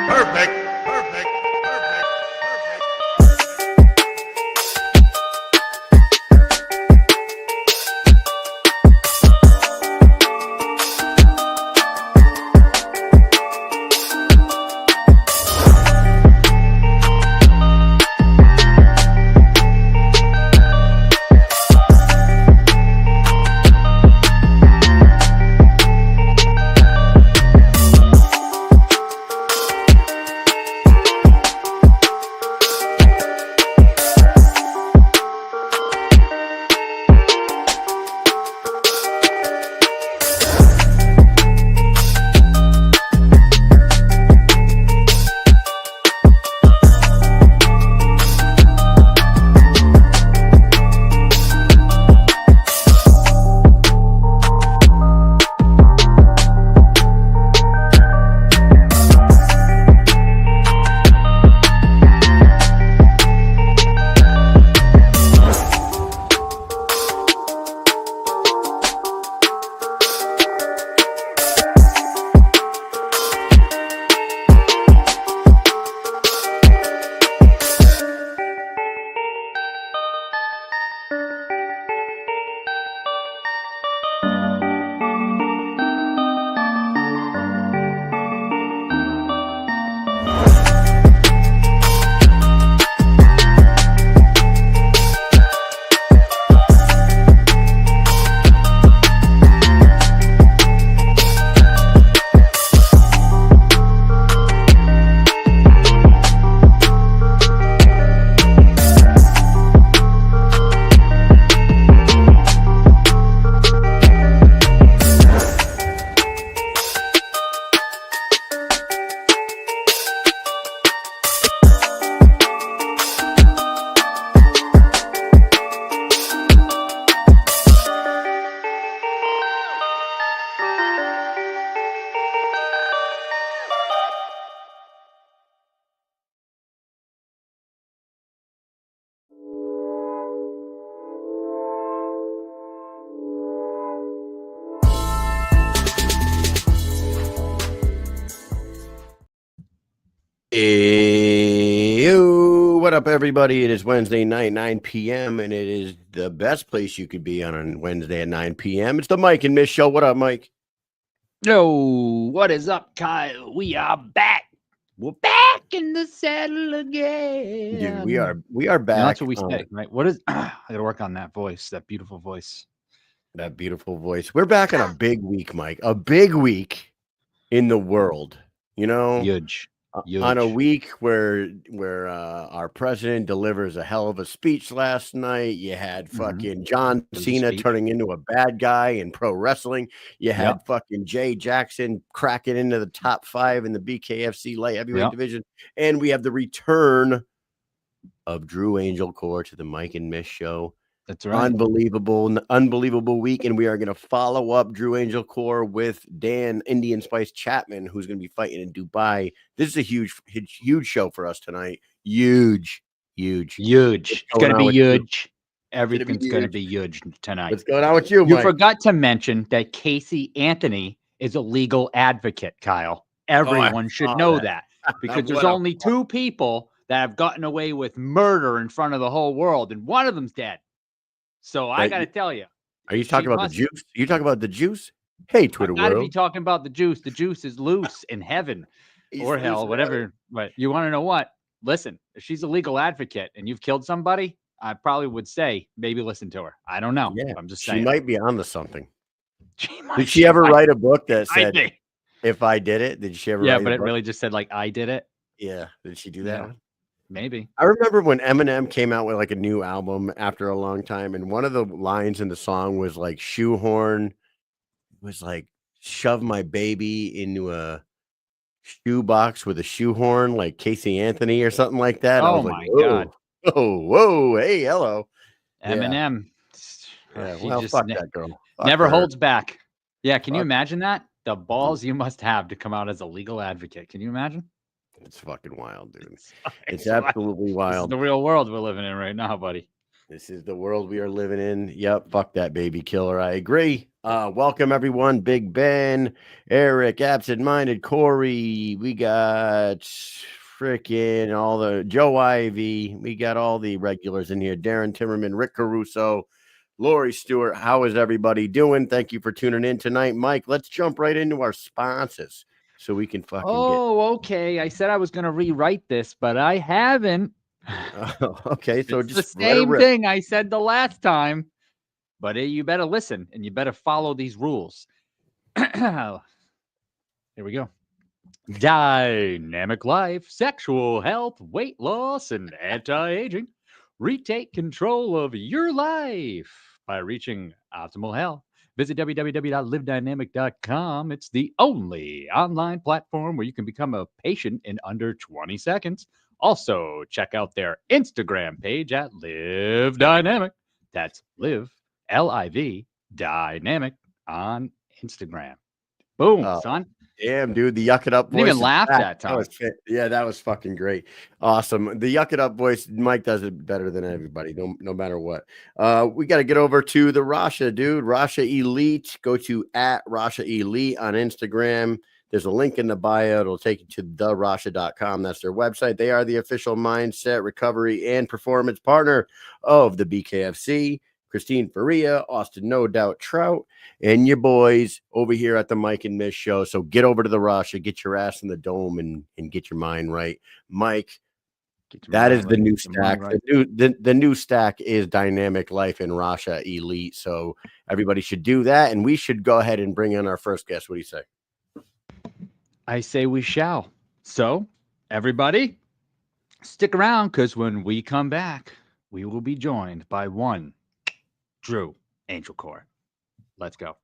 Perfect. Perfect. Perfect. Yo, what up, everybody? It is Wednesday night, 9 p.m., and it is the best place you could be on a Wednesday at 9 p.m. It's the Mike and Mish Show. What up, Mike? Yo, what is up, Kyle? We are back. We're back in the saddle again. Dude, we are back. You know, that's what we say, right? What is? I gotta work on that voice, that beautiful voice. That beautiful voice. We're back on a big week, Mike. A big week in the world. You know, Huge. On a week where our president delivers a hell of a speech last night. You had fucking John Cena turning into a bad guy in pro wrestling. You had fucking Jay Jackson cracking into the top 5 in the BKFC light heavyweight division. And we have the return of Andrew Angelcor to the Mike and Mish Show. That's right. Unbelievable week. And we are going to follow up Andrew Angelcor with Dan Indian Spice Chapman, who's going to be fighting in Dubai. This is a huge show for us tonight. Huge. It's going to be huge. Everything's going to be huge tonight. What's going on with you, You Mike? forgot to mention that Casey Anthony is a legal advocate, Kyle. Everyone should know that because there's only 2 people that have gotten away with murder in front of the whole world, and one of them's dead. So I got to tell you. Are you talking about the juice? You talking about the juice? Hey, Twitter world. I got to be talking about the juice. The juice is loose in heaven or hell, whatever. But you want to know what? Listen, if she's a legal advocate and you've killed somebody, I probably would say maybe listen to her. I don't know. Yeah, I'm just saying. She might be onto something. Did she ever write a book that said, if I did it? Did she ever write but it really just said, like, I did it? Yeah. Did she do that one? Maybe. I remember when Eminem came out with like a new album after a long time, and one of the lines in the song was like shoehorn, was like shove my baby into a shoebox with a shoehorn, like Casey Anthony or something like that. Oh my God. Whoa, hey, hello. Eminem. Yeah, well, fuck that girl. Never holds back. Yeah, can you imagine that? The balls you must have to come out as a legal advocate. Can you imagine? It's fucking wild, dude. It's absolutely wild. This is the real world we're living in right now, buddy. This is the world we are living in. Yep, fuck that baby killer. I agree. Welcome everyone. Big Ben, Eric, absent-minded Corey. We got freaking all the Joe Ivy. We got all the regulars in here. Darren Timmerman, Rick Caruso, Lori Stewart. How is everybody doing? Thank you for tuning in tonight. Mike, let's jump right into our sponsors so we can fucking okay. I said I was going to rewrite this, but I haven't. Okay, so it's just the same thing I said the last time, but you better listen and you better follow these rules. Here we go. Dynamic life, sexual health, weight loss, and anti-aging. Retake control of your life by reaching optimal health. Visit www.livedynamic.com. It's the only online platform where you can become a patient in under 20 seconds. Also, check out their Instagram page at Live Dynamic. That's Live, L-I-V, Dynamic on Instagram. Boom, son. Damn, dude, the Yuck It Up voice. Didn't even laugh that time. That was fucking great. Awesome. The Yuck It Up voice, Mike does it better than everybody, no matter what. We got to get over to the Rasha, dude. Rasha Elite. Go to @Rasha Elite on Instagram. There's a link in the bio. It'll take you to therasha.com. That's their website. They are the official mindset, recovery, and performance partner of the BKFC. Christine Faria, Austin No Doubt Trout, and your boys over here at the Mike and Mish show. So get over to the Rasha, get your ass in the dome, and get your mind right. Mike, that is the new stack. Right. The new stack is Dynamic Life and Rasha Elite. So everybody should do that, and we should go ahead and bring in our first guest. What do you say? I say we shall. So everybody, stick around, because when we come back, we will be joined by one Andrew Angelcor. Let's go.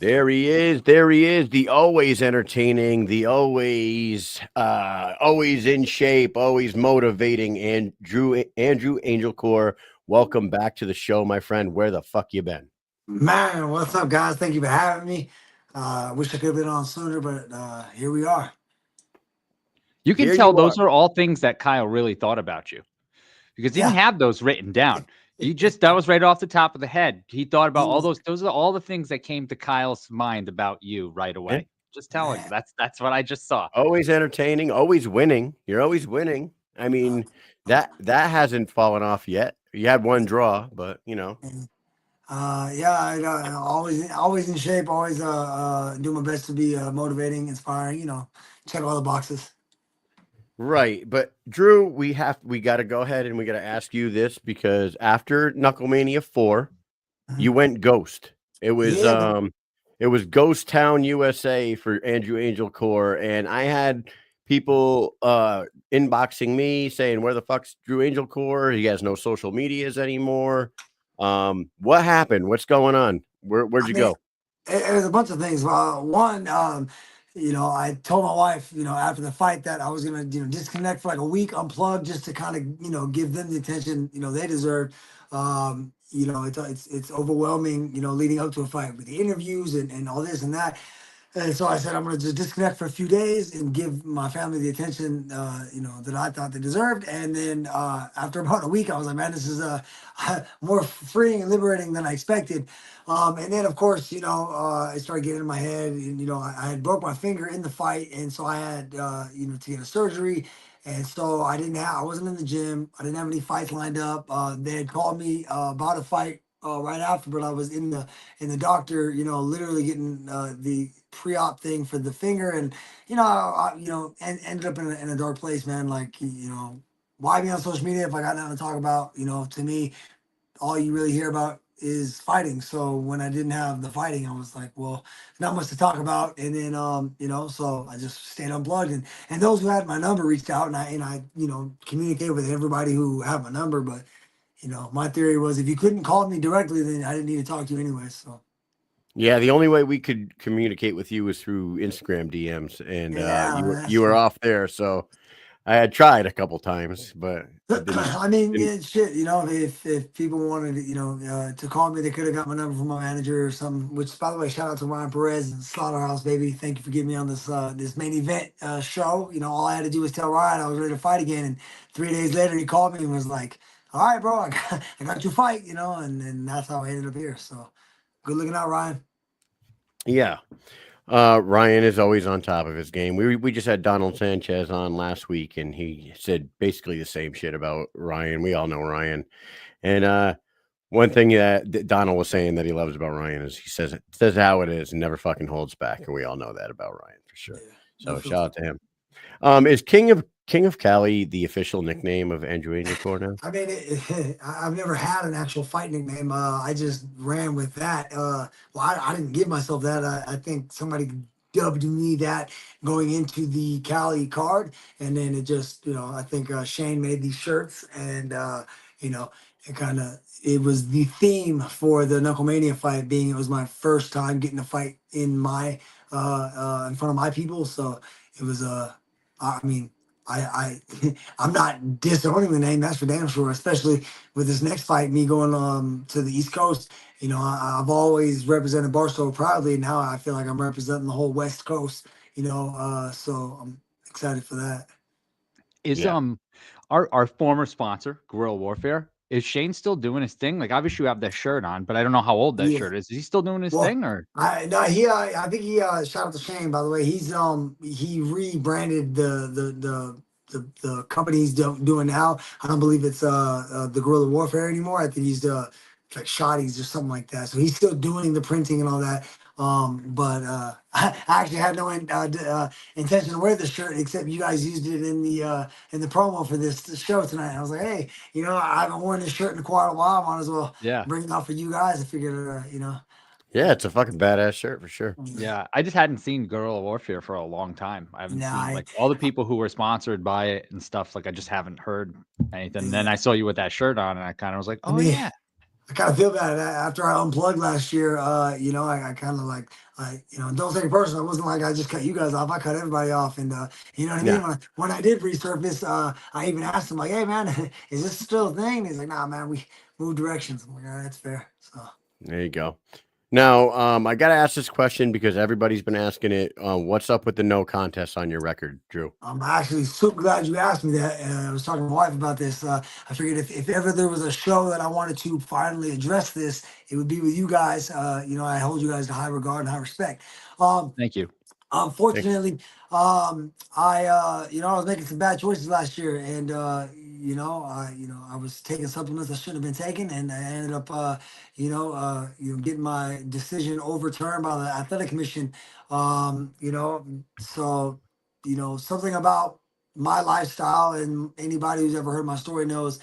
There he is. The always entertaining, the always in shape, always motivating Andrew Angelcor. Welcome back to the show, my friend. Where the fuck you been? Man, what's up, guys? Thank you for having me. Wish I could have been on sooner, but here we are. You can tell those are all things that Kyle really thought about you, because he didn't have those written down. That was right off the top of the head. He thought about all those. Those are all the things that came to Kyle's mind about you right away. Yeah. Just tell him. That's what I just saw. Always entertaining, always winning. You're always winning. I mean, that hasn't fallen off yet. You had one draw, but you know. Always in shape. Always do my best to be motivating, inspiring. You know, check all the boxes. Right, but Drew, we got to go ahead and we got to ask you this, because after Knucklemania 4, you went ghost. It was Ghost Town USA for Andrew Angelcor, and I had people inboxing me saying, "Where the fuck's Drew Angelcor? He has no social medias anymore." What happened? What's going on? Where'd you go? It was a bunch of things. One. You know, I told my wife, you know, after the fight that I was gonna, disconnect for like a week, unplug, just to kind of, give them the attention, they deserve. It's overwhelming, leading up to a fight with the interviews and all this and that. And so I said, I'm going to just disconnect for a few days and give my family the attention, that I thought they deserved. And then after about a week, I was like, man, this is more freeing and liberating than I expected. And then, of course, it started getting in my head. And, I had broke my finger in the fight. And so I had, to get a surgery. And so I wasn't in the gym. I didn't have any fights lined up. They had called me about a fight right after, but I was in the doctor, literally getting the pre-op thing for the finger, and and ended up in a dark place, man. Like, why be on social media if I got nothing to talk about? To me, all you really hear about is fighting. So when I didn't have the fighting, I was like, well, not much to talk about. And then, so I just stayed unplugged. And those who had my number reached out, and I communicated with everybody who had my number. But my theory was if you couldn't call me directly, then I didn't need to talk to you anyway. So. Yeah, the only way we could communicate with you was through Instagram DMs, and you were True. off there. So I had tried a couple times, but it didn't. I mean, yeah, shit. If people wanted, to call me, they could have got my number from my manager or something. Which, by the way, shout out to Ryan Perez and Slaughterhouse, baby. Thank you for getting me on this main event show. All I had to do was tell Ryan I was ready to fight again, and 3 days later he called me and was like, "All right, bro, I got your fight," and that's how I ended up here. So, good looking out, Ryan. Yeah. Ryan is always on top of his game. We just had Donald Sanchez on last week, and he said basically the same shit about Ryan. We all know Ryan. And one thing that Donald was saying that he loves about Ryan is he says how it is and never fucking holds back. And we all know that about Ryan for sure. Yeah, So shout out to him. Is King of Cali the official nickname of Andrew Angelcor now? I mean, I've never had an actual fight nickname. I just ran with that. I didn't give myself that. I think somebody dubbed me that going into the Cali card, and then it just, I think Shane made these shirts, and it was the theme for the Knucklemania fight, being it was my first time getting a fight in my in front of my people, so it was I mean. I'm not disowning the name, that's for damn sure. Especially with this next fight, me going to the East Coast. I've always represented Barstow proudly. Now I feel like I'm representing the whole West Coast. So I'm excited for that. Is our former sponsor, Guerrilla Warfare, is Shane still doing his thing? Like, obviously you have that shirt on, but I don't know how old that Yeah. shirt is. Is he still doing his thing, or? I think he shout out to Shane, by the way. He rebranded the company he's doing now. I don't believe it's the Guerrilla Warfare anymore. I think he's like Shotties or something like that. So he's still doing the printing and all that. But I actually had no intention to wear this shirt, except you guys used it in the promo for this show tonight. I was like, hey, I haven't worn this shirt in quite a while. I might as well bring it out for you guys. I figured, Yeah, it's a fucking badass shirt for sure. Yeah, I just hadn't seen Guerrilla Warfare for a long time. I haven't seen like all the people who were sponsored by it and stuff. Like, I just haven't heard anything. And then I saw you with that shirt on, and I kind of was like, oh yeah. I kind of feel bad after I unplugged last year. I kind of like, don't take it personal. It wasn't like I just cut you guys off. I cut everybody off, and you know what I mean. When I did resurface, I even asked him like, "Hey man, is this still a thing?" And he's like, "Nah, man, we moved directions." I'm like, "All right, that's fair." So there you go. Now, I got to ask this question because everybody's been asking it. What's up with the no contest on your record, Drew? I'm actually super glad you asked me that. I was talking to my wife about this. I figured if ever there was a show that I wanted to finally address this, it would be with you guys. I hold you guys in high regard and high respect. Thank you. Unfortunately, I was making some bad choices last year, and I was taking supplements I shouldn't have been taking, and I ended up, getting my decision overturned by the athletic commission. So something about my lifestyle, and anybody who's ever heard my story knows.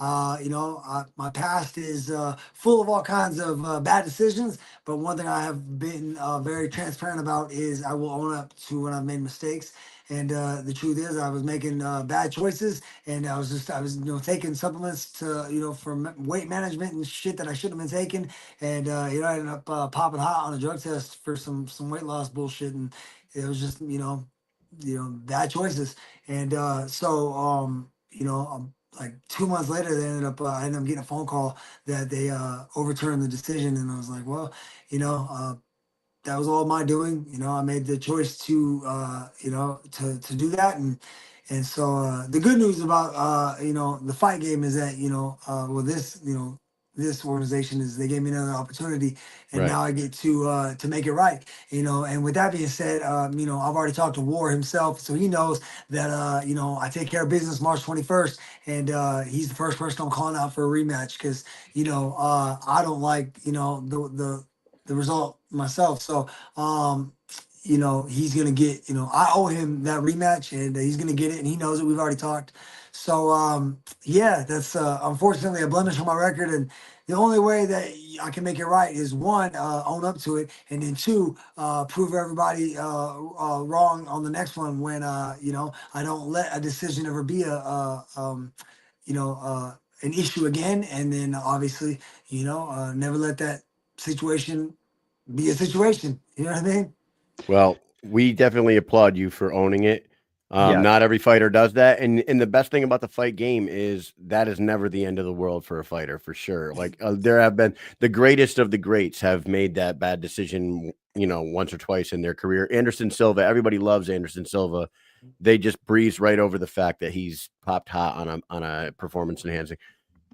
My past is full of all kinds of bad decisions. But one thing I have been very transparent about is I will own up to when I've made mistakes. And the truth is, I was making bad choices, and I was taking supplements for weight management and shit that I shouldn't have been taking. And I ended up popping hot on a drug test for some weight loss bullshit, and it was just bad choices. And like 2 months later, I ended up getting a phone call that they overturned the decision, and I was like, well, that was all my doing. I made the choice to to do that, and so the good news about the fight game is that this organization is they gave me another opportunity, and now I get to make it right. And with that being said, I've already talked to War himself, so he knows that I take care of business March 21st, and he's the first person I'm calling out for a rematch because I don't like the result myself. So he's gonna get I owe him that rematch, and he's gonna get it, and he knows it. We've already talked. So yeah, that's unfortunately a blemish on my record, and the only way that I can make it right is one, own up to it, and then two, prove everybody wrong on the next one when I don't let a decision ever be you know an issue again, and then obviously never let that situation be a situation. You know what I mean? Well, we definitely applaud you for owning it. Yeah. Not every fighter does that, and the best thing about the fight game is that is never the end of the world for a fighter, for sure. Like there have been the greatest of the greats have made that bad decision, once or twice in their career. Anderson Silva, everybody loves Anderson Silva. They just breeze right over the fact that he's popped hot on a performance enhancing.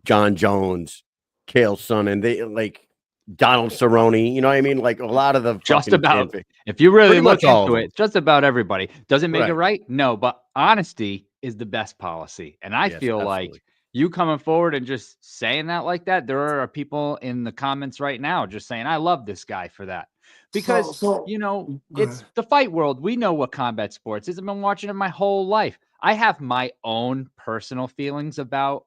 John Jones, Kale Sonnen, they like Donald Cerrone. You know what I mean? Like a lot of the Just fucking about, if you really pretty look much all into of it, them. it's just about everybody. Does it make it Right. right? No, but honesty is the best policy. And I Yes, feel absolutely. like you coming forward and just saying that like that, there are people in the comments right now just saying, I love this guy for that. Because, So go it's ahead. the fight world. We know what combat sports is. I've been watching it my whole life. I have my own personal feelings about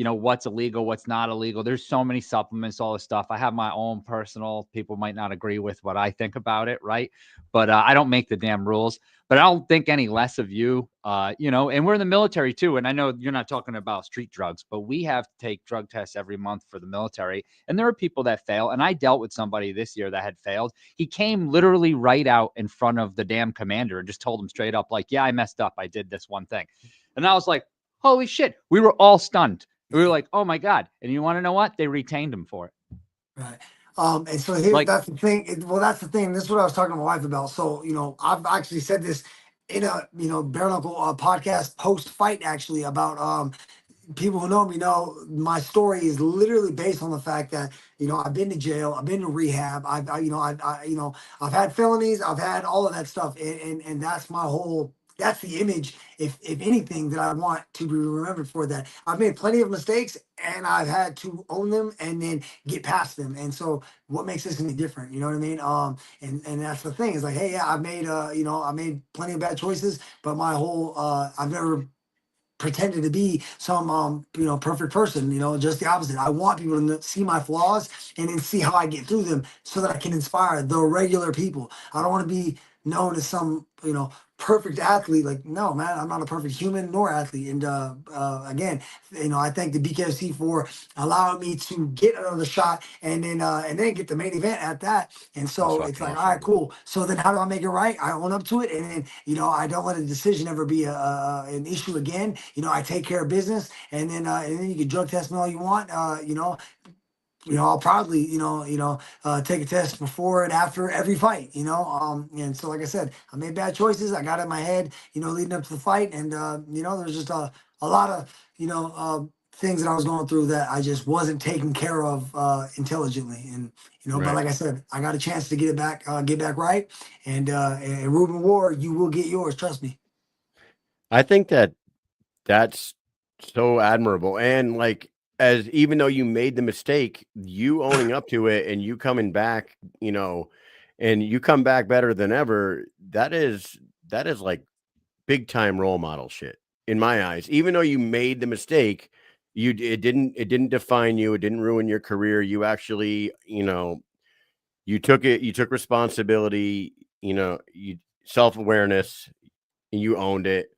what's illegal, what's not illegal. There's so many supplements, all this stuff. I have my own personal, people might not agree with what I think about it, right? But I don't make the damn rules. But I don't think any less of you, and we're in the military too. And I know you're not talking about street drugs, but we have to take drug tests every month for the military. And there are people that fail. And I dealt with somebody this year that had failed. He came literally right out in front of the damn commander and just told him straight up, like, yeah, I messed up. I did this one thing. And I was like, holy shit. We were all stunned. We were like, oh my God. And you want to know what? They retained him for it. Right. And so here, Like, that's the thing. Well, that's the thing. This is what I was talking to my wife about. So, I've actually said this in a, bare knuckle podcast post fight, actually, about people who know me know my story is literally based on the fact that I've been to jail, I've been to rehab, I've had felonies, I've had all of that stuff, and that's the image, if anything, that I want to be remembered for. That I've made plenty of mistakes and I've had to own them and then get past them. And so what makes this any different? You know what I mean? And that's the thing, is like, hey, yeah, I've made I made plenty of bad choices, but my whole I've never pretended to be some perfect person. Just the opposite. I want people to see my flaws and then see how I get through them so that I can inspire the regular people. I don't want to be known as some perfect athlete. Like, no, man, I'm not a perfect human nor athlete. And again, I thank the BKFC for allowing me to get another shot and then get the main event at that. And so That's it's fucking like, awesome, all right, man. cool. So then how do I make it right? I own up to it, and then I don't let a decision ever be an issue again. I take care of business, and then you can drug test me all you want. I'll probably take a test before and after every fight. And so like I said, I made bad choices. I got in my head, leading up to the fight, and there's just a lot of things that I was going through that I just wasn't taking care of intelligently. And but Right. like I said, I got a chance to get back right. And Ruben Ward, you will get yours, trust me. I think that's so admirable. And like, as even though you made the mistake, you owning up to it and you coming back, and you come back better than ever, that is like big time role model shit in my eyes. Even though you made the mistake, it didn't define you, it didn't ruin your career. You actually, you took responsibility, you self-awareness, and you owned it.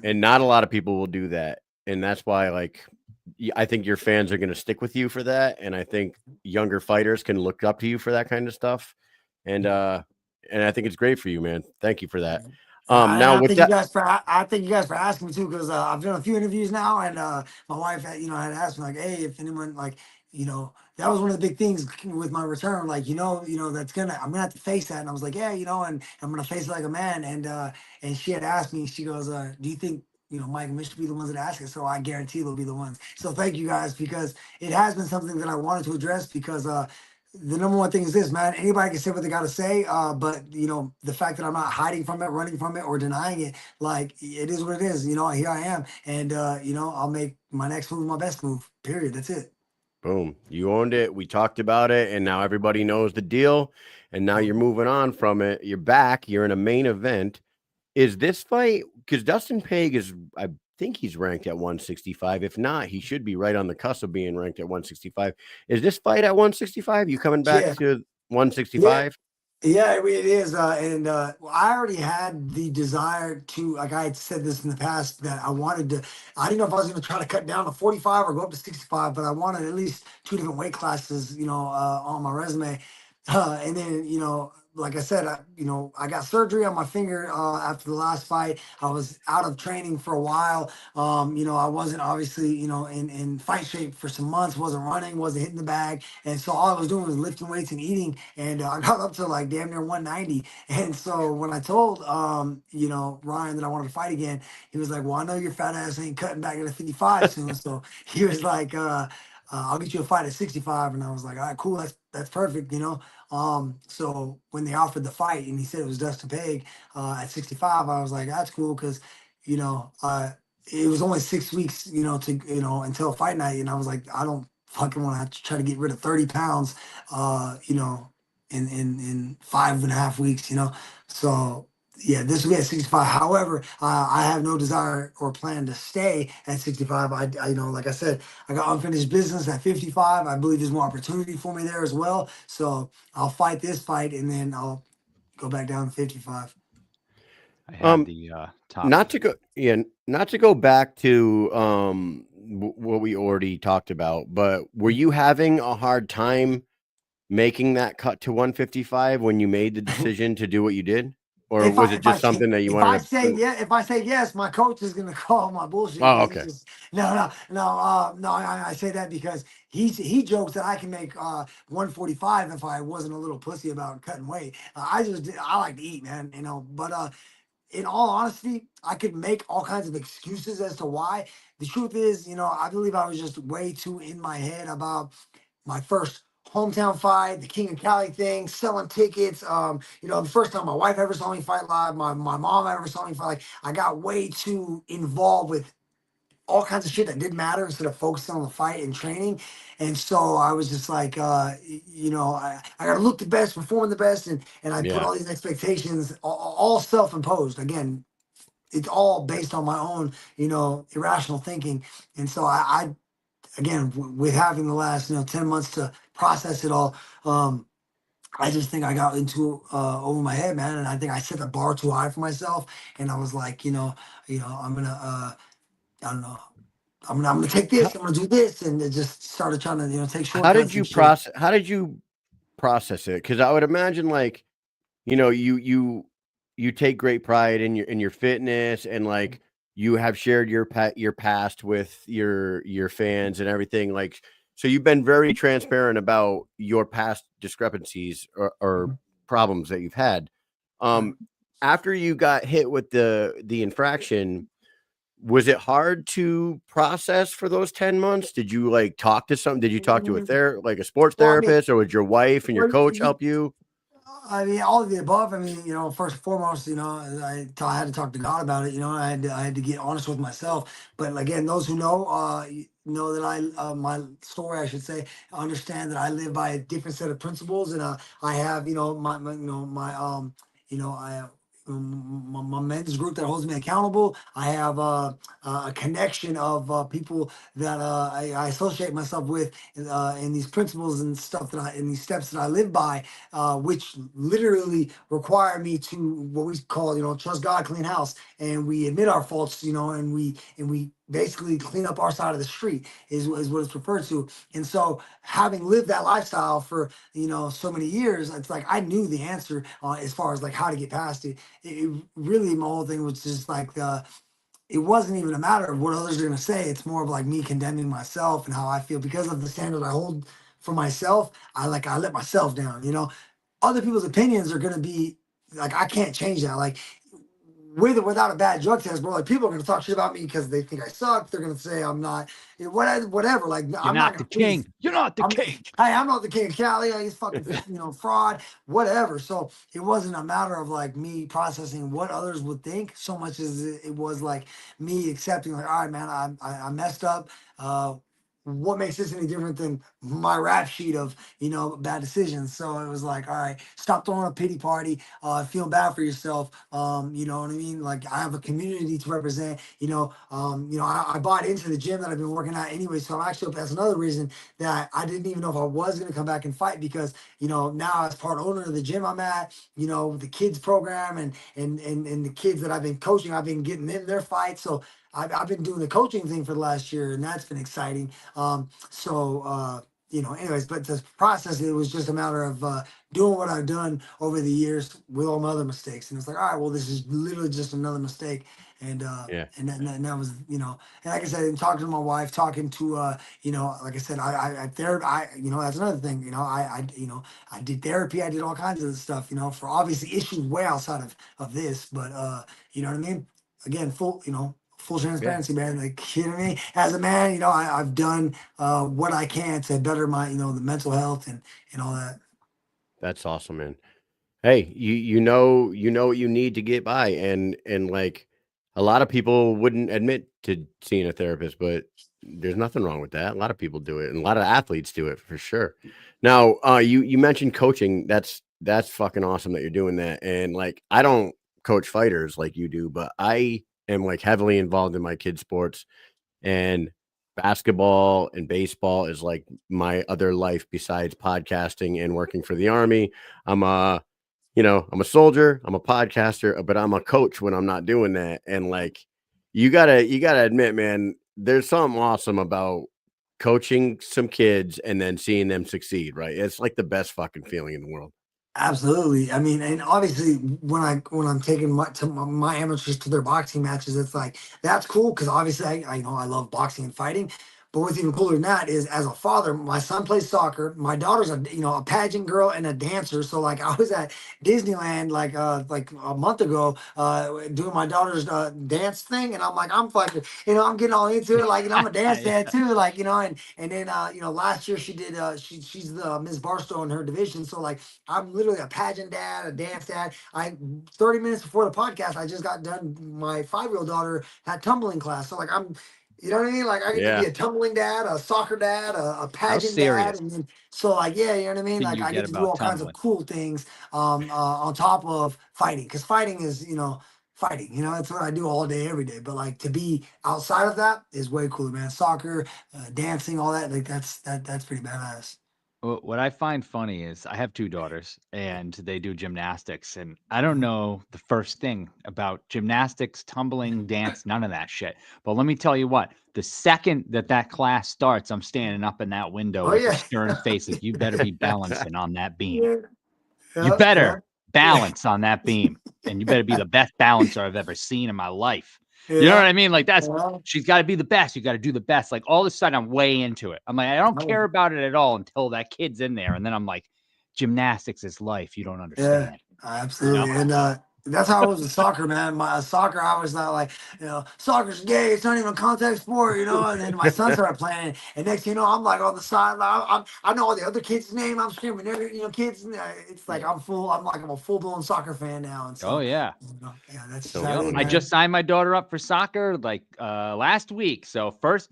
And not a lot of people will do that. And that's why, like, I think your fans are going to stick with you for that. And I think younger fighters can look up to you for that kind of stuff. And I think it's great for you, man. Thank you for that. And Now with that, I thank you guys for asking me too, because I've done a few interviews now, and my wife had asked me, like, hey, if anyone, like, that was one of the big things with my return, like, I'm gonna have to face that. And I was like, yeah, and I'm gonna face it like a man. And she had asked me, she goes, do you think Mike and Mish should be the ones that ask it? So I guarantee they'll be the ones. So thank you guys, because it has been something that I wanted to address, because the number one thing is this, man. Anybody can say what they got to say, but the fact that I'm not hiding from it, running from it, or denying it, like, it is what it is. Here I am, and I'll make my next move my best move. Period. That's it. boom, you owned it. We talked about it, and now everybody knows the deal. And now you're moving on from it. You're back. You're in a main event. Is this fight, because Dustin Pague is, I think he's ranked at 165. If not, he should be right on the cusp of being ranked at 165. Is this fight at 165? You coming back Yeah, to yeah, 165? yeah. It is, and I already had the desire to, like I had said this in the past, that I wanted to. I didn't know if I was going to try to cut down to 45 or go up to 65, but I wanted at least two different weight classes, on my resume. And then, like I said, I got surgery on my finger after the last fight. I was out of training for a while. I wasn't obviously, in fight shape for some months, wasn't running, wasn't hitting the bag. And so all I was doing was lifting weights and eating. And I got up to like damn near 190. And so when I told, Ryan that I wanted to fight again, he was like, well, I know your fat ass ain't cutting back to 55 soon. So he was like, I'll get you a fight at 65. And I was like, all right, cool. That's perfect, So when they offered the fight and he said it was Dustin Pague at 65, I was like, that's cool because, it was only 6 weeks, until fight night. And I was like, I don't fucking want to try to get rid of 30 pounds, in 5.5 weeks, So yeah, this will be at 65. However, I have no desire or plan to stay at 65. Like I said, I got unfinished business at 55. I believe there's more opportunity for me there as well. So I'll fight this fight and then I'll go back down to 55. I had the top. Not to go back to what we already talked about, but were you having a hard time making that cut to 155 when you made the decision to do what you did? Or was it just something that you wanted to? If I say yes, my coach is gonna call my bullshit. Oh, 'Cause okay. no. I say that because he jokes that I can make 145 if I wasn't a little pussy about cutting weight. I like to eat, man. But in all honesty, I could make all kinds of excuses as to why. The truth is, I believe I was just way too in my head about my first hometown fight, the King of Cali thing, selling tickets. The first time my wife ever saw me fight live, my mom ever saw me fight. Like, I got way too involved with all kinds of shit that didn't matter instead of focusing on the fight and training. And so I was just like, I got to look the best, perform the best. And I put Yeah. all these expectations, all self-imposed. Again, it's all based on my own, irrational thinking. And so I again, with having the last 10 months to process it all, I just think I got into over my head, man, and I think I set the bar too high for myself. And I was like, I'm gonna I don't know, I'm gonna take this, I'm gonna do this, and it just started trying to take How did shortcuts you and shit. process it? Because I would imagine, like, you take great pride in your fitness, and like you have shared your past with your fans and everything. Like, so you've been very transparent about your past discrepancies or Mhm. problems that you've had. Right. After you got hit with the infraction, was it hard to process for those 10 months? Did you like talk to some? Did you talk to like a sports Well, I mean, therapist, or would your wife and your well, coach help you? I mean, all of the above. I mean, first and foremost, I had to talk to God about it. I had to get honest with myself. But again, those who know, know that my story, I should say, understand that I live by a different set of principles, and I have, I. My men's group that holds me accountable. I have a connection of people that I associate myself with in these principles and stuff in these steps that I live by, which literally require me to what we call, trust God, clean house, and we admit our faults, and we basically clean up our side of the street is what it's referred to. And so, having lived that lifestyle for so many years, it's like I knew the answer as far as like how to get past it. It really, my whole thing was just like it wasn't even a matter of what others are going to say. It's more of like me condemning myself and how I feel because of the standard I hold for myself. I let myself down. Other people's opinions are going to be like, I can't change that. Like, with or without a bad drug test, bro, like people are going to talk shit about me because they think I suck. They're going to say I'm not, whatever. Like, You're I'm not not going the to please. king. You're not the I'm, king. hey, I'm not the king of Cali. He's fucking, fraud, whatever. So it wasn't a matter of like me processing what others would think so much as it was like me accepting, like, all right, man, I messed up. what makes this any different than my rap sheet of, bad decisions? So it was like, all right, stop throwing a pity party, feel bad for yourself. You know what I mean? Like I have a community to represent, I bought into the gym that I've been working at anyway. So I'm actually, that's another reason that I didn't even know if I was going to come back and fight, because, now as part owner of the gym I'm at, the kids program and the kids that I've been coaching, I've been getting in their fights. So I've been doing the coaching thing for the last year, and that's been exciting. Anyways, but the process, it was just a matter of doing what I've done over the years with all my other mistakes. And it's like, all right, well, this is literally just another mistake. And Yeah. and that was, and like I said, talking to my wife, talking to like I said, I therapy, that's another thing, I did therapy, I did all kinds of stuff, for obviously issues way outside of this, but you know what I mean? Again, full transparency, man. Like, you know what I mean? As a man, I've done what I can to better my, the mental health and all that. That's awesome, man. Hey, you know what you need to get by, and like a lot of people wouldn't admit to seeing a therapist, but there's nothing wrong with that. A lot of people do it, and a lot of athletes do it for sure. Now, you mentioned coaching. That's fucking awesome that you're doing that. And like, I don't coach fighters like you do, but I am like heavily involved in my kids' sports, and basketball and baseball is like my other life besides podcasting and working for the Army. I'm I'm a soldier, I'm a podcaster, but I'm a coach when I'm not doing that. And like, you gotta admit, man, there's something awesome about coaching some kids and then seeing them succeed, right? It's like the best fucking feeling in the world. Absolutely. I mean, and obviously when I'm taking my amateurs to their boxing matches, it's like that's cool because obviously I love boxing and fighting. But what's even cooler than that is, as a father, my son plays soccer. My daughter's a pageant girl and a dancer. So like I was at Disneyland like a month ago doing my daughter's dance thing, and I'm like, I'm fucking, I'm getting all into it, like, I'm a dance dad too, like, and then last year she did she's the Miss Barstow in her division. So like I'm literally a pageant dad, a dance dad. 30 minutes before the podcast, I just got done. My 5-year-old daughter had tumbling class, so like you know what I mean? Like I get to be Yeah. a tumbling dad, a soccer dad, a pageant dad, serious and then so like, yeah, you know what I mean? can Like you I get get to do about all kinds of tumbling? cool things on top of fighting, because fighting is fighting. That's what I do all day, every day. But like to be outside of that is way cooler, man. Soccer, dancing, all that, like that's pretty badass. What I find funny is I have 2 daughters and they do gymnastics, and I don't know the first thing about gymnastics, tumbling, dance, none of that shit. But let me tell you what, the second that class starts, I'm standing up in that window Oh with a yeah. stern face like, you better be balancing on that beam. Yeah. You Yeah. Yeah. better balance on that beam, and you better be the best balancer I've ever seen in my life. You know what Yeah. I mean? Like Yeah. she's got to be the best. You got to do the best. Like all of a sudden, I'm way into it. I'm like, I don't care about it at all until that kid's in there, and then I'm like, gymnastics is life. You don't Yeah, understand. absolutely. And that's how I was with soccer, man. My soccer, I was not like, soccer's gay. It's not even a contact sport, And then my son started playing, and next thing you know, I'm like on the sideline. I know all the other kids' name. I'm screaming every, kids. And, it's like I'm a full blown soccer fan now. And Oh so, yeah. yeah, that's just So how it is, funny. I man. just signed my daughter up for soccer like last week. So first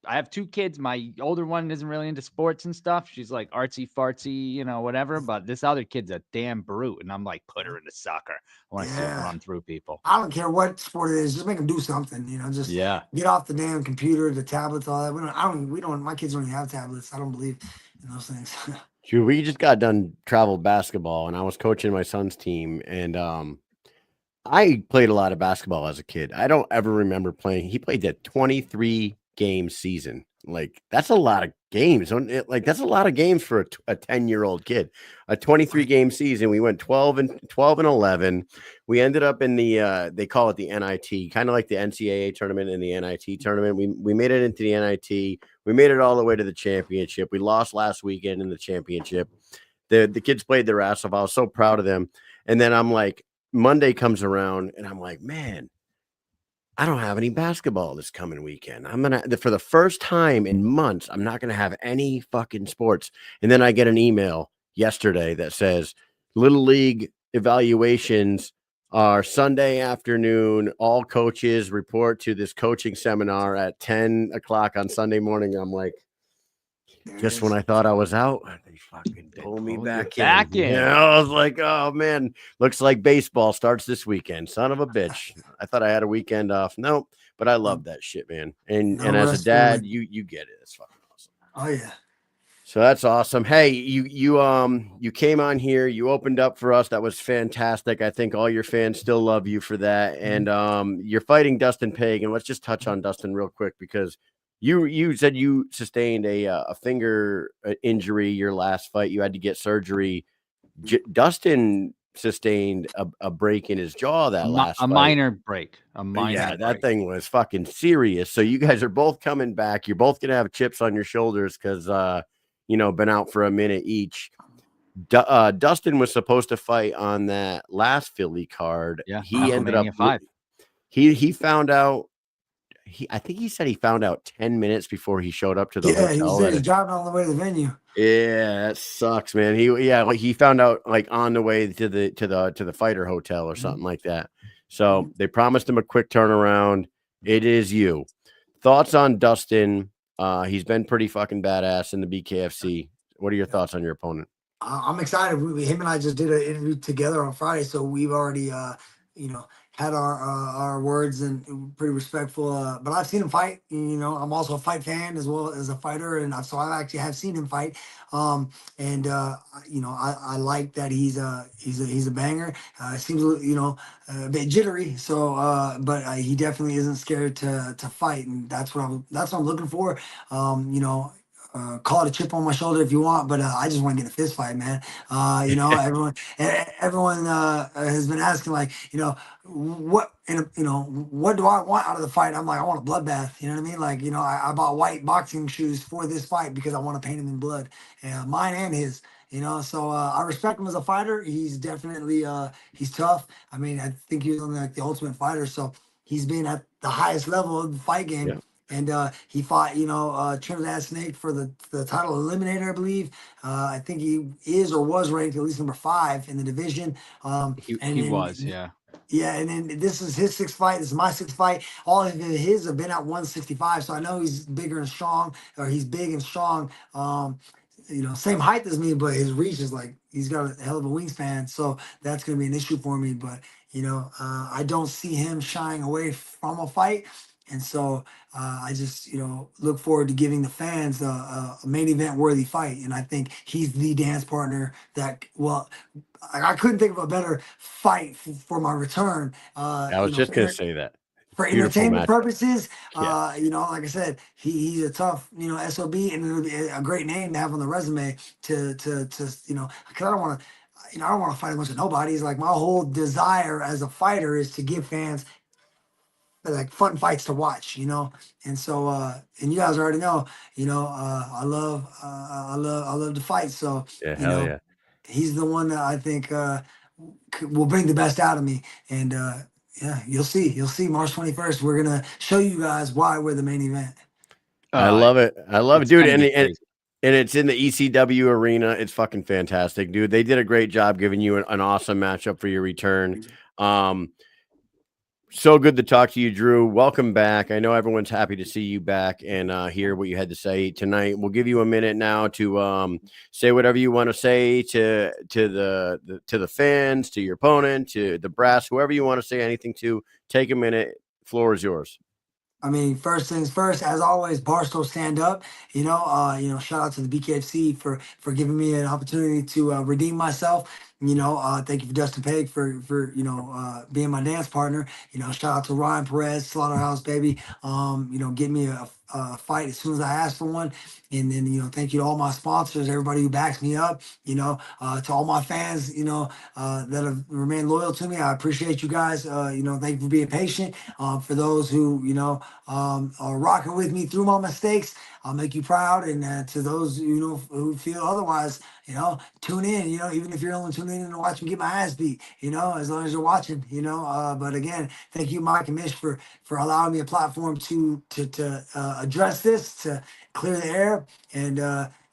I have 2 kids. My older one isn't really into sports and stuff. She's like artsy fartsy, whatever. But this other kid's a damn brute, and I'm like, put her into soccer. I want to see her Yeah. run through people. I don't care what sport it is. Just make them do something. Just Yeah. get off the damn computer, the tablets, all that. We don't. My kids don't even have tablets. I don't believe in those things. Dude, we just got done travel basketball, and I was coaching my son's team, and I played a lot of basketball as a kid. I don't ever remember playing. He played that 23 game season. Like that's a lot of games. Like that's a lot of games for a 10-year-old kid. A 23 game season. We went 12 and 11. We ended up in the they call it the NIT, kind of like the NCAA tournament and the NIT tournament. We made it into the NIT. We made it all the way to the championship. We lost last weekend in the championship. The kids played their ass off. I was so proud of them. And then I'm like, Monday comes around and I'm like, man, I don't have any basketball this coming weekend. For the first time in months, I'm not gonna have any fucking sports. And then I get an email yesterday that says Little League evaluations our Sunday afternoon, all coaches report to this coaching seminar at 10 o'clock on Sunday morning. I'm like, just when I thought I was out, they fucking pull me back in. Yeah, I was like, oh man, looks like baseball starts this weekend. Son of a bitch. I thought I had a weekend off. Nope, but I love that shit, man. And as a dad, you get it. It's fucking awesome. Oh yeah. So that's awesome. Hey, you came on here, you opened up for us. That was fantastic. I think all your fans still love you for that. And you're fighting Dustin Pague. And let's just touch on Dustin real quick, because you said you sustained a finger injury your last fight. You had to get surgery. Dustin sustained a break in his jaw last fight. Minor break. That thing was fucking serious. So you guys are both coming back. You're both gonna have chips on your shoulders because been out for a minute each. Dustin was supposed to fight on that last Philly card. Yeah, he ended up 5. He found out. I think he said he found out 10 minutes before he showed up to the hotel. Yeah, he said he's driving on the way to the venue. Yeah, that sucks, man. He found out like on the way to the fighter hotel or something like that. So they promised him a quick turnaround. It is you. Thoughts on Dustin? He's been pretty fucking badass in the BKFC. What are your thoughts on your opponent? I'm excited. Him and I just did an interview together on Friday, so we've already, had our words and pretty respectful. But I've seen him fight. I'm also a fight fan as well as a fighter, and so I actually have seen him fight. I like that he's a banger. Seems a bit jittery. So, but he definitely isn't scared to fight, and that's what I'm looking for. Call it a chip on my shoulder if you want, but I just want to get a fist fight, man. Everyone has been asking, like, what do I want out of the fight? I'm like, I want a bloodbath. You know what I mean? Like, I bought white boxing shoes for this fight because I want to paint him in blood, mine and his. So I respect him as a fighter. He's definitely he's tough. I mean, I think he was on like the Ultimate Fighter, so he's been at the highest level of the fight game. Yeah. And he fought, Trinidad Snake for the title eliminator, I believe. I think he is or was ranked at least number 5 in the division. He was, yeah. Yeah, and then this is his 6th fight. This is my 6th fight. All of his have been at 165, so I know he's bigger and strong, or he's big and strong. Same height as me, but his reach is like, he's got a hell of a wingspan, so that's going to be an issue for me. But, I don't see him shying away from a fight. And so I just, look forward to giving the fans a main event worthy fight. And I think he's the dance partner that, I couldn't think of a better fight for my return. I was just going to say that. For entertainment purposes, like I said, he's a tough, SOB, and it'll be a great name to have on the resume because I don't want to fight a bunch of nobodies. Like, my whole desire as a fighter is to give fans like fun fights to watch, and so and you guys already know, I love to fight. So yeah, he's the one that I think will bring the best out of me. And you'll see March 21st. We're gonna show you guys why we're the main event. I love it, dude. And it's in the ECW arena. It's fucking fantastic, dude. They did a great job giving you an awesome matchup for your return. So good to talk to you, Drew. Welcome back. I know everyone's happy to see you back and hear what you had to say tonight. We'll give you a minute now to say whatever you want to say to the fans, to your opponent, to the brass, whoever you want to say anything to. Take a minute. Floor is yours. I mean, first things first, as always, Barstow stand up. Shout out to the BKFC for giving me an opportunity to redeem myself. Thank you for Dustin Pague for being my dance partner. Shout out to Ryan Perez, Slaughterhouse, baby. Get me a fight as soon as I ask for one. And then, thank you to all my sponsors, everybody who backs me up, to all my fans, that have remained loyal to me. I appreciate you guys. Thank you for being patient. For those who, are rocking with me through my mistakes, I'll make you proud. And to those, who feel otherwise, tune in, even if you're only tuning in to watch me get my ass beat, as long as you're watching, but again, thank you, Mike and Mish, for allowing me a platform to address this, to clear the air. And,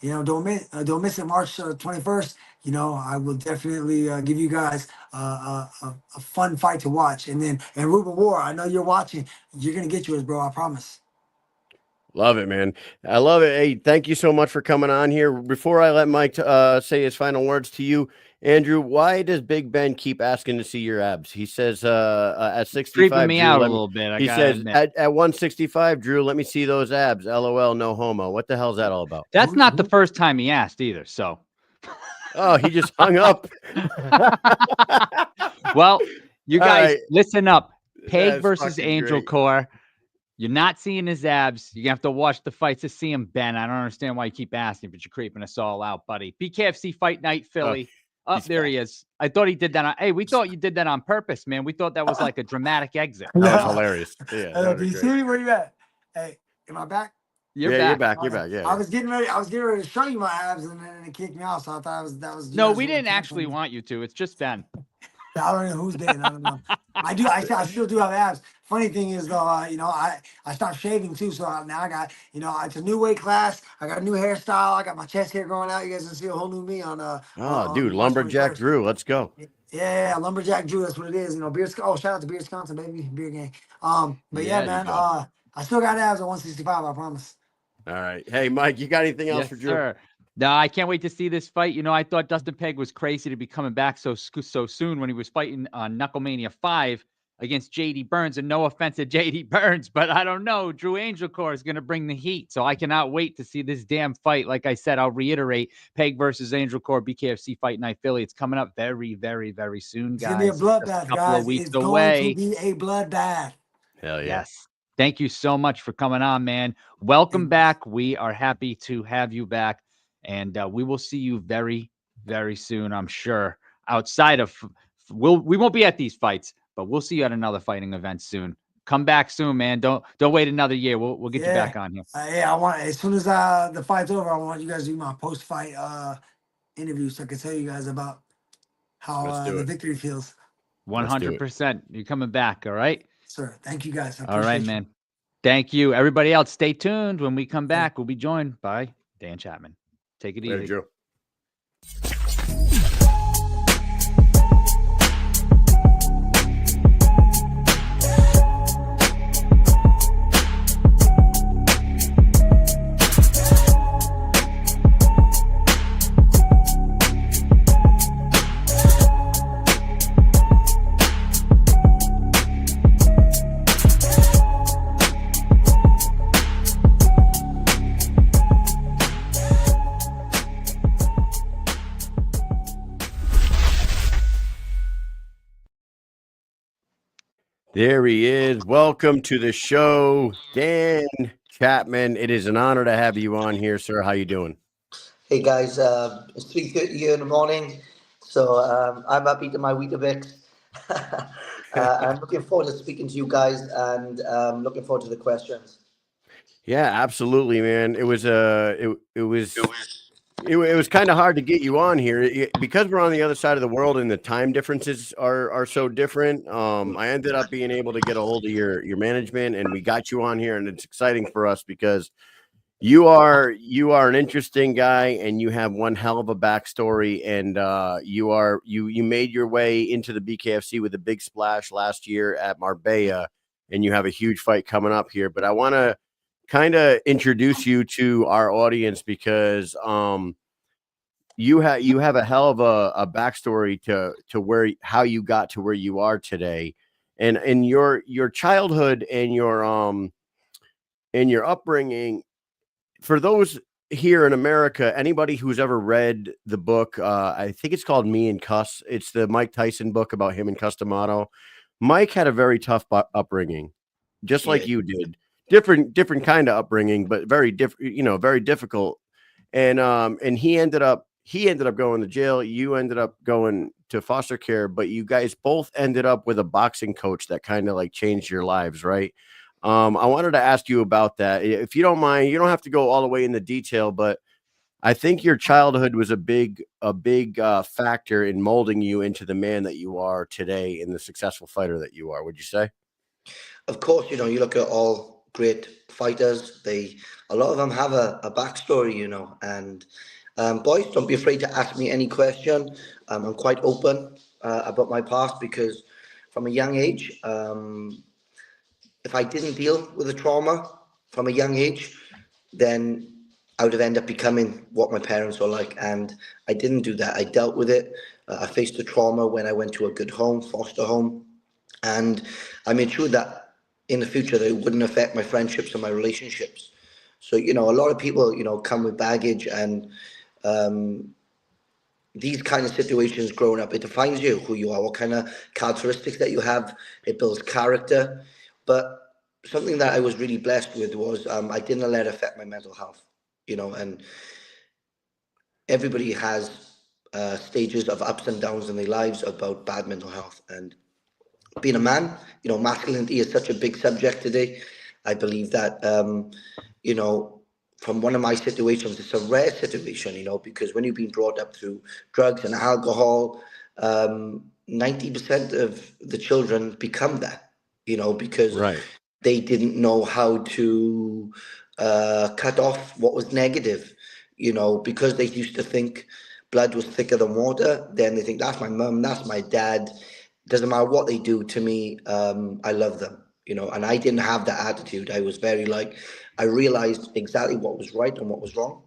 you know, don't miss it, March 21st. You know, I will definitely give you guys a fun fight to watch. And Ruben War, I know you're watching. You're gonna get yours, bro. I promise. Love it, man. I love it. Hey, thank you so much for coming on here. Before I let Mike say his final words to you, Andrew, why does Big Ben keep asking to see your abs? He says at 65, creeping me Drew, out a little bit. He says at 165, Drew, let me see those abs. LOL, no homo. What the hell's that all about? That's not the first time he asked either. So, oh, he just hung up. Well, you guys right. listen up. Pague That's versus fucking great. Angelcor. You're not seeing his abs. You're gonna have to watch the fights to see him, Ben. I don't understand why you keep asking, but you're creeping us all out, buddy. BKFC Fight Night, Philly. Oh, there he is. I thought he did that. Hey, we thought you did that on purpose, man. We thought that was like a dramatic exit. That was hilarious. Yeah. Do you see me? Where you at? Hey, am I back? You're back. You're back. Yeah. I was getting ready to show you my abs, and then it kicked me out. So I thought that was. No, we didn't actually want you to. It's just Ben. I don't know who's Ben. I don't know. I still do have abs. Funny thing is though, you know, I stopped shaving too, so now I got, you know, it's a new weight class. I got a new hairstyle. I got my chest hair growing out. You guys can see a whole new me on. Dude, Lumberjack Drew, let's go. Yeah, Lumberjack Drew. That's what it is. You know, beer. Oh, shout out to Beer Wisconsin, baby, beer gang. But yeah, man. I still got abs at 165. I promise. All right. Hey, Mike, you got anything else for Drew? Sir. No, I can't wait to see this fight. You know, I thought Dustin Pague was crazy to be coming back so soon when he was fighting on Knucklemania 5 against JD Burns. And no offense to JD Burns, but I don't know. Andrew Angelcor is going to bring the heat. So I cannot wait to see this damn fight. Like I said, I'll reiterate, Pague versus Angelcor, BKFC Fight Night Philly. It's coming up very, very, very soon, guys. It's going to be a bloodbath, a couple of weeks away. Going to be a bloodbath. Hell yeah. Yes. Thank you so much for coming on, man. Welcome back. We are happy to have you back. And we will see you very, very soon, I'm sure. Outside of, we won't be at these fights, but we'll see you at another fighting event soon. Come back soon, man. Don't wait another year. We'll get you back on here. Yeah, I want, as soon as the fight's over, I want you guys to do my post-fight interview so I can tell you guys about how the victory feels. 100%. You're coming back, all right? Sir, thank you guys. All right, man. Thank you. Everybody else, stay tuned. When we come back, we'll be joined by Dan Chapman. Take it easy. Joe. There he is. Welcome to the show, Dan Chapman. It is an honor to have you on here, sir. How you doing? Hey guys, it's 3:30 here in the morning, so I'm up eating my Weetabix. I'm looking forward to speaking to you guys, and looking forward to the questions. Yeah, absolutely, man. It was kind of hard to get you on here because we're on the other side of the world and the time differences are so different. I ended up being able to get a hold of your management, and we got you on here, and it's exciting for us because you are an interesting guy, and you have one hell of a backstory, and you made your way into the BKFC with a big splash last year at Marbella, and you have a huge fight coming up here. But I want to kind of introduce you to our audience because you have a hell of a backstory to how you got to where you are today, and your childhood and your upbringing. For those here in America, anybody who's ever read the book, I think it's called Me and Cuss. It's the Mike Tyson book about him and Cus D'Amato. Mike had a very tough upbringing, just like you did. Different kind of upbringing, but very different, very difficult. And he ended up going to jail. You ended up going to foster care, but you guys both ended up with a boxing coach that kind of like changed your lives, right? I wanted to ask you about that. If you don't mind, you don't have to go all the way into detail, but I think your childhood was a big factor in molding you into the man that you are today and the successful fighter that you are. Would you say? Of course, you look at all great fighters, they a lot of them have a backstory, and boys, don't be afraid to ask me any question. I'm quite open about my past, because from a young age, if I didn't deal with the trauma from a young age, then I would have ended up becoming what my parents were like. And I didn't do that. I dealt with it. I faced the trauma when I went to a good home, foster home. And I made sure that in the future that it wouldn't affect my friendships and my relationships. So, a lot of people, come with baggage, and these kind of situations growing up, it defines you, who you are, what kind of characteristics that you have. It builds character. But something that I was really blessed with was I didn't let it affect my mental health, and everybody has stages of ups and downs in their lives about bad mental health. And being a man, masculinity is such a big subject today. I believe that, from one of my situations, it's a rare situation, because when you've been brought up through drugs and alcohol, 90% of the children become that, because Right. they didn't know how to cut off what was negative, because they used to think blood was thicker than water. Then they think, that's my mum, that's my dad. Doesn't matter what they do to me, I love them, and I didn't have that attitude. I was very I realized exactly what was right and what was wrong.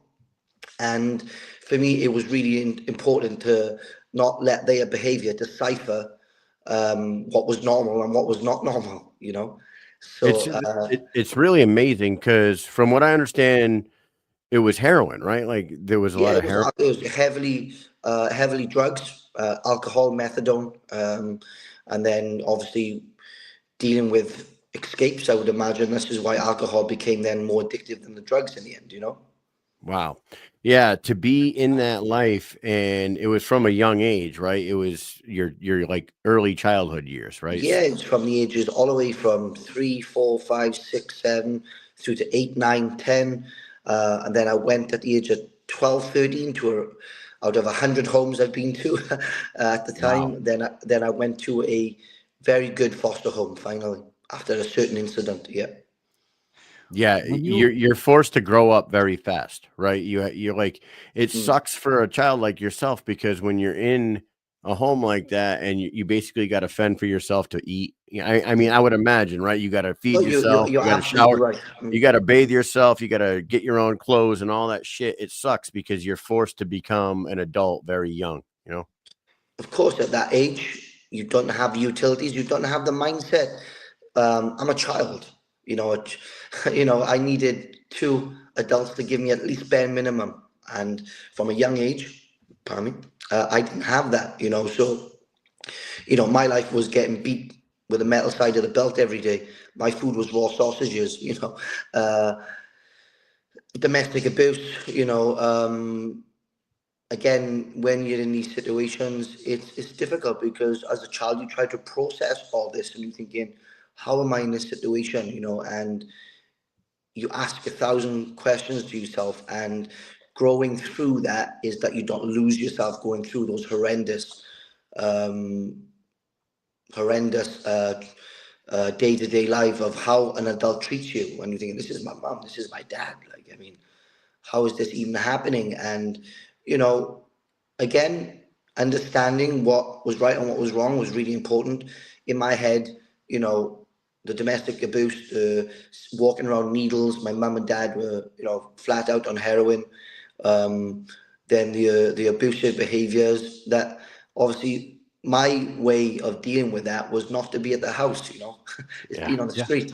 And for me, it was really important to not let their behavior decipher what was normal and what was not normal, It's So, it's really amazing because from what I understand, it was heroin, right? Like there was a yeah, lot of it heroin. was heavily drugs, alcohol, methadone, and then obviously dealing with escapes. I would imagine this is why alcohol became then more addictive than the drugs in the end, Wow. Yeah, to be in that life, and it was from a young age, right? It was your like early childhood years, right? Yeah, it's from the ages all the way from 3, 4, 5, 6, 7 through to 8, 9, 10. And then I went at the age of 12, 13 out of 100 homes I've been to at the Wow. time. Then I went to a very good foster home finally after a certain incident. Yeah. Yeah, When you're forced to grow up very fast, right? You're like, it Mm. sucks for a child like yourself because when you're in a home like that and you basically got to fend for yourself to eat. I mean, I would imagine, right? You got to No, feed yourself, you're you got to absolutely shower, right. you got to bathe yourself, you got to get your own clothes and all that shit. It sucks because you're forced to become an adult very young, you know? Of course, at that age, you don't have utilities, you don't have the mindset. I'm a child, I needed two adults to give me at least bare minimum. And from a young age, pardon me, I didn't have that, so, my life was getting beat with the metal side of the belt every day. My food was raw sausages, uh, domestic abuse, again, when you're in these situations, it's difficult because as a child you try to process all this and you're thinking, how am I in this situation? And you ask 1,000 questions to yourself, and growing through that is that you don't lose yourself going through those um, horrendous day-to-day life of how an adult treats you, and you're thinking, this is my mom, this is my dad. I mean, how is this even happening? And again, understanding what was right and what was wrong was really important. In my head, the domestic abuse, walking around needles. My mum and dad were, flat out on heroin. Then the abusive behaviours that obviously my way of dealing with that was not to be at the house, it's Yeah. being on the Yeah. street,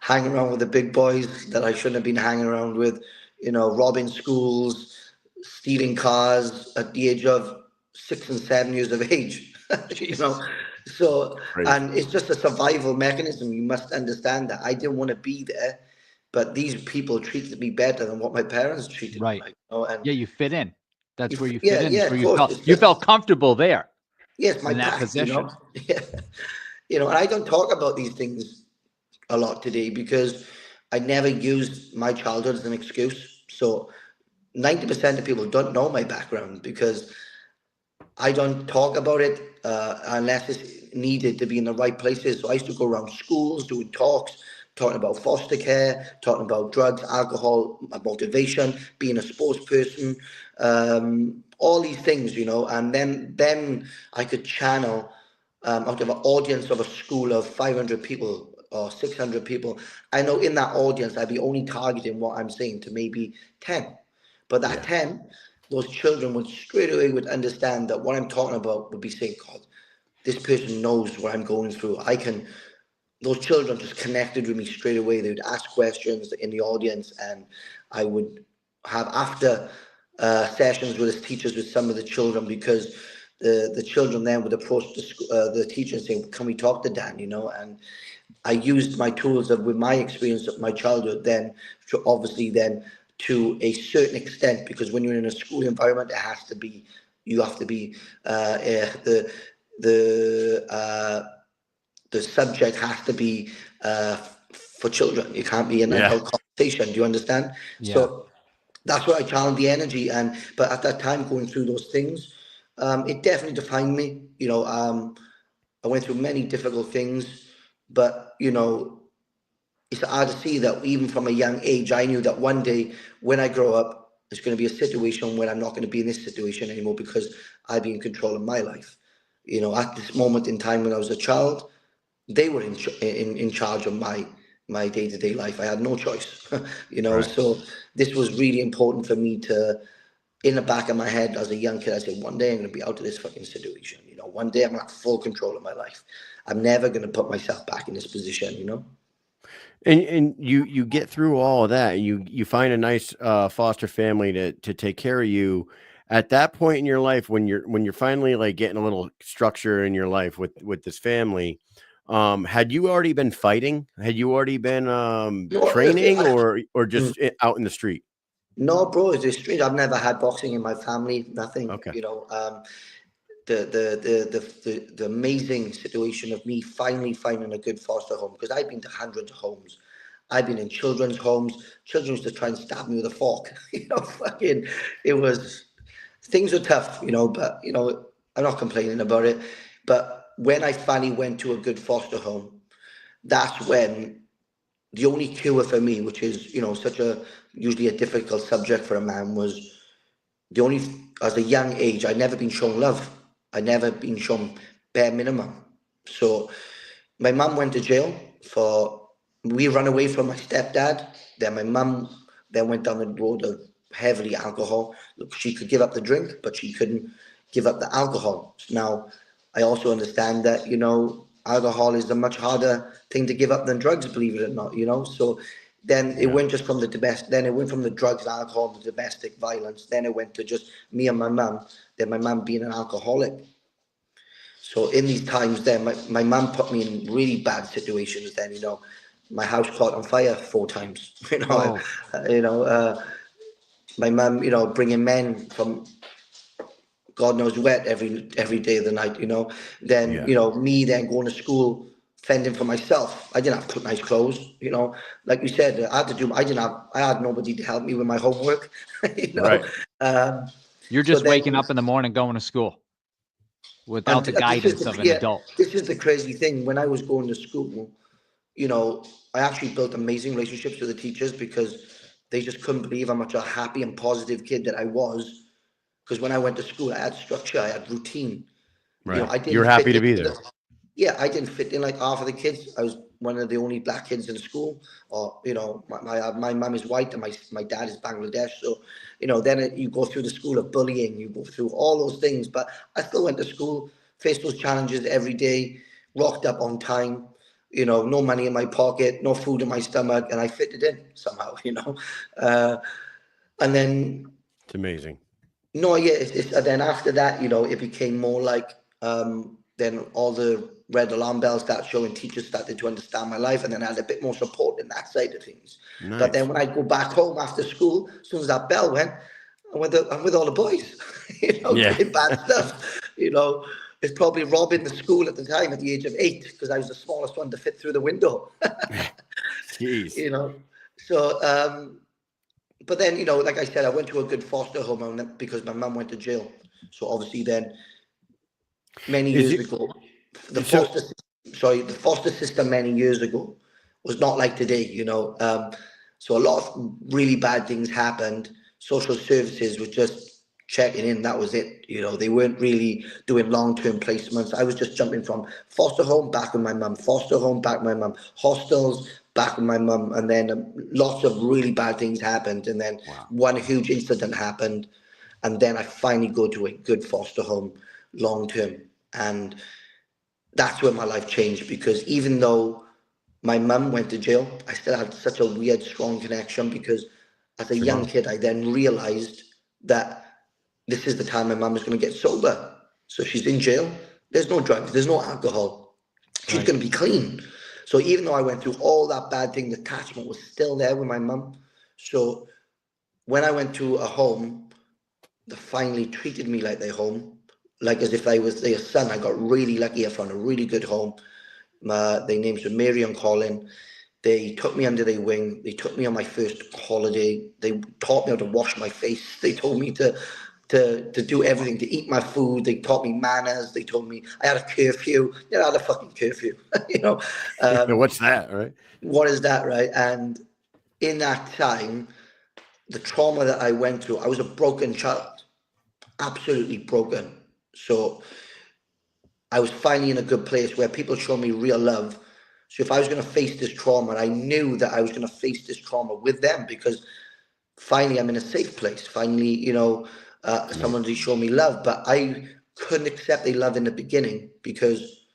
hanging around with the big boys that I shouldn't have been hanging around with, robbing schools, stealing cars at the age of 6 and 7 years of age, So, Crazy. and it's just a survival mechanism. You must understand that. I didn't want to be there, but these people treated me better than what my parents treated me Right. like. And Yeah, you fit in. That's where you yeah, fit in. yeah, That's of where course. It's you just, felt comfortable there yeah, it's my in that past, position. Yeah. And I don't talk about these things a lot today because I never used my childhood as an excuse. So 90% of people don't know my background because I don't talk about it unless it's needed to be in the right places. So I used to go around schools doing talks, talking about foster care, talking about drugs, alcohol, motivation, being a sports person, all these things, you know, and then I could channel out of an audience of a school of 500 people or 600 people. I know in that audience, I'd be only targeting what I'm saying to maybe 10. But that 10, those children would straight away would understand that what I'm talking about would be saying, God, this person knows what I'm going through. Those children just connected with me straight away. They would ask questions in the audience, and I would have after sessions with the teachers with some of the children, because the children then would approach the teacher and say, can we talk to Dan, you know? And I used my tools with my experience of my childhood then to obviously then to a certain extent, because when you're in a school environment, you have to be the subject has to be for children. It can't be an adult conversation. Do you understand? Yeah. So that's where I channeled the energy. But at that time, going through those things, it definitely defined me. You know, I went through many difficult things, but you know, it's hard to see that even from a young age, I knew that one day when I grow up, there's going to be a situation where I'm not going to be in this situation anymore, because I'd be in control of my life. You know, at this moment in time when I was a child, they were in charge of my day-to-day life. I had no choice, you know. Right. So this was really important for me to, in the back of my head as a young kid, I said, one day I'm going to be out of this fucking situation. You know, one day I'm going to have full control of my life. I'm never going to put myself back in this position, you know. And you get through all of that, and you find a nice foster family to take care of you. At that point in your life, when you're finally like getting a little structure in your life with this family, had you already been fighting? Had you already been training, or just out in the street? No, bro, it's strange. I've never had boxing in my family. Nothing. Okay. You know, the amazing situation of me finally finding a good foster home, because I've been to hundreds of homes. I've been in children's homes. Children used to try and stab me with a fork. You know, fucking, things are tough, you know, but, you know, I'm not complaining about it. But when I finally went to a good foster home, that's when the only cure for me, which is, you know, usually a difficult subject for a man, was as a young age, I'd never been shown love. I'd never been shown bare minimum. So my mum went to jail we ran away from my stepdad. Then my mum then went down the road of heavily alcohol. Look, she could give up the drink, but she couldn't give up the alcohol. Now, I also understand that, you know, alcohol is a much harder thing to give up than drugs, believe it or not, you know. So then it went just from the drugs, alcohol, to domestic violence. Then it went to just me and my mum. Then my mum being an alcoholic. So in these times, then my mum put me in really bad situations. Then, you know, my house caught on fire 4 times. You know, my mum, you know, bringing men from God knows wet every day of the night. You know, then you know, me then going to school, fending for myself. I didn't have nice clothes, you know. Like you said, I had nobody to help me with my homework. You know? Right. You're just waking up in the morning going to school without the guidance of an adult. This is the crazy thing. When I was going to school, you know, I actually built amazing relationships with the teachers, because they just couldn't believe how much a happy and positive kid that I was. Because when I went to school, I had structure, I had routine. Right. You know, You're happy to be there. I didn't fit in like half of the kids. I was one of the only black kids in school. Or, you know, my mum is white and my dad is Bangladesh. So, you know, then you go through the school of bullying, you go through all those things. But I still went to school, faced those challenges every day, rocked up on time, you know, no money in my pocket, no food in my stomach, and I fitted in somehow, you know. And then... It's amazing. No, yeah, and then after that, you know, it became more like, then all the red alarm bells started showing, teachers started to understand my life, and then I had a bit more support in that side of things. Nice. But then when I go back home after school, as soon as that bell went, I'm with all the boys, you know, doing bad stuff. You know, it's probably robbing the school at the time at the age of 8, because I was the smallest one to fit through the window. Jeez. You know, so... But then, you know, like I said, I went to a good foster home because my mum went to jail. So obviously then, many years ago, the foster system many years ago was not like today, you know. So a lot of really bad things happened. Social services were just checking in. That was it. You know, they weren't really doing long-term placements. I was just jumping from foster home back with my mum, foster home back with my mum, hostels back with my mum, and then lots of really bad things happened. And then one huge incident happened, and then I finally go to a good foster home long-term, and that's when my life changed, because even though my mum went to jail, I still had such a weird, strong connection, because as a young kid, I then realized that this is the time my mum is going to get sober. So she's in jail. There's no drugs. There's no alcohol. She's going to be clean. So even though I went through all that bad thing, the attachment was still there with my mum. So when I went to a home, they finally treated me like their home, like as if I was their son. I got really lucky. I found a really good home. Their names were Mary and Colin. They took me under their wing. They took me on my first holiday. They taught me how to wash my face. They told me to do everything, to eat my food. They taught me manners. They told me I had a curfew. You know, I had a fucking curfew. You know, what's that, right? What is that, right? And in that time, the trauma that I went through, I was a broken child, absolutely broken. So I was finally in a good place where people showed me real love. So if I was going to face this trauma, I knew that I was going to face this trauma with them, because finally I'm in a safe place. Finally, you know, someone to show me love. But I couldn't accept their love in the beginning, because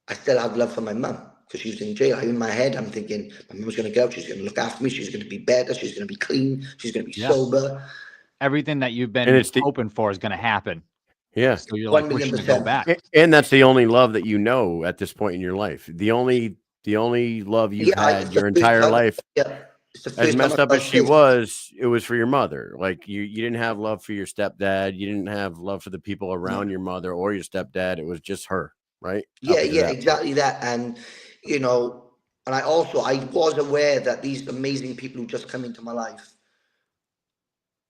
I still had love for my mum, because she was in jail. In my head, I'm thinking my mum's going to get out. She's going to look after me. She's going to be better. She's going to be clean. She's going to be sober. Everything that you've been hoping for is going to happen. Yeah. So you're like wishing to go back. And that's the only love that you know at this point in your life. The only love you've had your entire life. Yeah. As messed up as she was, it was for your mother. Like you didn't have love for your stepdad. You didn't have love for the people around your mother or your stepdad. It was just her, right? Yeah, exactly that. And, you know, and I was aware that these amazing people who just come into my life,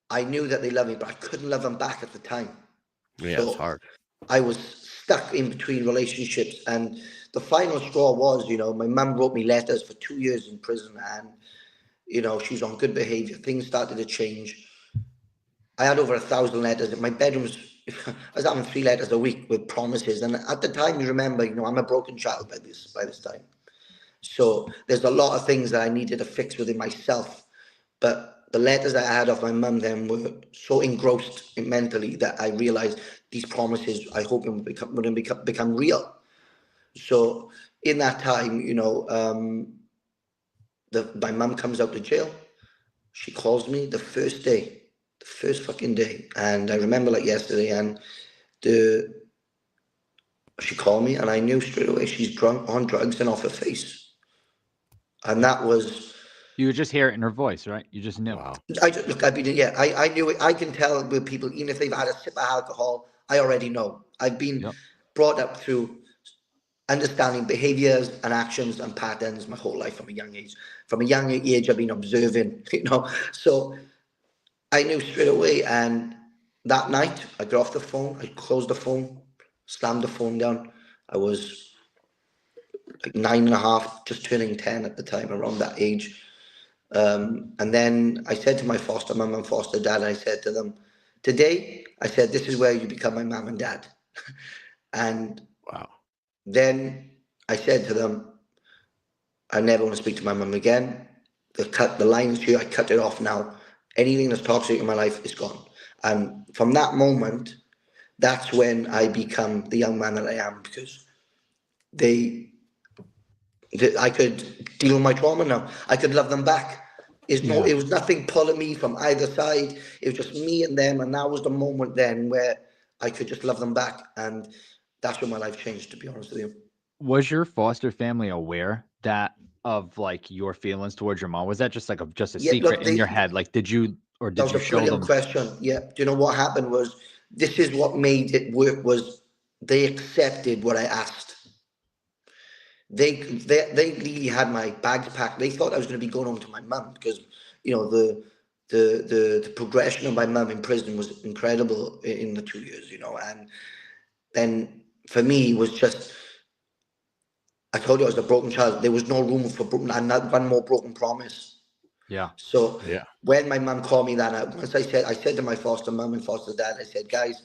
I knew that they love me, but I couldn't love them back at the time. Yeah, it's hard. I was stuck in between relationships, and the final straw was, you know, my mum wrote me letters for 2 years in prison, and, you know, she's on good behavior. Things started to change. I had over 1,000 letters in my bedrooms. I was having 3 letters a week with promises. And at the time, you remember, you know, I'm a broken child by this time. So there's a lot of things that I needed to fix within myself. But the letters I had of my mum then were so engrossed mentally that I realized these promises, I hope would become real. So in that time, you know, my mum comes out of jail. She calls me the first fucking day. And I remember like yesterday, and she called me, and I knew straight away she's drunk, on drugs, and off her face. And that was... You would just hear it in her voice, right? You just knew. Wow. I knew it. I can tell with people, even if they've had a sip of alcohol, I already know. I've been brought up through understanding behaviors and actions and patterns my whole life from a young age. From a young age, I've been observing, you know. So I knew straight away. And that night, I got off the phone, I closed the phone, slammed the phone down. I was like 9.5, just turning 10 at the time, around that age. And then I said to my foster mum and foster dad, I said to them, today, I said, this is where you become my mum and dad. And then I said to them, I never want to speak to my mum again. The line is here, I cut it off now. Anything that's toxic in my life is gone. And from that moment, that's when I become the young man that I am, because I could deal with my trauma now. I could love them back. It was nothing pulling me from either side. It was just me and them. And that was the moment then where I could just love them back. And that's when my life changed, to be honest with you. Was your foster family aware of like your feelings towards your mom? Was that just like a secret in your head? Like, did you show them? That was a brilliant question. Yeah. Do you know what happened was, this is what made it work, was they accepted what I asked. They really had my bags packed. They thought I was going to be going home to my mum, because, you know, the progression of my mum in prison was incredible in the 2 years, you know. And then for me, it was just, I told you I was a broken child. There was no room for broken, and not one more broken promise. Yeah. So Yeah. when my mum called me that night, once I said to my foster mum and foster dad, I said, guys,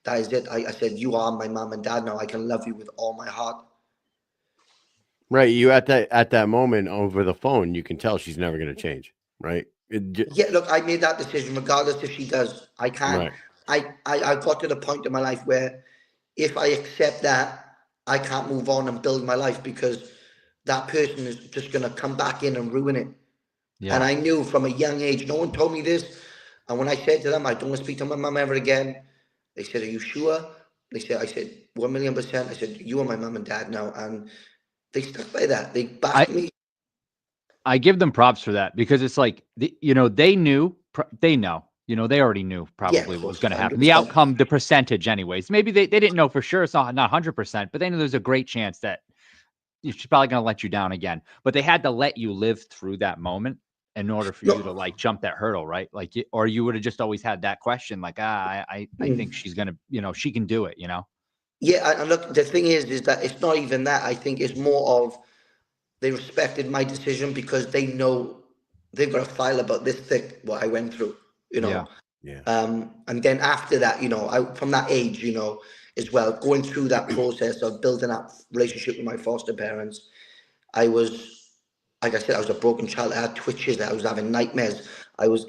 that is it. I said, you are my mum and dad now. I can love you with all my heart. Right. You at that moment over the phone, you can tell she's never going to change. Right. Yeah, look, I made that decision regardless if she does. I can't. Right. I got to the point in my life where if I accept that, I can't move on and build my life because that person is just going to come back in and ruin it. Yeah. And I knew from a young age, no one told me this. And when I said to them, I don't want to speak to my mum ever again, they said, are you sure? I said, 1,000,000%. I said, you are my mum and dad now. And they stuck by that. They backed me. I give them props for that because it's like, you know, they know, they already knew probably what was going to happen. 100%. The outcome, the percentage anyways, maybe they didn't know for sure. It's not 100%, but they know there's a great chance that she's probably going to let you down again. But they had to let you live through that moment in order for you to like jump that hurdle, right? Like, or you would have just always had that question, like, I think she's going to, you know, she can do it, you know? Yeah, and look, the thing is that it's not even that. I think it's more of they respected my decision because they know they've got a file about this thick what I went through, you know. Yeah. And then after that, you know, from that age, you know, as well, going through that process of building that relationship with my foster parents, I was, like I said, I was a broken child. I had twitches. I was having nightmares. I was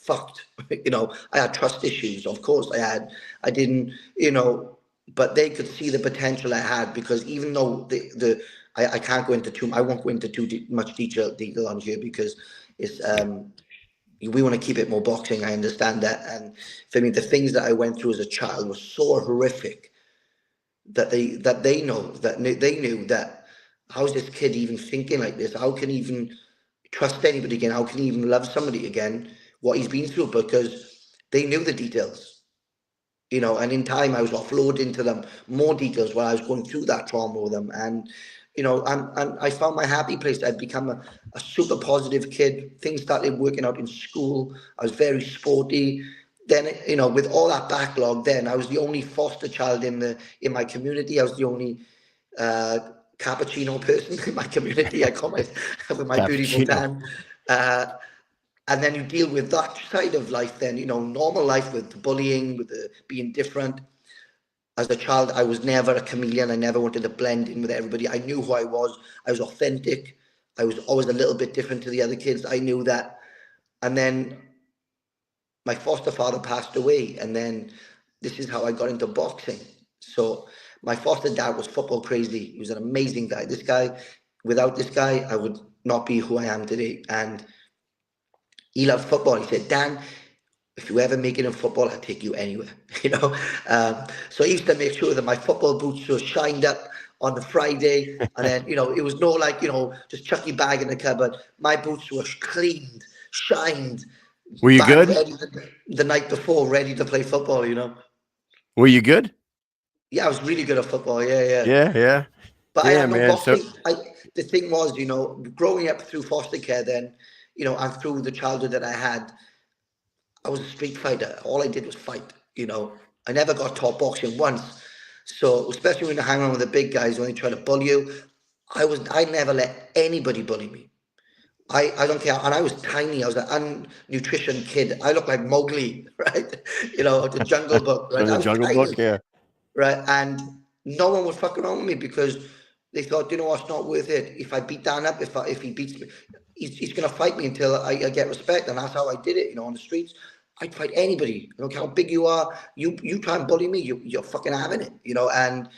fucked. You know, I had trust issues. Of course, I didn't, you know, but they could see the potential I had because even though I can't go into I won't go into too much detail on here because it's we want to keep it more boxing. I understand that, and for me, the things that I went through as a child were so horrific that they knew that how's this kid even thinking like this? How can he even trust anybody again? How can he even love somebody again? What he's been through because they knew the details, you know. And in time, I was offloading to them more details while I was going through that trauma with them, and you know, and I found my happy place. I'd become a super positive kid. Things started working out in school. I was very sporty. Then, you know, with all that backlog, then I was the only foster child in my community. I was the only cappuccino person in my community. I call myself with my beautiful tan. And then you deal with that side of life. Then, you know, normal life with the bullying, with the being different. As a child, I was never a chameleon. I never wanted to blend in with everybody. I knew who I was. I was authentic. I was always a little bit different to the other kids. I knew that. And then my foster father passed away. And then this is how I got into boxing. So my foster dad was football crazy. He was an amazing guy. Without this guy, I would not be who I am today. And he loved football. He said, Dan, if you ever make it in football, I'll take you anywhere, you know. So he used to make sure that my football boots were shined up on the Friday, and then, you know, it was no like, you know, just chuck your bag in the cupboard. My boots were cleaned, shined. Were you good? Ready the night before, ready to play football, you know. Were you good? Yeah, I was really good at football. Yeah. Yeah. But I had no boxing. So the thing was, you know, growing up through foster care, then, you know, and through the childhood that I had, I was a street fighter. All I did was fight, you know. I never got taught boxing once. So especially when you hang around with the big guys when they try to bully you, I never let anybody bully me. I don't care. And I was tiny. I was an unnutrition kid. I looked like Mowgli, right? You know, the Jungle Book, right? The Jungle Book, yeah. Right. And no one would fuck around with me because they thought, you know what, it's not worth it. If I beat Dan up, if he beats me, he's going to fight me until I get respect. And that's how I did it, you know, on the streets. I'd fight anybody. I don't care how big you are. You try and bully me, you're fucking having it, you know. And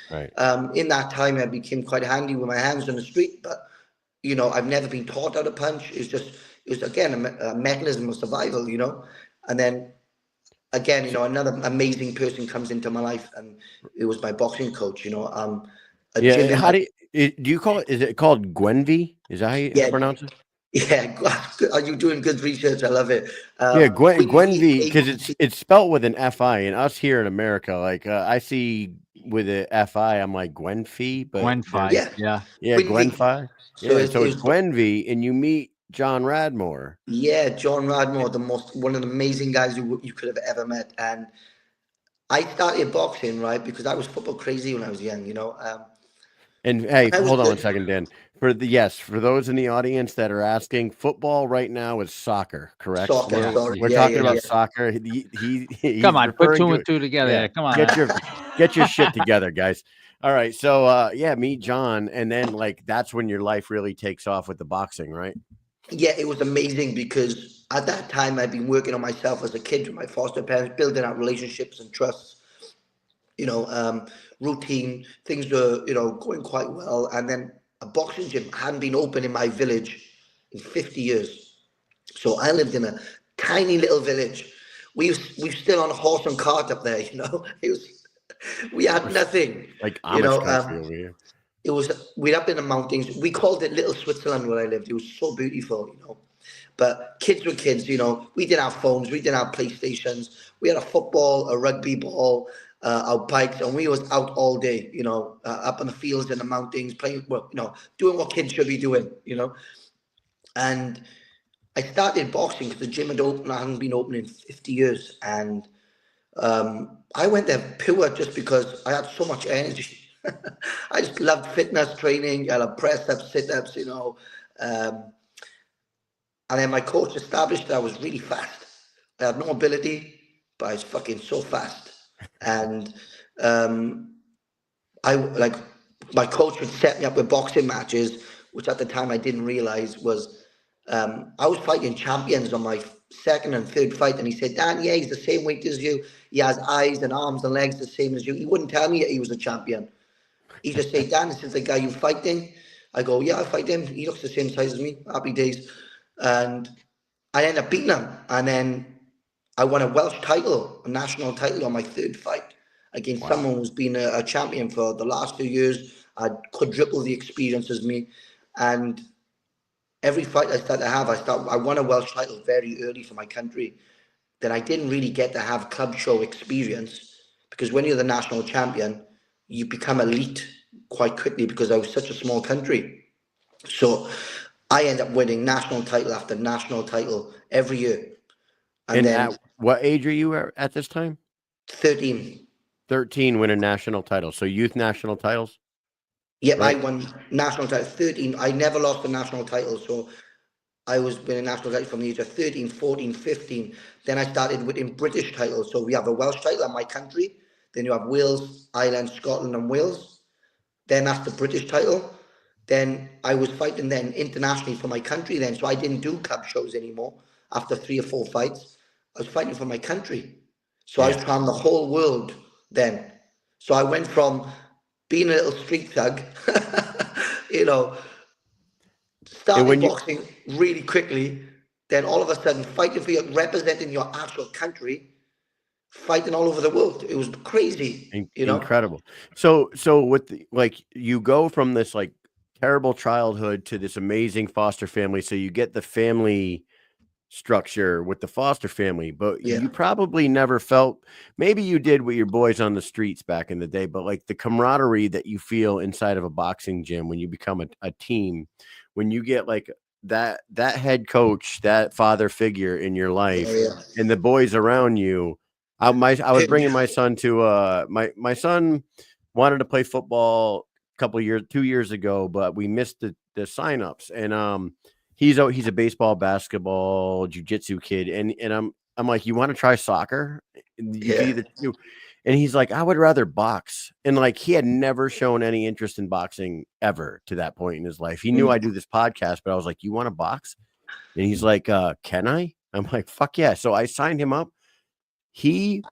in that time, I became quite handy with my hands on the street. But, you know, I've never been taught how to punch. It was again, a mechanism of survival, you know. And then, again, you know, another amazing person comes into my life, and it was my boxing coach, you know. How do you call it? Is it called Gwenvy? Is that how you pronounce it? Yeah, are you doing good research? I love it. Gwenvy, because it's spelled with an F-I, and us here in America, like I see with a F-I, I'm like Gwenfy, but Gwenfy, yeah, Gwenfy. So it's Gwenvy, and you meet John Radmore. Yeah, John Radmore, one of the amazing guys you could have ever met. And I started boxing, right, because I was football crazy when I was young, you know. And hey, And I was hold on one good. second, Dan. For those in the audience that are asking, football right now is soccer, correct? Soccer, sorry. We're Yeah, talking yeah, about yeah. soccer. He's Come on, put referring two to and two together. Yeah, Yeah, come on. get your shit together, guys. All right, so meet John, and then like that's when your life really takes off with the boxing, right? Yeah, it was amazing because at that time I'd been working on myself as a kid with my foster parents, building out relationships and trusts. You know, routine, things were, going quite well. And then a boxing gym hadn't been open in my village in 50 years. So I lived in a tiny little village. We still on a horse and cart up there, It was, we had nothing, Like you Amish know. country over here. It was, we're up in the mountains. We called it Little Switzerland where I lived. It was so beautiful. But kids were kids, We didn't have phones, we didn't have PlayStations. We had a football, a rugby ball, our bikes, and we was out all day, up in the fields in the mountains, playing, well, doing what kids should be doing. And I started boxing because the gym hadn't been open in 50 years. And I went there pure just because I had so much energy. I just loved fitness training. I loved press-ups, sit-ups. And then my coach established that I was really fast. I had no ability, but I was fucking so fast. And my coach would set me up with boxing matches, which at the time I didn't realize was I was fighting champions on my second and third fight, and he said, Dan, yeah, he's the same weight as you. He has eyes and arms and legs the same as you. He wouldn't tell me that he was a champion. He just said, Dan, this is the guy you're fighting. I go, yeah, I fight him. He looks the same size as me. Happy days. And I ended up beating him. And then I won a Welsh title, a national title on my third fight against someone who's been a champion for the last few years. I'd quadruple the experience as me. And every fight I won a Welsh title very early for my country. Then I didn't really get to have club show experience because when you're the national champion, you become elite quite quickly because I was such a small country. So I end up winning national title after national title every year. And then at what age are you at this time? 13. 13, win a national title. So youth national titles? Yep, right? I won national title 13. I never lost a national title. So I was winning national title from the age of 13, 14, 15. Then I started winning British titles. So we have a Welsh title in my country. Then you have Wales, Ireland, Scotland, and Wales. Then that's the British title. Then I was fighting then internationally for my country then. So I didn't do club shows anymore after 3 or 4 fights. I was fighting for my country. So I was traveling the whole world then. So I went from being a little street thug, started boxing really quickly, then all of a sudden fighting for representing your actual country, fighting all over the world. It was crazy, Incredible. So with you go from this like terrible childhood to this amazing foster family. So you get the family structure with the foster family, but you probably never felt, maybe you did with your boys on the streets back in the day, but like the camaraderie that you feel inside of a boxing gym when you become a team, when you get like that head coach, that father figure in your life, and the boys around you. I was bringing my son to my son wanted to play football a 2 years ago, but we missed the signups, and he's a baseball, basketball, jiu-jitsu kid, and I'm like, you want to try soccer? You could either do. And he's like, I would rather box. And like, he had never shown any interest in boxing ever to that point in his life. He knew I do this podcast, but I was like, you want to box? And he's like, can I? I'm like, fuck yeah. So I signed him up. He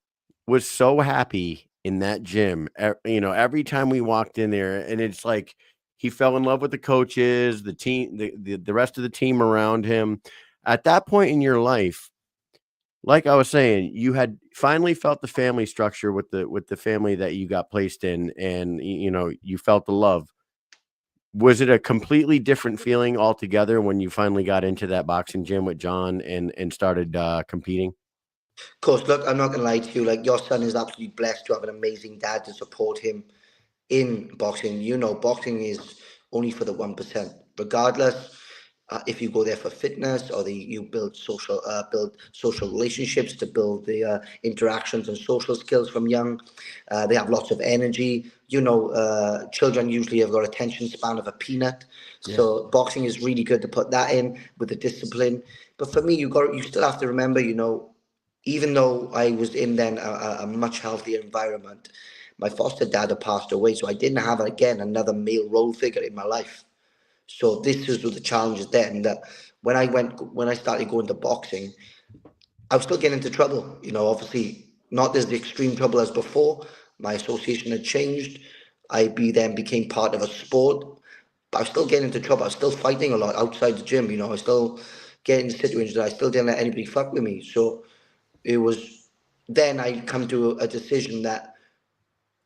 was so happy in that gym, every time we walked in there, and it's like he fell in love with the coaches, the team, the rest of the team around him. At that point in your life, like I was saying, you had finally felt the family structure with the family that you got placed in, and you felt the love. Was it a completely different feeling altogether when you finally got into that boxing gym with John and started competing? Of course, look, I'm not going to lie to you. Like, your son is absolutely blessed to have an amazing dad to support him in boxing. Boxing is only for the 1%. Regardless, if you go there for fitness, or you build social relationships to build the interactions and social skills from young. They have lots of energy. Children usually have got attention span of a peanut. Yeah. So boxing is really good to put that in with the discipline. But for me, you still have to remember, even though I was in then a much healthier environment, my foster dad had passed away, so I didn't have again another male role figure in my life. So this was the challenges then, that when I started going to boxing, I was still getting into trouble. Obviously not as the extreme trouble as before. My association had changed. Then became part of a sport, but I was still getting into trouble. I was still fighting a lot outside the gym. I was still getting into situations that I still didn't let anybody fuck with me. So it was then I come to a decision that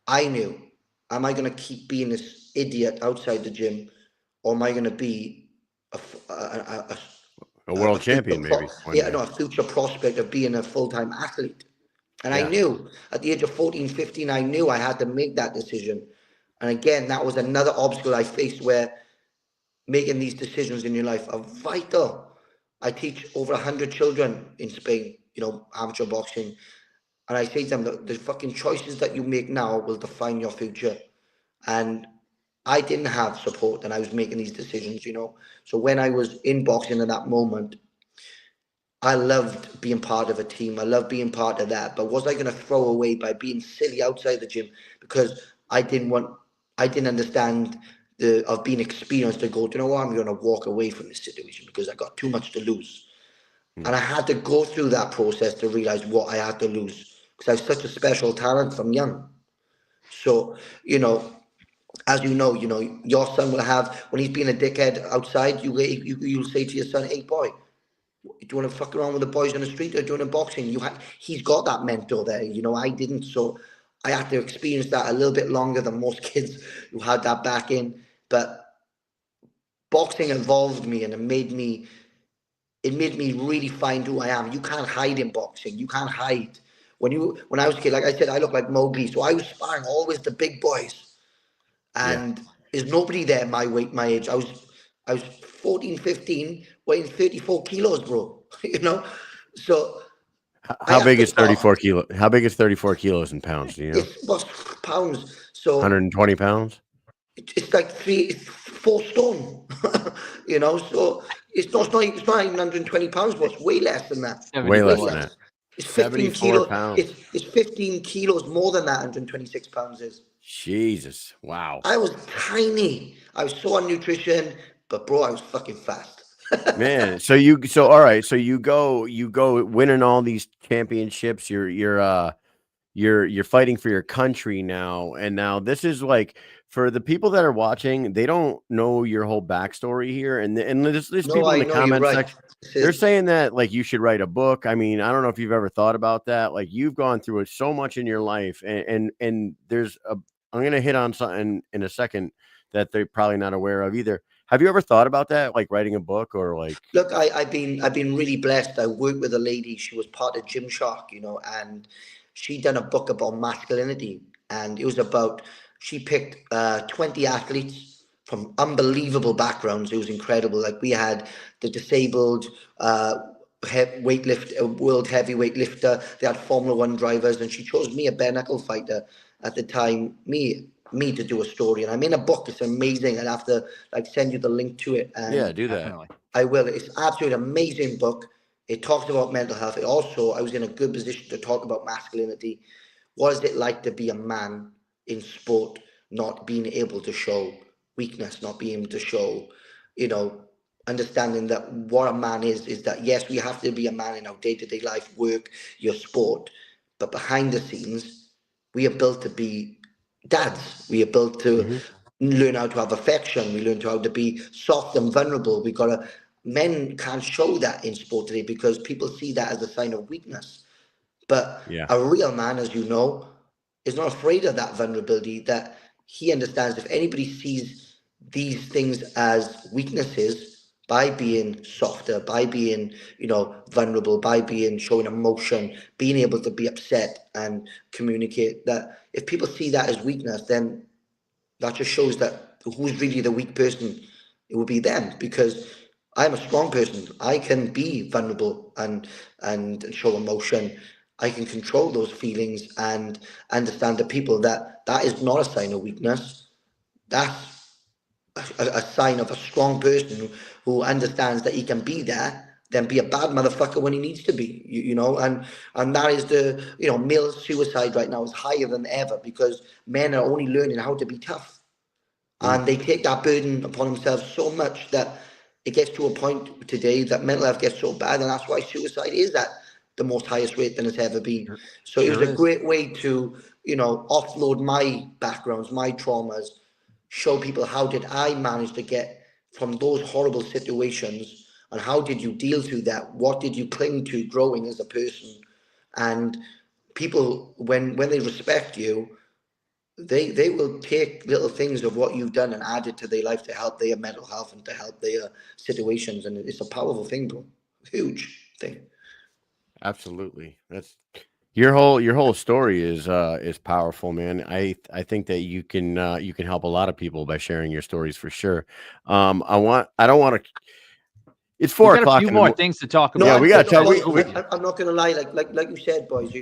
I knew, am I going to keep being this idiot outside the gym, or am I going to be a world champion, maybe. a future prospect of being a full-time athlete? And I knew at the age of 14, 15, I knew I had to make that decision. And again, that was another obstacle I faced, where making these decisions in your life are vital. I teach over 100 children in Spain, amateur boxing. And I say to them that the fucking choices that you make now will define your future. And I didn't have support, and I was making these decisions, So when I was in boxing at that moment, I loved being part of a team. I loved being part of that. But was I going to throw away by being silly outside the gym because I didn't understand of being experienced to go, I'm going to walk away from this situation because I got too much to lose. And I had to go through that process to realize what I had to lose, because I have such a special talent from young. So, as your son will have, when he's being a dickhead outside, you'll say to your son, hey boy, do you want to fuck around with the boys on the street, or do you want to boxing? He's got that mentor there. I didn't. So I had to experience that a little bit longer than most kids who had that back in. But boxing involved me, and it made me really find who I am. You can't hide in boxing. You can't hide. When I was a kid, like I said, I looked like Mowgli. So I was sparring always the big boys. And there's nobody there my weight, my age. I was 14, 15, weighing 34 kilos, bro. So how big is 34 kilos? How big is 34 kilos in pounds? Do you know? It's pounds. So 120 pounds. It's like 4 stone. So it's not even 120 pounds, but it's way less than that. Way less than that. It's 15 kilos. Pounds. It's 15 kilos more than that 126 pounds is. Jesus. Wow. I was tiny. I was so on nutrition, but bro, I was fucking fast. Man, all right. So you go winning all these championships. You're fighting for your country now. And now this is like, for the people that are watching, they don't know your whole backstory here. And there's people in the comment section. They're saying that like you should write a book. I mean, I don't know if you've ever thought about that. Like, you've gone through it so much in your life, and there's I'm going to hit on something in a second that they're probably not aware of either. Have you ever thought about that, like writing a book, or like? Look, I've been really blessed. I worked with a lady. She was part of Gymshark, and she done a book about masculinity, and it was about, she picked 20 athletes from unbelievable backgrounds. It was incredible. Like, we had the disabled world heavyweight lifter. They had Formula 1 drivers, and she chose me, a bare knuckle fighter at the time, me to do a story. And I'm in a book. It's amazing. I'll have to send you the link to it. And yeah, do that. Definitely. I will. It's absolutely amazing book. It talks about mental health. I was in a good position to talk about masculinity. What is it like to be a man in sport, not being able to show weakness, not being able to show, understanding that what a man is that, yes, we have to be a man in our day-to-day life, work, your sport, but behind the scenes, we are built to be dads. We are built to learn how to have affection. We learn how to be soft and vulnerable. Men can't show that in sport today because people see that as a sign of weakness. But a real man, as you know, is not afraid of that vulnerability, that he understands if anybody sees these things as weaknesses, by being softer, by being, vulnerable, by showing emotion, being able to be upset and communicate, that if people see that as weakness, then that just shows that who's really the weak person. It would be them, because I'm a strong person. I can be vulnerable and show emotion. I can control those feelings and understand to people that is not a sign of weakness. That's a sign of a strong person who understands that he can be there, then be a bad motherfucker when he needs to be. And that is male suicide right now is higher than ever because men are only learning how to be tough. And they take that burden upon themselves so much that it gets to a point today that mental health gets so bad, and that's why suicide is at the most highest rate than it's ever been. So it was a great way to, offload my backgrounds, my traumas, show people how did I manage to get from those horrible situations and how did you deal through that? What did you cling to growing as a person? And people, when they respect you, they will take little things of what you've done and add it to their life to help their mental health and to help their situations. And it's a powerful thing, bro. Huge thing. Absolutely. That's your whole story is powerful, man. I think that you can help a lot of people by sharing your stories for sure. I don't want to. It's 4 o'clock. A few more things to talk about. Yeah, we got to I'm not gonna lie, like you said, boys.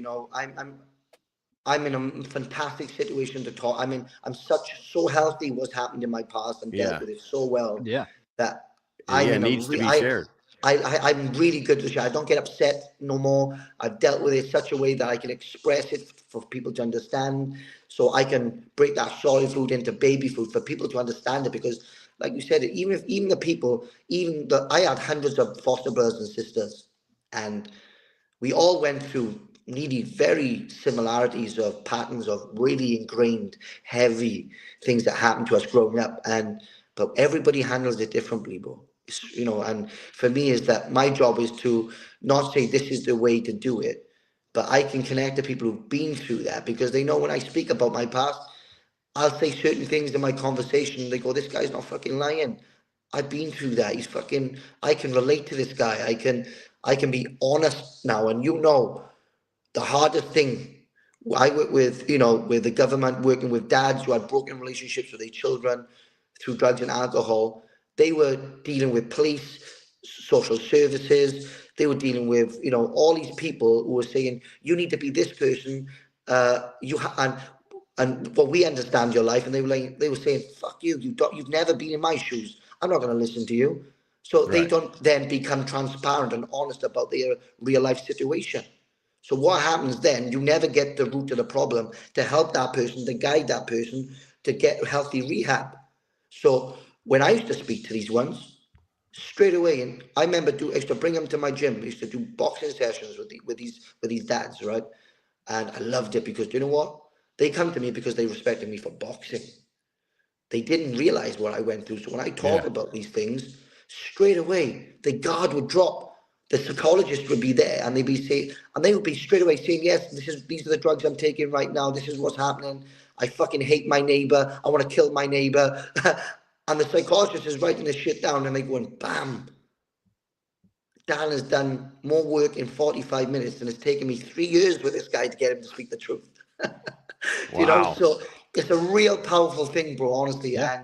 I'm in a fantastic situation to talk. I'm so healthy. What's happened in my past and dealt with it so well. Yeah. That it needs to be shared. I'm really good to share. I don't get upset no more. I've dealt with it such a way that I can express it for people to understand. So I can break that solid food into baby food for people to understand it. Because, like you said, even the people, I had hundreds of foster brothers and sisters, and we all went through nearly very similarities of patterns of really ingrained, heavy things that happened to us growing up. But everybody handles it differently, bro. And for me is that my job is to not say this is the way to do it, but I can connect to people who've been through that because they know when I speak about my past, I'll say certain things in my conversation. They go, this guy's not fucking lying. I've been through that. I can relate to this guy. I can be honest now. And the hardest thing I work with, with the government, working with dads who had broken relationships with their children through drugs and alcohol. They were dealing with police, social services. They were dealing with, all these people who were saying, you need to be this person. And well, we understand your life. And they were saying, fuck you. You've never been in my shoes. I'm not going to listen to you. So they don't then become transparent and honest about their real life situation. So what happens then? You never get the root of the problem to help that person, to guide that person to get healthy rehab. So when I used to speak to these ones, straight away, and I remember I used to bring them to my gym. I used to do boxing sessions with these dads, right? And I loved it because, you know what? They come to me because they respected me for boxing. They didn't realize what I went through. So when I talk about these things, straight away, the guard would drop. The psychologist would be there and they would be straight away saying, yes, these are the drugs I'm taking right now. This is what's happening. I fucking hate my neighbor. I want to kill my neighbor. And the psychologist is writing this shit down and they going, bam. Dan has done more work in 45 minutes than it's taken me 3 years with this guy to get him to speak the truth. Wow. So it's a real powerful thing, bro, honestly. Yeah.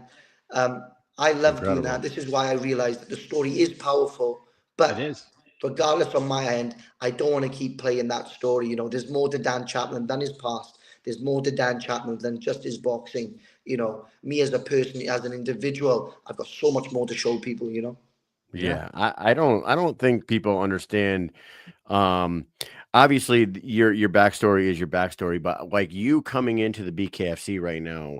And I love doing that. This is why I realized that the story is powerful. But it is. Regardless on my end, I don't want to keep playing that story. There's more to Dan Chapman than his past. There's more to Dan Chapman than just his boxing. Me as a person, as an individual, I've got so much more to show people, Yeah. I don't think people understand. Obviously your backstory is your backstory, but like you coming into the BKFC right now,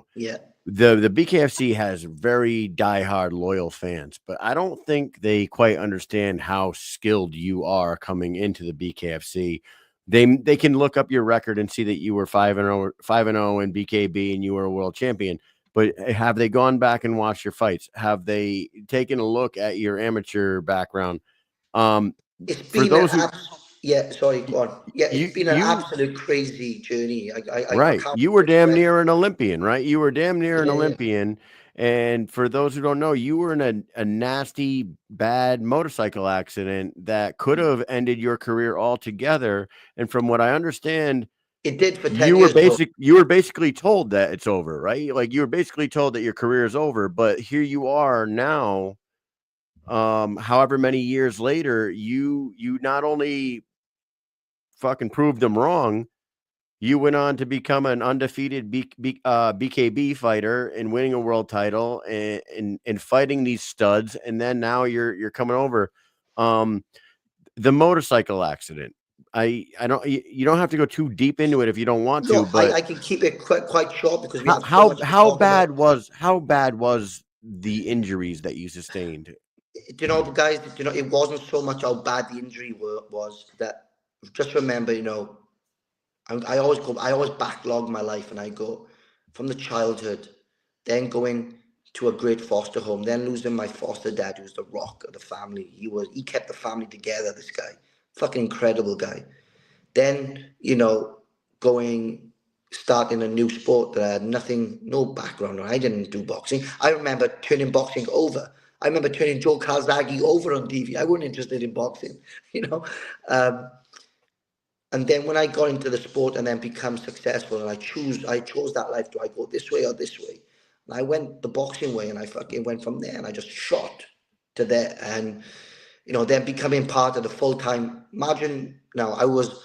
the BKFC has very diehard loyal fans, but I don't think they quite understand how skilled you are coming into the BKFC. They can look up your record and see that you were 5-0 in BKB and you were a world champion. But have they gone back and watched your fights? Have they taken a look at your amateur background? It's been go on. Yeah, it's been an absolute crazy journey. You were damn near an Olympian, right? You were damn near an Olympian. And for those who don't know, you were in a nasty, bad motorcycle accident that could have ended your career altogether. And from what I understand, it did for 10 years. You were basically told that it's over, right? Like you were basically told that your career is over. But here you are now, however many years later, you not only fucking proved them wrong, you went on to become an undefeated BKB fighter and winning a world title and fighting these studs. And then now you're coming over. The motorcycle accident. I don't. You don't have to go too deep into it if you don't want to. No, But I can keep it quite short because we have so much to how talk bad about. was the injuries that you sustained? You know, guys, you know, it wasn't so much how bad the injury was that. Just remember, you know, I always backlog my life, and I go from the childhood, then going to a great foster home, then losing my foster dad, who was the rock of the family. He kept the family together. This guy, fucking incredible guy. Then, you know, starting a new sport that I had no background on. I didn't do boxing. I remember turning boxing over. I remember turning Joe Calzaghe over on TV. I wasn't interested in boxing, you know. And then when I got into the sport and then become successful, and I chose that life. Do I go this way or this way? And I went the boxing way, and I fucking went from there, and I just shot to there, and you know, then becoming part of the full time. Imagine now, I was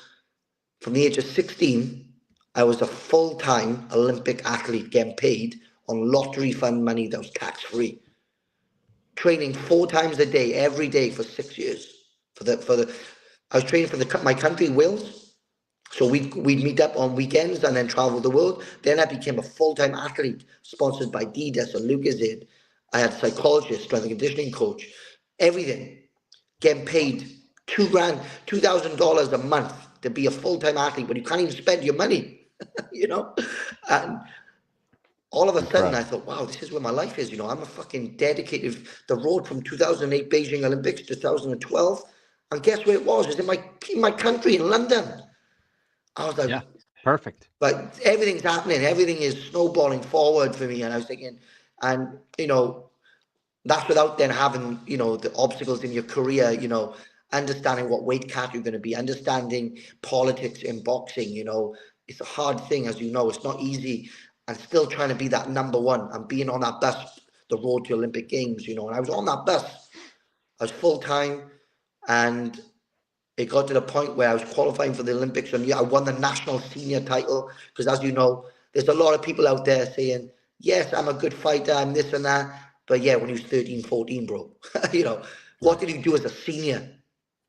from the age of 16. I was a full time Olympic athlete, getting paid on lottery fund money that was tax free, training 4 times a day, every day for 6 years. I was training for my country, Wales. So we'd meet up on weekends and then travel the world. Then I became a full-time athlete, sponsored by Adidas or Lucozade. I had a psychologist, strength and conditioning coach, everything. Getting paid $2,000 a month to be a full-time athlete, but you can't even spend your money, you know? And all of a sudden I thought, wow, this is where my life is. You know, I'm a fucking dedicated, the road from 2008 Beijing Olympics to 2012. And guess where it was? It was in my country, in London. I was like, yeah, perfect. But everything's happening. Everything is snowballing forward for me. And I was thinking, and, you know, that's without then having, you know, the obstacles in your career, you know, understanding what weight cut you're going to be, understanding politics in boxing, you know. It's a hard thing, as you know. It's not easy. And still trying to be that number one and being on that bus, the road to Olympic Games, you know. And I was on that bus. I was full-time, and it got to the point where I was qualifying for the Olympics, and yeah, I won the national senior title. Because as you know, there's a lot of people out there saying, yes, I'm a good fighter, I'm this and that. But yeah, when he was 13, 14, bro, you know, what did he do as a senior?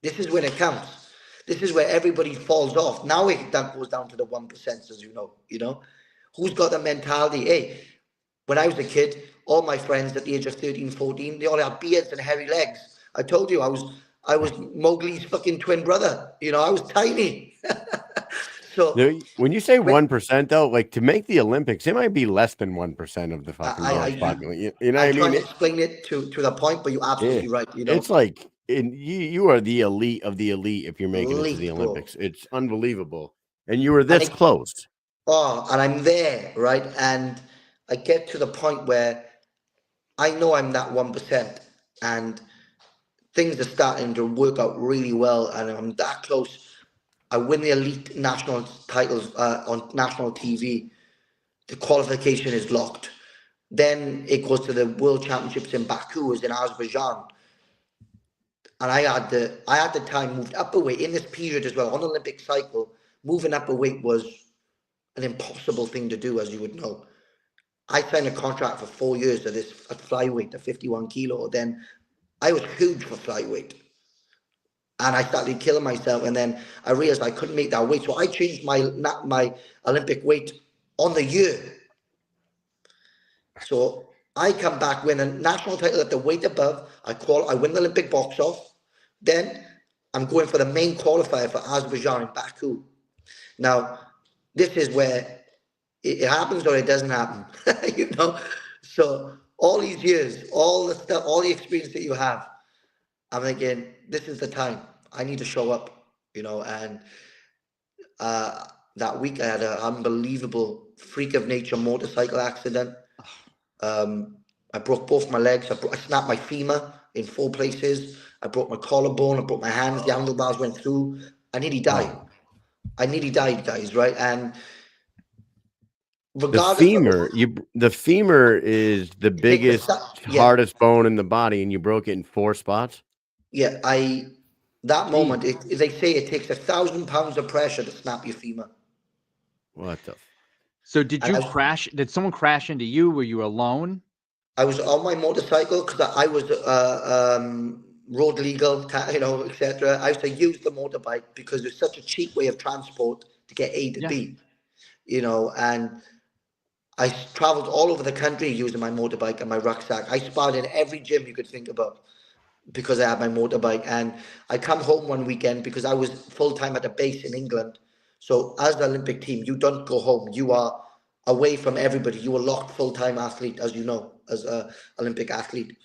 This is when it counts. This is where everybody falls off. Now that goes down to the 1%, as you know. Who's got the mentality? Hey, when I was a kid, all my friends at the age of 13, 14, they all had beards and hairy legs. I told you, I was Mowgli's fucking twin brother. You know, I was tiny. So when you say 1%, though, like to make the Olympics, it might be less than 1% of the fucking world's population. You know what I mean? I try to explain it to the point, but you're absolutely right. You know, it's like you are the elite of the elite if you're making it to the Olympics. Bro. It's unbelievable, and you were this close. Oh, and I'm there, right? And I get to the point where I know I'm that 1%, and things are starting to work out really well, and I'm that close. I win the elite national titles on national TV. The qualification is locked. Then it goes to the World Championships in Baku, is in Azerbaijan. And I had the time moved up a weight in this period as well. On the Olympic cycle, moving up a weight was an impossible thing to do, as you would know. I signed a contract for 4 years at flyweight, the 51 kilo. Then I was huge for flyweight. And I started killing myself, and then I realized I couldn't make that weight. So I changed my Olympic weight on the year. So I come back, win a national title at the weight above. I win the Olympic box off. Then I'm going for the main qualifier for Azerbaijan in Baku. Now, this is where it happens or it doesn't happen, you know. So all these years, all the stuff, all the experience that you have, I'm thinking, this is the time. I need to show up, you know. And that week I had an unbelievable freak of nature motorcycle accident. I broke both my legs. I snapped my femur in 4 places. I broke my collarbone. I broke my hands. The handlebars went through. I nearly died. I nearly died, guys, right? And The femur is the biggest, hardest bone in the body, and you broke it in 4 spots. Yeah, that moment, they say it takes 1,000 pounds of pressure to snap your femur. What the? So did you crash? Did someone crash into you? Were you alone? I was on my motorcycle because I was road legal, etc. I used to use the motorbike because it's such a cheap way of transport to get A to B, and I traveled all over the country using my motorbike and my rucksack. I sparred in every gym you could think about because I had my motorbike. And I come home one weekend because I was full-time at a base in England. So as the Olympic team, you don't go home. You are away from everybody. You are locked full-time athlete, as you know, as an Olympic athlete.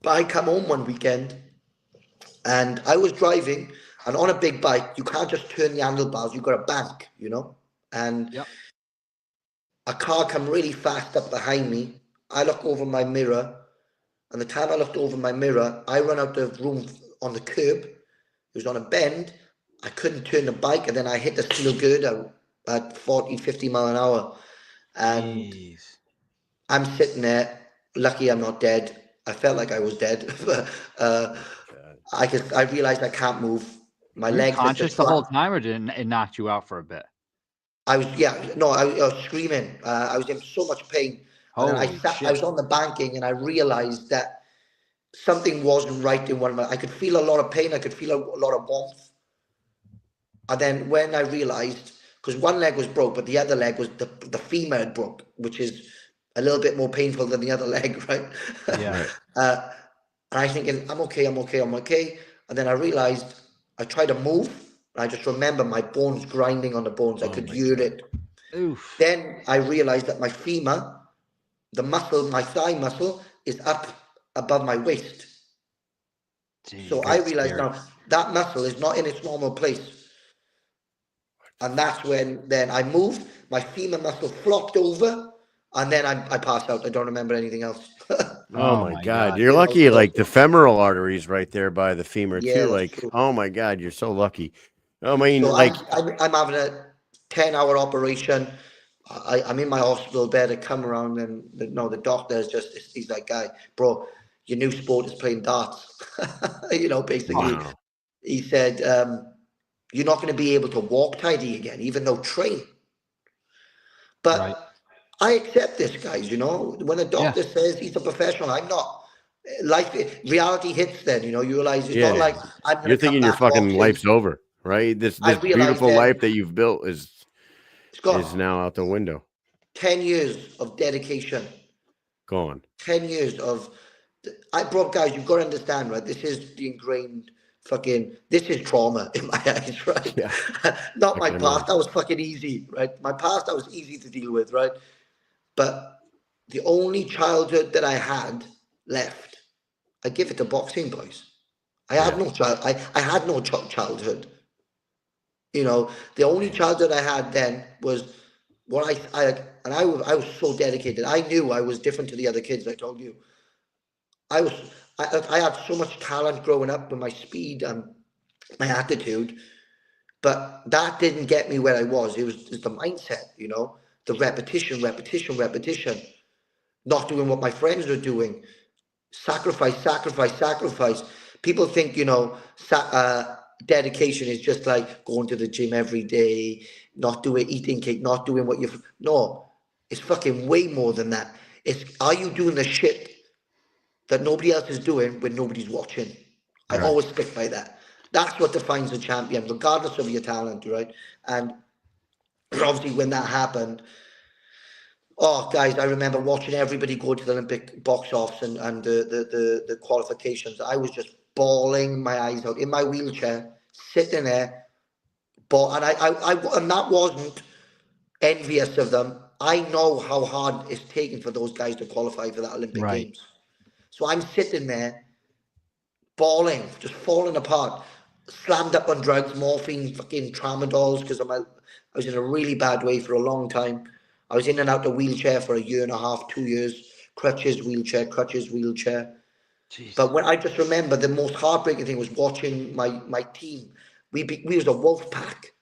But I come home one weekend and I was driving, and on a big bike, you can't just turn the handlebars. You've got a bank, and a car come really fast up behind me. I look over my mirror, and the time I looked over my mirror, I run out of room on the curb. It was on a bend. I couldn't turn the bike, and then I hit the steel girder at 40, 50 mile an hour. And I'm sitting there, lucky I'm not dead. I felt like I was dead. I realized I can't move. My legs were conscious the whole time, or did it knocked you out for a bit? I was screaming. I was in so much pain. And then I was on the banking, and I realized that something wasn't right in one of my. I could feel a lot of pain. I could feel a lot of warmth. And then when I realized, because one leg was broke, but the other leg was the femur had broke, which is a little bit more painful than the other leg, right? Yeah. And I thinking, I'm okay. And then I realized I tried to move, and I just remember my bones grinding on the bones. I could hear it. Oof. Then I realized that my femur, the muscle, my thigh muscle, is up above my waist. Jeez, so I realized now that muscle is not in its normal place. And that's when then I moved, my femur muscle flopped over, and then I passed out. I don't remember anything else. Oh my God. You're lucky, like the femoral arteries right there by the femur too. Like, true. Oh my God, you're so lucky. I mean, so I'm having a 10-hour operation. I'm in my hospital bed. I come around, and the doctor is he's like, guy, bro, your new sport is playing darts. Basically. Wow. He said, you're not going to be able to walk tidy again, even though train. But I accept this, guys, when the doctor says he's a professional, I'm not. Reality hits then, you realize it's not like I'm going to. You're thinking your fucking life's over, right? This beautiful life that you've built is now out the window. 10 years of dedication. Gone. 10 years of. Guys, you've got to understand, right? This is the ingrained this is trauma in my eyes, right? Yeah. Not my past. That was fucking easy, right? My past, that was easy to deal with, right? But the only childhood that I had left, I give it to boxing, boys. I had no childhood. The only childhood I had then was what I was so dedicated. I knew I was different to the other kids. I told you, I had so much talent growing up with my speed and my attitude, but that didn't get me where I was. It was the mindset, the repetition, not doing what my friends were doing, sacrifice. People think, dedication is just like going to the gym every day, eating cake, not doing what no, it's fucking way more than that. Are you doing the shit that nobody else is doing when nobody's watching? I always stick by that. That's what defines a champion, regardless of your talent, right? And obviously when that happened, guys, I remember watching everybody go to the Olympic box offs and the qualifications. I was just bawling my eyes out in my wheelchair, sitting there. And that wasn't envious of them. I know how hard it's taken for those guys to qualify for that Olympic Games. So I'm sitting there, bawling, just falling apart, slammed up on drugs, morphine, fucking tramadols, because I was in a really bad way for a long time. I was in and out the wheelchair for a year and a half, 2 years, crutches, wheelchair. Jeez. But when I just remember, the most heartbreaking thing was watching my team. We was a wolf pack.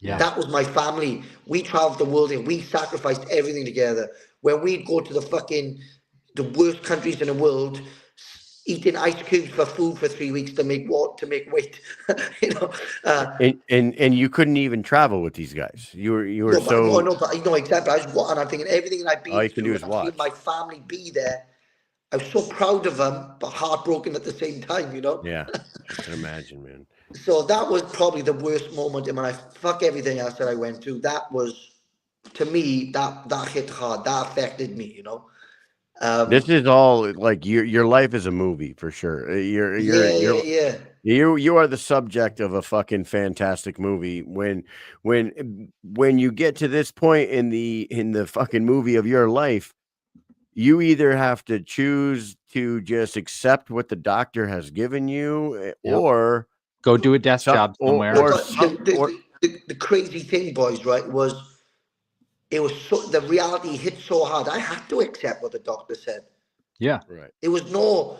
Yeah. That was my family. We traveled the world and we sacrificed everything together. When we'd go to the worst countries in the world, eating ice cubes for food for 3 weeks to make weight, you know. And you couldn't even travel with these guys. You were No, so exactly. And I'm thinking everything I've all been you can do through, is and I'm seeing watch. my family be there. I was so proud of them, but heartbroken at the same time, you know. Yeah, I can imagine, man. So that was probably the worst moment in my life. Fuck everything else that I went through. That was, to me, that hit hard. That affected me, you know. This is all like your life is a movie for sure. Yeah. You are the subject of a fucking fantastic movie. When you get to this point in the fucking movie of your life, you either have to choose to just accept what the doctor has given you, or go do a desk job somewhere. The crazy thing, boys, right, was it was the reality hit so hard. I had to accept what the doctor said. Yeah. Right. It was no,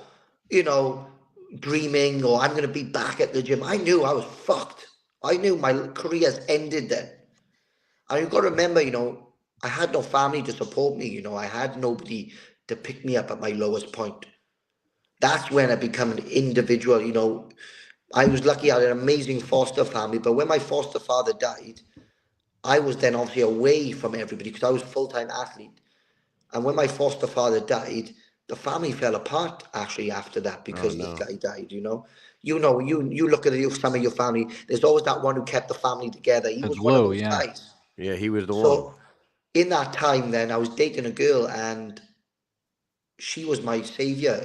dreaming or I'm going to be back at the gym. I knew I was fucked. I knew my career's ended then. And you've got to remember, I had no family to support me. I had nobody to pick me up at my lowest point. That's when I become an individual. I was lucky I had an amazing foster family, but when my foster father died, I was then obviously away from everybody because I was a full-time athlete. And when my foster father died, the family fell apart actually after that because this guy died, You look at some of your family, there's always that one who kept the family together. He was one of those guys. Yeah, he was the one. So in that time then, I was dating a girl and she was my savior.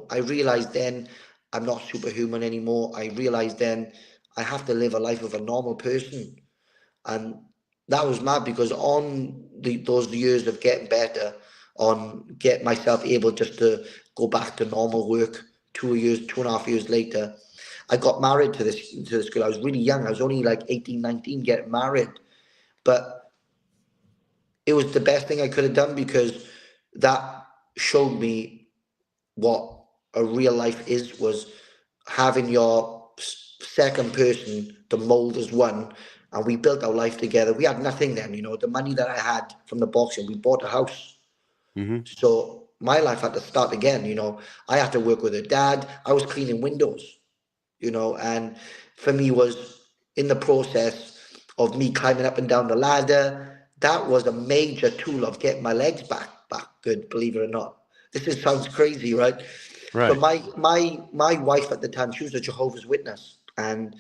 I realized then I'm not superhuman anymore. I realized then I have to live a life of a normal person. And that was mad because on those years of getting better, on get myself able just to go back to normal work, 2.5 years later, I got married to this girl. I was really young. I was only like 18, 19 getting married. But it was the best thing I could have done because that showed me what a real life was having your second person to mold as one. And we built our life together. We had nothing then, the money that I had from the boxing, we bought a house. Mm-hmm. So my life had to start again. I had to work with her dad. I was cleaning windows, and for me was in the process of me climbing up and down the ladder. That was a major tool of getting my legs back good, believe it or not. Sounds crazy, right? Right. But my wife at the time, she was a Jehovah's Witness, and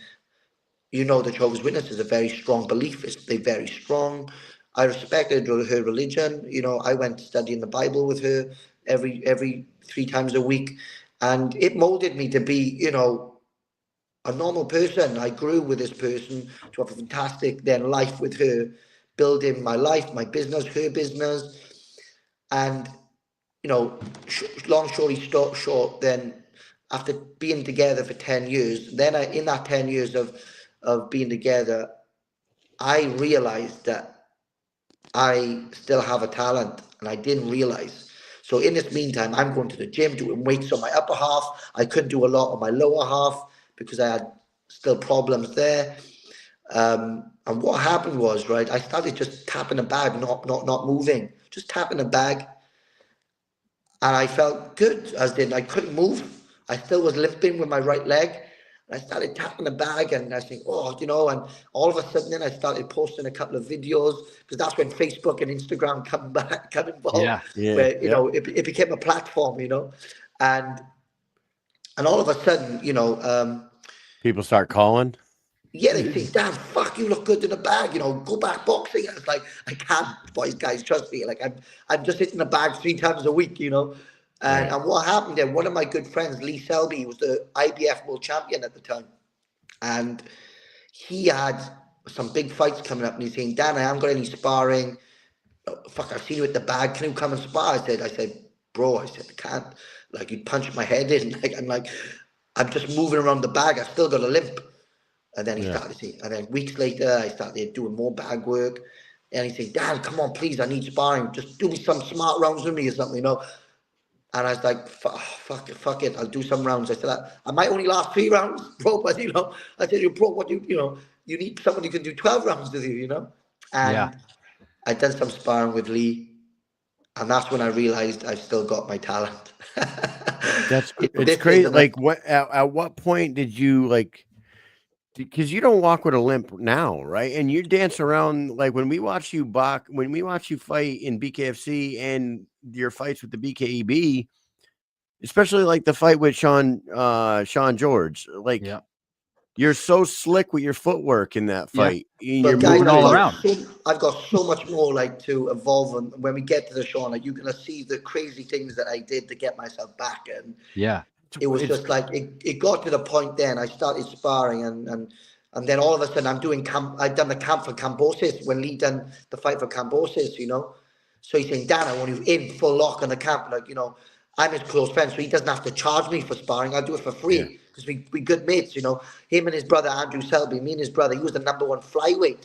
the Jehovah's Witness is a very strong belief. They're very strong. I respected her religion. I went studying the Bible with her every 3 times a week, and it molded me to be, a normal person. I grew with this person to have a fantastic then life with her, building my life, my business, her business, and long story short, then after being together for 10 years, then in that 10 years of being together, I realized that I still have a talent and I didn't realize. So in this meantime, I'm going to the gym, doing weights on my upper half. I couldn't do a lot on my lower half because I had still problems there. And what happened was, right, I started just tapping a bag, not moving, just tapping a bag. And I felt good, as in I couldn't move. I still was limping with my right leg. And I started tapping the bag and I think, and all of a sudden then I started posting a couple of videos because that's when Facebook and Instagram come involved. Where, it became a platform, and all of a sudden, people start calling. yeah, they say, "Damn, fuck, you look good in the bag. Go back boxing." And it's like, I can't, boys, guys, trust me. Like I'm just hitting the bag 3 times a week, And what happened then? One of my good friends, Lee Selby, was the IBF world champion at the time, and he had some big fights coming up. And he's saying, "Dan, I haven't got any sparring. Fuck, I've seen you at the bag. Can you come and spar?" I said, "Bro," I said, "I can't. Like, you'd punch my head in. Like, I'm just moving around the bag. I've still got a limp." And then he started saying, and then weeks later, I started doing more bag work. And he said, "Dan, come on, please, I need sparring. Just do me some smart rounds with me or something, And I was like, fuck it, I'll do some rounds. I said, I might only last 3 rounds, bro, but, I said, bro, what you need someone who can do 12 rounds with you, you know? And I done some sparring with Lee, and that's when I realized I've still got my talent. It's crazy. Like, at what point did you, like, because you don't walk with a limp now, right? And you dance around, like, when we watch you fight in BKFC and your fights with the BKEB, especially like the fight with Sean George, like, you're so slick with your footwork in that fight. But You're guys, moving all around. I've got so much more like to evolve, and when we get to the show, like, you're gonna see the crazy things that I did to get myself back. And it was just like it got to the point. Then I started sparring, and then all of a sudden I'd done the camp for Cambosis when Lee done the fight for Cambosis, you know. So he's saying, Dan, I want you in full lock on the camp, like, you know. I'm his close friend, so he doesn't have to charge me for sparring. I'll do it for free because we good mates, you know. Him and his brother Andrew Selby, me and his brother, he was the #1 flyweight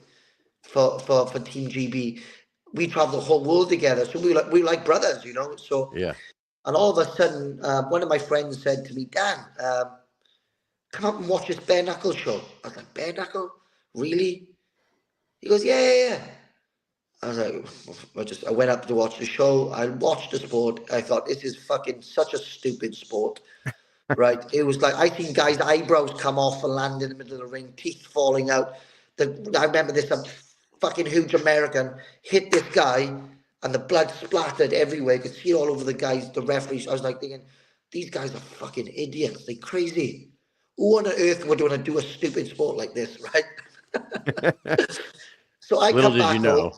for Team GB. We traveled the whole world together, so we like brothers, you know. So and all of a sudden, one of my friends said to me, Dan, come up and watch this bare knuckle show. I was like, bare knuckle? Really? He goes, yeah. I was like, I went up to watch the show. I watched the sport. I thought, this is fucking such a stupid sport, right? It was like, I seen guys' eyebrows come off and land in the middle of the ring, teeth falling out. I remember this fucking huge American hit this guy and the blood splattered everywhere. You could see it all over the referees. I was like thinking, these guys are fucking idiots. They're crazy. Who on earth would want to do a stupid sport like this, right? So I come back home.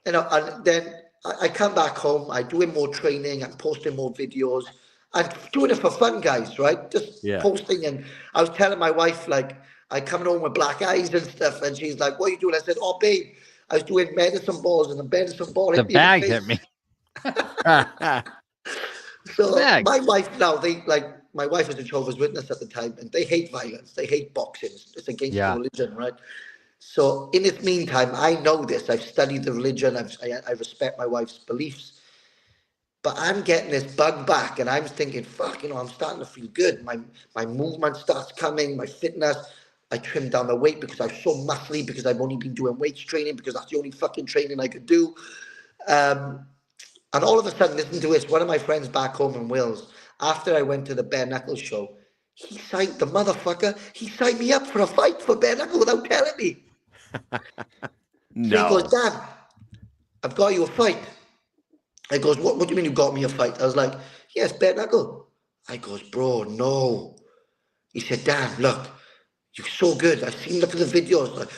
You know, and then I come back home, I'm doing more training, I'm posting more videos, I'm doing it for fun, guys, right? Just posting. And I was telling my wife, like, I coming home with black eyes and stuff, and she's like, what are you doing? I said, oh, babe, I was doing medicine balls, and the medicine ball hit me in the face. So my wife now, my wife was a Jehovah's Witness at the time, and they hate violence, they hate boxing, it's against the religion, right? So in this meantime, I know this. I've studied the religion. I respect my wife's beliefs. But I'm getting this bug back, and I'm thinking, fuck, you know, I'm starting to feel good. My movement starts coming, my fitness. I trimmed down the weight because I was so muscly, because I've only been doing weights training, because that's the only fucking training I could do. And all of a sudden, listen to this. One of my friends back home in Wales, after I went to the bare knuckle show, he signed me up for a fight for bare knuckle without telling me. So he goes, Dan, I've got you a fight. I goes, what do you mean you got me a fight? I was like, yes, bare knuckle. I goes, bro, no. He said, Dan, look, you're so good. I've seen, look at the videos. Like,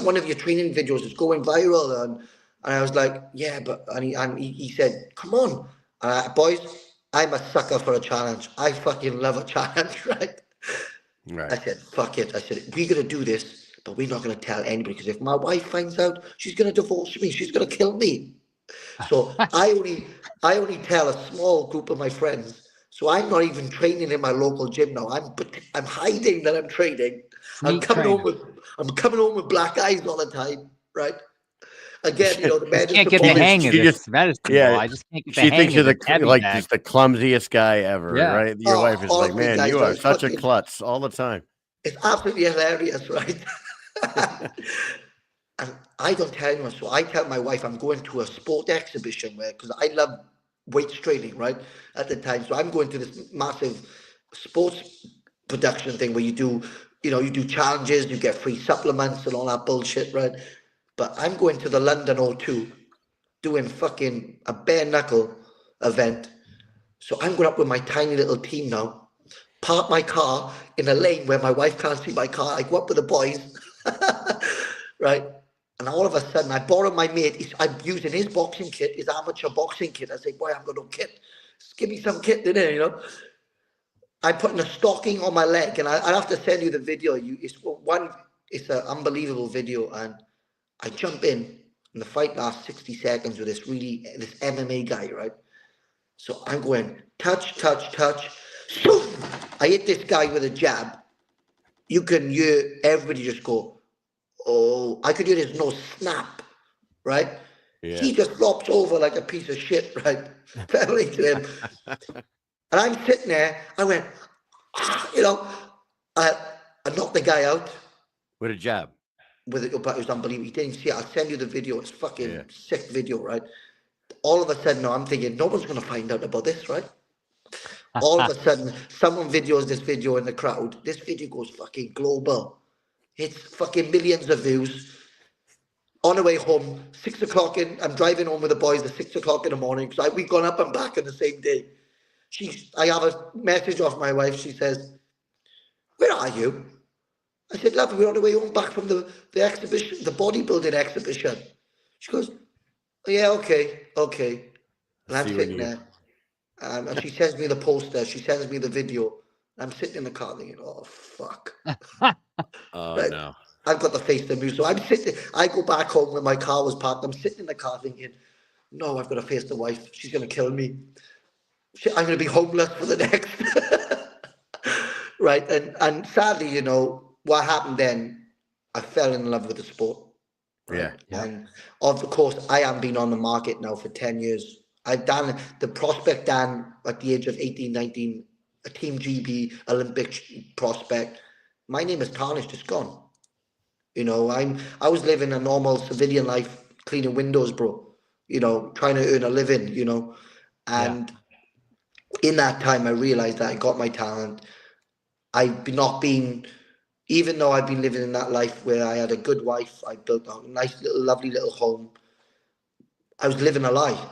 one of your training videos is going viral. And I was like, yeah, but, and he said, come on. Boys, I'm a sucker for a challenge. I fucking love a challenge, right? I said, fuck it. I said, we're going to do this, but we're not going to tell anybody, because if my wife finds out, she's going to divorce me. She's going to kill me. So I only tell a small group of my friends. So I'm not even training in my local gym now. I'm hiding that I'm training. I'm coming home with black eyes all the time, right? Again, you know, the medicine can't get the hang of this medicine ball. I just can't get the hang. She thinks you're just the clumsiest guy ever, right? Your wife is like, man, guys, you are such a klutz all the time. It's absolutely hilarious, right? And I don't tell anyone. So I tell my wife I'm going to a sport exhibition because I love weights training, right? At the time. So I'm going to this massive sports production thing where you do challenges, you get free supplements and all that bullshit, right? But I'm going to the London O2 doing fucking a bare knuckle event. So I'm going up with my tiny little team now, park my car in a lane where my wife can't see my car. I go up with the boys, right? And all of a sudden, I borrow my mate. I'm using his boxing kit, his amateur boxing kit. I say, boy, I've got no kit. Just give me some kit in there, you know. I'm putting a stocking on my leg, and I have to send you the video. It's an unbelievable video, and I jump in, and the fight lasts 60 seconds with this MMA guy, right? So I'm going, touch. I hit this guy with a jab. You can hear everybody just go, oh, I could hear his nose snap, right? Yeah. He just flops over like a piece of shit, right? Family to him. And I'm sitting there, I went, I knocked the guy out. With a jab. with it, but it was unbelievable. You didn't see it. I'll send you the video. It's fucking sick video, right? All of a sudden, I'm thinking, no one's going to find out about this, right? All of a sudden, someone videos this video in the crowd. This video goes fucking global. It's fucking millions of views. On the way home, 6 o'clock I'm driving home with the boys at 6 o'clock in the morning. So we've gone up and back on the same day. I have a message off my wife. She says, "Where are you?" I said, "Love, we're on the way home back from the exhibition, the bodybuilding exhibition." She goes, "Oh, yeah, okay. And I'm sitting there. And she sends me the poster. She sends me the video. I'm sitting in the car thinking, oh, fuck. Oh, right? no. I've got the face to move. So I go back home when my car was parked. I'm sitting in the car thinking, no, I've got to face the wife. She's going to kill me. I'm going to be homeless for the next. Right. And sadly, you know, what happened then, I fell in love with the sport. Right? Yeah. And of course, I have been on the market now for 10 years. I've done the prospect Dan at the age of 18, 19, a Team GB Olympic prospect. My name is tarnished. It's gone. You know, I was living a normal civilian life, cleaning windows, bro. You know, trying to earn a living, you know. And in that time, I realized that I got my talent. I've not been, even though I've been living in that life where I had a good wife, I built a nice little, lovely little home. I was living a lie.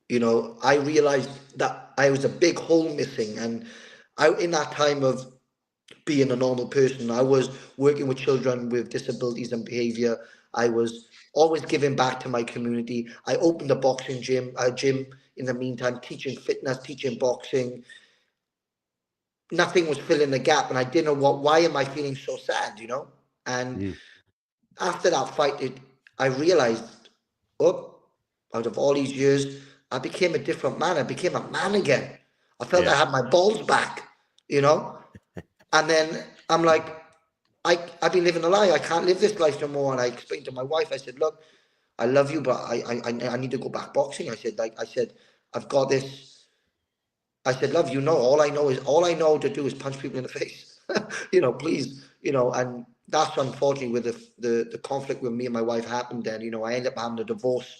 You know, I realized that I was a big hole missing. And in that time of being a normal person, I was working with children with disabilities and behavior. I was always giving back to my community. I opened a boxing gym in the meantime, teaching fitness, teaching boxing. Nothing was filling the gap. And I didn't know why am I feeling so sad, you know? And after that fight, I realized, out of all these years, I became a different man. I became a man again. I felt I had my balls back, you know? And then I'm like, I've been living a lie. I can't live this life no more. And I explained to my wife, I said, look, I love you, but I need to go back boxing. I said, I've got this. I said, love, you know, all I know to do is punch people in the face. You know, please, you know, and that's unfortunately where the conflict with me and my wife happened then. You know, I ended up having a divorce.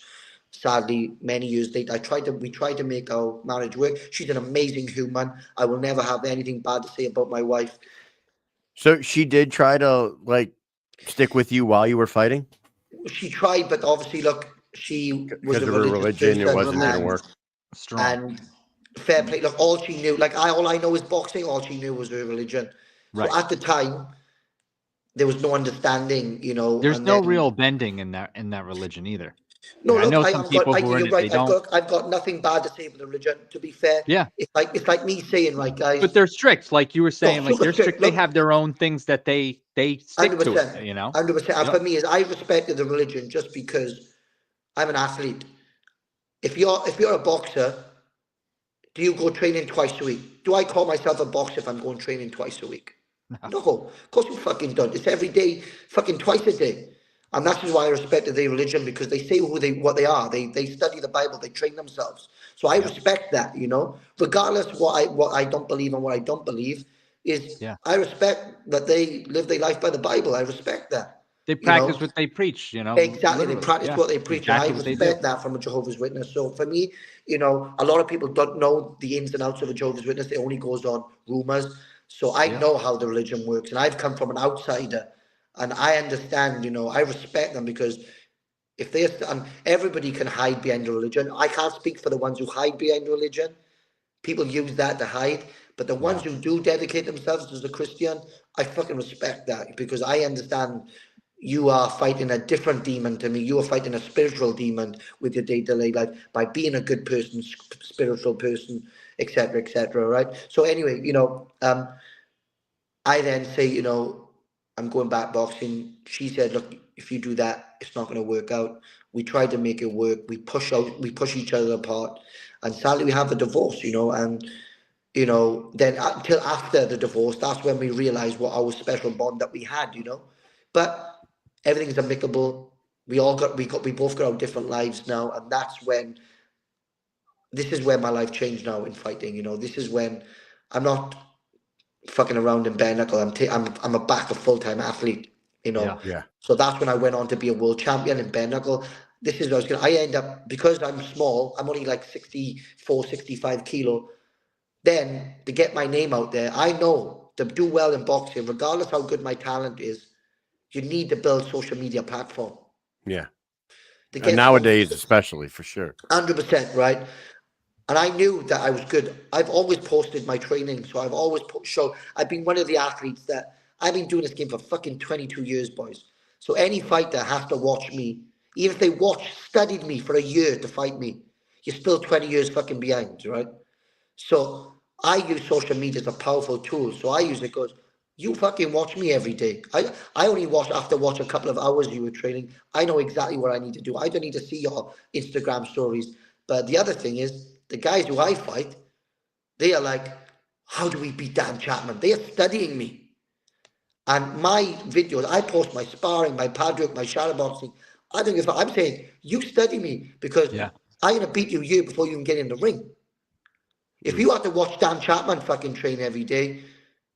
Sadly, many years later, we tried to make our marriage work. She's an amazing human. I will never have anything bad to say about my wife. So she did try to like stick with you while you were fighting? She tried, but obviously, look, she was a religious person. It wasn't going to work. Strong. And fair play. Look, all she knew, all I know is boxing. All she knew was her religion. Right. So at the time, there was no understanding, you know. There's no real bending in that religion either. No, I look, know some people who are in it, they don't. I've got nothing bad to say about the religion. To be fair, it's like me saying, right, guys. But they're strict, like you were saying, like they're strict. They have their own things that they stick to. It, you know, 100%. And for me, is I respected the religion just because I'm an athlete. If you're a boxer, do you go training twice a week? Do I call myself a boxer if I'm going training twice a week? No, of course you fucking don't. It's every day, fucking twice a day. And that's why I respected their religion, because they say what they are. They study the Bible, they train themselves. So I respect that, you know. Regardless what I don't believe and what I don't believe, I respect that they live their life by the Bible. I respect that. They practice what they preach, you know. Exactly, they practice what they preach. Exactly, and I respect that from a Jehovah's Witness. So for me, you know, a lot of people don't know the ins and outs of a Jehovah's Witness. It only goes on rumors. So I know how the religion works, and I've come from an outsider. And I understand, you know, I respect them, because if and everybody can hide behind a religion. I can't speak for the ones who hide behind religion. People use that to hide. But the ones who do dedicate themselves as a Christian, I fucking respect that, because I understand you are fighting a different demon to me. You are fighting a spiritual demon with your day-to-day life by being a good person, spiritual person, etc., right? So anyway, you know, I then say, you know, I'm going back boxing. She said, look, if you do that, it's not going to work out. We tried to make it work. We push each other apart. And sadly, we have a divorce, you know, and, you know, then until after the divorce, that's when we realized what our special bond that we had, you know. But everything's amicable. We both got our different lives now. And this is where my life changed now in fighting, you know. This is when I'm not fucking around in bare knuckle. I'm a full-time athlete. you know. Yeah. So that's when I went on to be a world champion in bare knuckle. This is what I was going to, I end up, because I'm small, I'm only like 64, 65 kilo. Then to get my name out there, I know to do well in boxing, regardless how good my talent is, you need to build social media platform. Yeah. To And get nowadays, especially, for sure. 100%, right? And I knew that I was good. I've always posted my training. So I've always I've been one of the athletes that I've been doing this game for fucking 22 years, boys. So any fighter has to watch me. Even if they studied me for a year to fight me, you're still 20 years fucking behind, right? So I use social media as a powerful tool. So I use it because you fucking watch me every day. I only watch a couple of hours you were training. I know exactly what I need to do. I don't need to see your Instagram stories. But the other thing is, the guys who I fight, they are like, how do we beat Dan Chapman? They are studying me. And my videos, I post my sparring, my pad work, my shadow boxing. I think I'm saying, you study me because I'm going to beat you a year before you can get in the ring. If you have to watch Dan Chapman fucking train every day,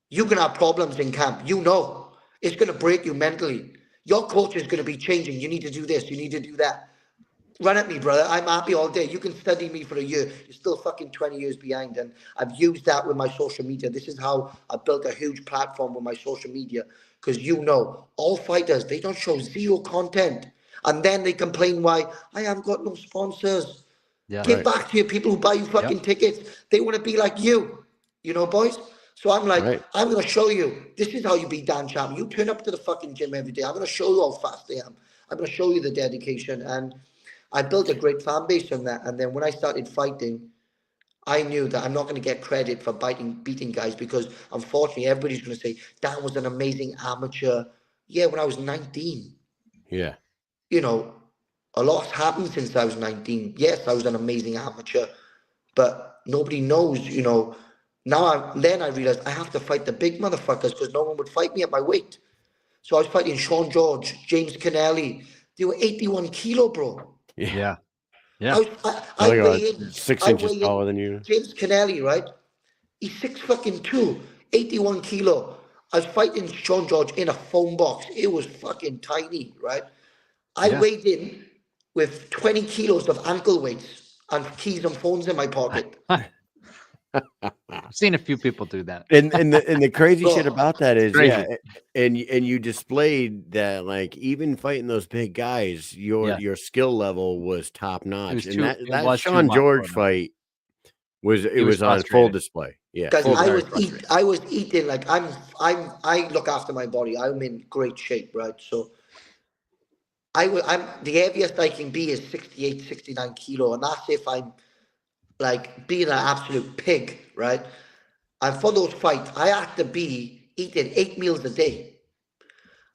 you're going to have problems in camp. You know, it's going to break you mentally. Your coach is going to be changing. You need to do this. You need to do that. Run at me, brother. I'm happy all day. You can study me for a year. You're still fucking 20 years behind. And I've used that with my social media. This is how I built a huge platform with my social media. Because you know, all fighters, they don't show zero content. And then they complain why I haven't got no sponsors. Yeah. Give back to your people who buy you fucking tickets. They want to be like you. You know, boys? So I'm like, I'm going to show you. This is how you beat Dan Chapman. You turn up to the fucking gym every day. I'm going to show you how fast I am. I'm going to show you the dedication. And I built a great fan base on that. And then when I started fighting, I knew that I'm not going to get credit for beating guys because unfortunately everybody's going to say, Dan was an amazing amateur. Yeah, when I was 19. Yeah. You know, a lot's happened since I was 19. Yes, I was an amazing amateur, but nobody knows, you know. Then I realized I have to fight the big motherfuckers because no one would fight me at my weight. So I was fighting Sean George, James Kennelly. They were 81 kilo, bro. Yeah. I weigh in 6 inches taller than you. James Kennelly, right? He's 6'2", 81 kilo. I was fighting Sean George in a foam box. It was fucking tiny, right? I weighed in with 20 kilos of ankle weights and keys and phones in my pocket. I've seen a few people do that. And the crazy shit about that is, crazy. and you displayed that, like, even fighting those big guys, your skill level was top notch. And that Sean George fight was on full display. Yeah, because I was eating like I look after my body. I'm in great shape, right? So I'm the heaviest I can be is 68, 69 kilo, and that's if I'm like being an absolute pig, right? And for those fights, I had to be eating 8 meals a day.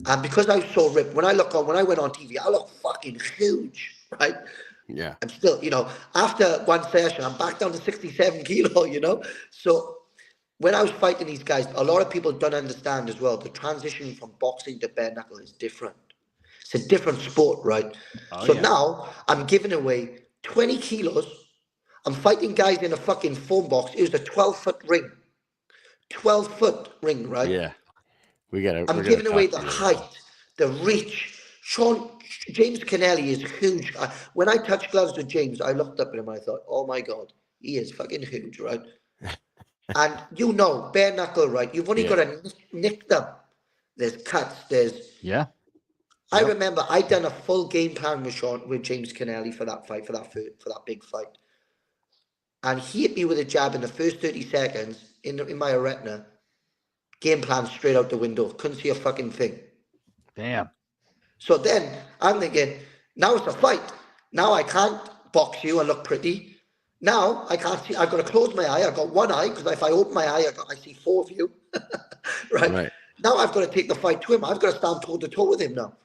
And because I was so ripped, when I went on TV, I look fucking huge, right? Yeah. I'm still, you know, after one session, I'm back down to 67 kilo, you know? So when I was fighting these guys, a lot of people don't understand as well, the transition from boxing to bare knuckle is different. It's a different sport, right? Now I'm giving away 20 kilos. I'm fighting guys in a fucking foam box. It was a 12-foot ring. 12-foot ring, right? Yeah. I'm giving away the height, the reach. James Kennelly is huge. When I touched gloves with James, I looked up at him and I thought, oh my God, he is fucking huge, right? And you know, bare knuckle, right? You've only got to nick them. There's cuts, I remember I'd done a full game plan with James Kennelly for that fight, for that big fight. And he hit me with a jab in the first 30 seconds in my retina. Game plan straight out the window. Couldn't see a fucking thing. Damn. So then I'm thinking, now it's a fight. Now I can't box you and look pretty. Now I can't see. I've got to close my eye. I've got one eye because if I open my eye, I see 4 of you. right? Now I've got to take the fight to him. I've got to stand toe to toe with him now.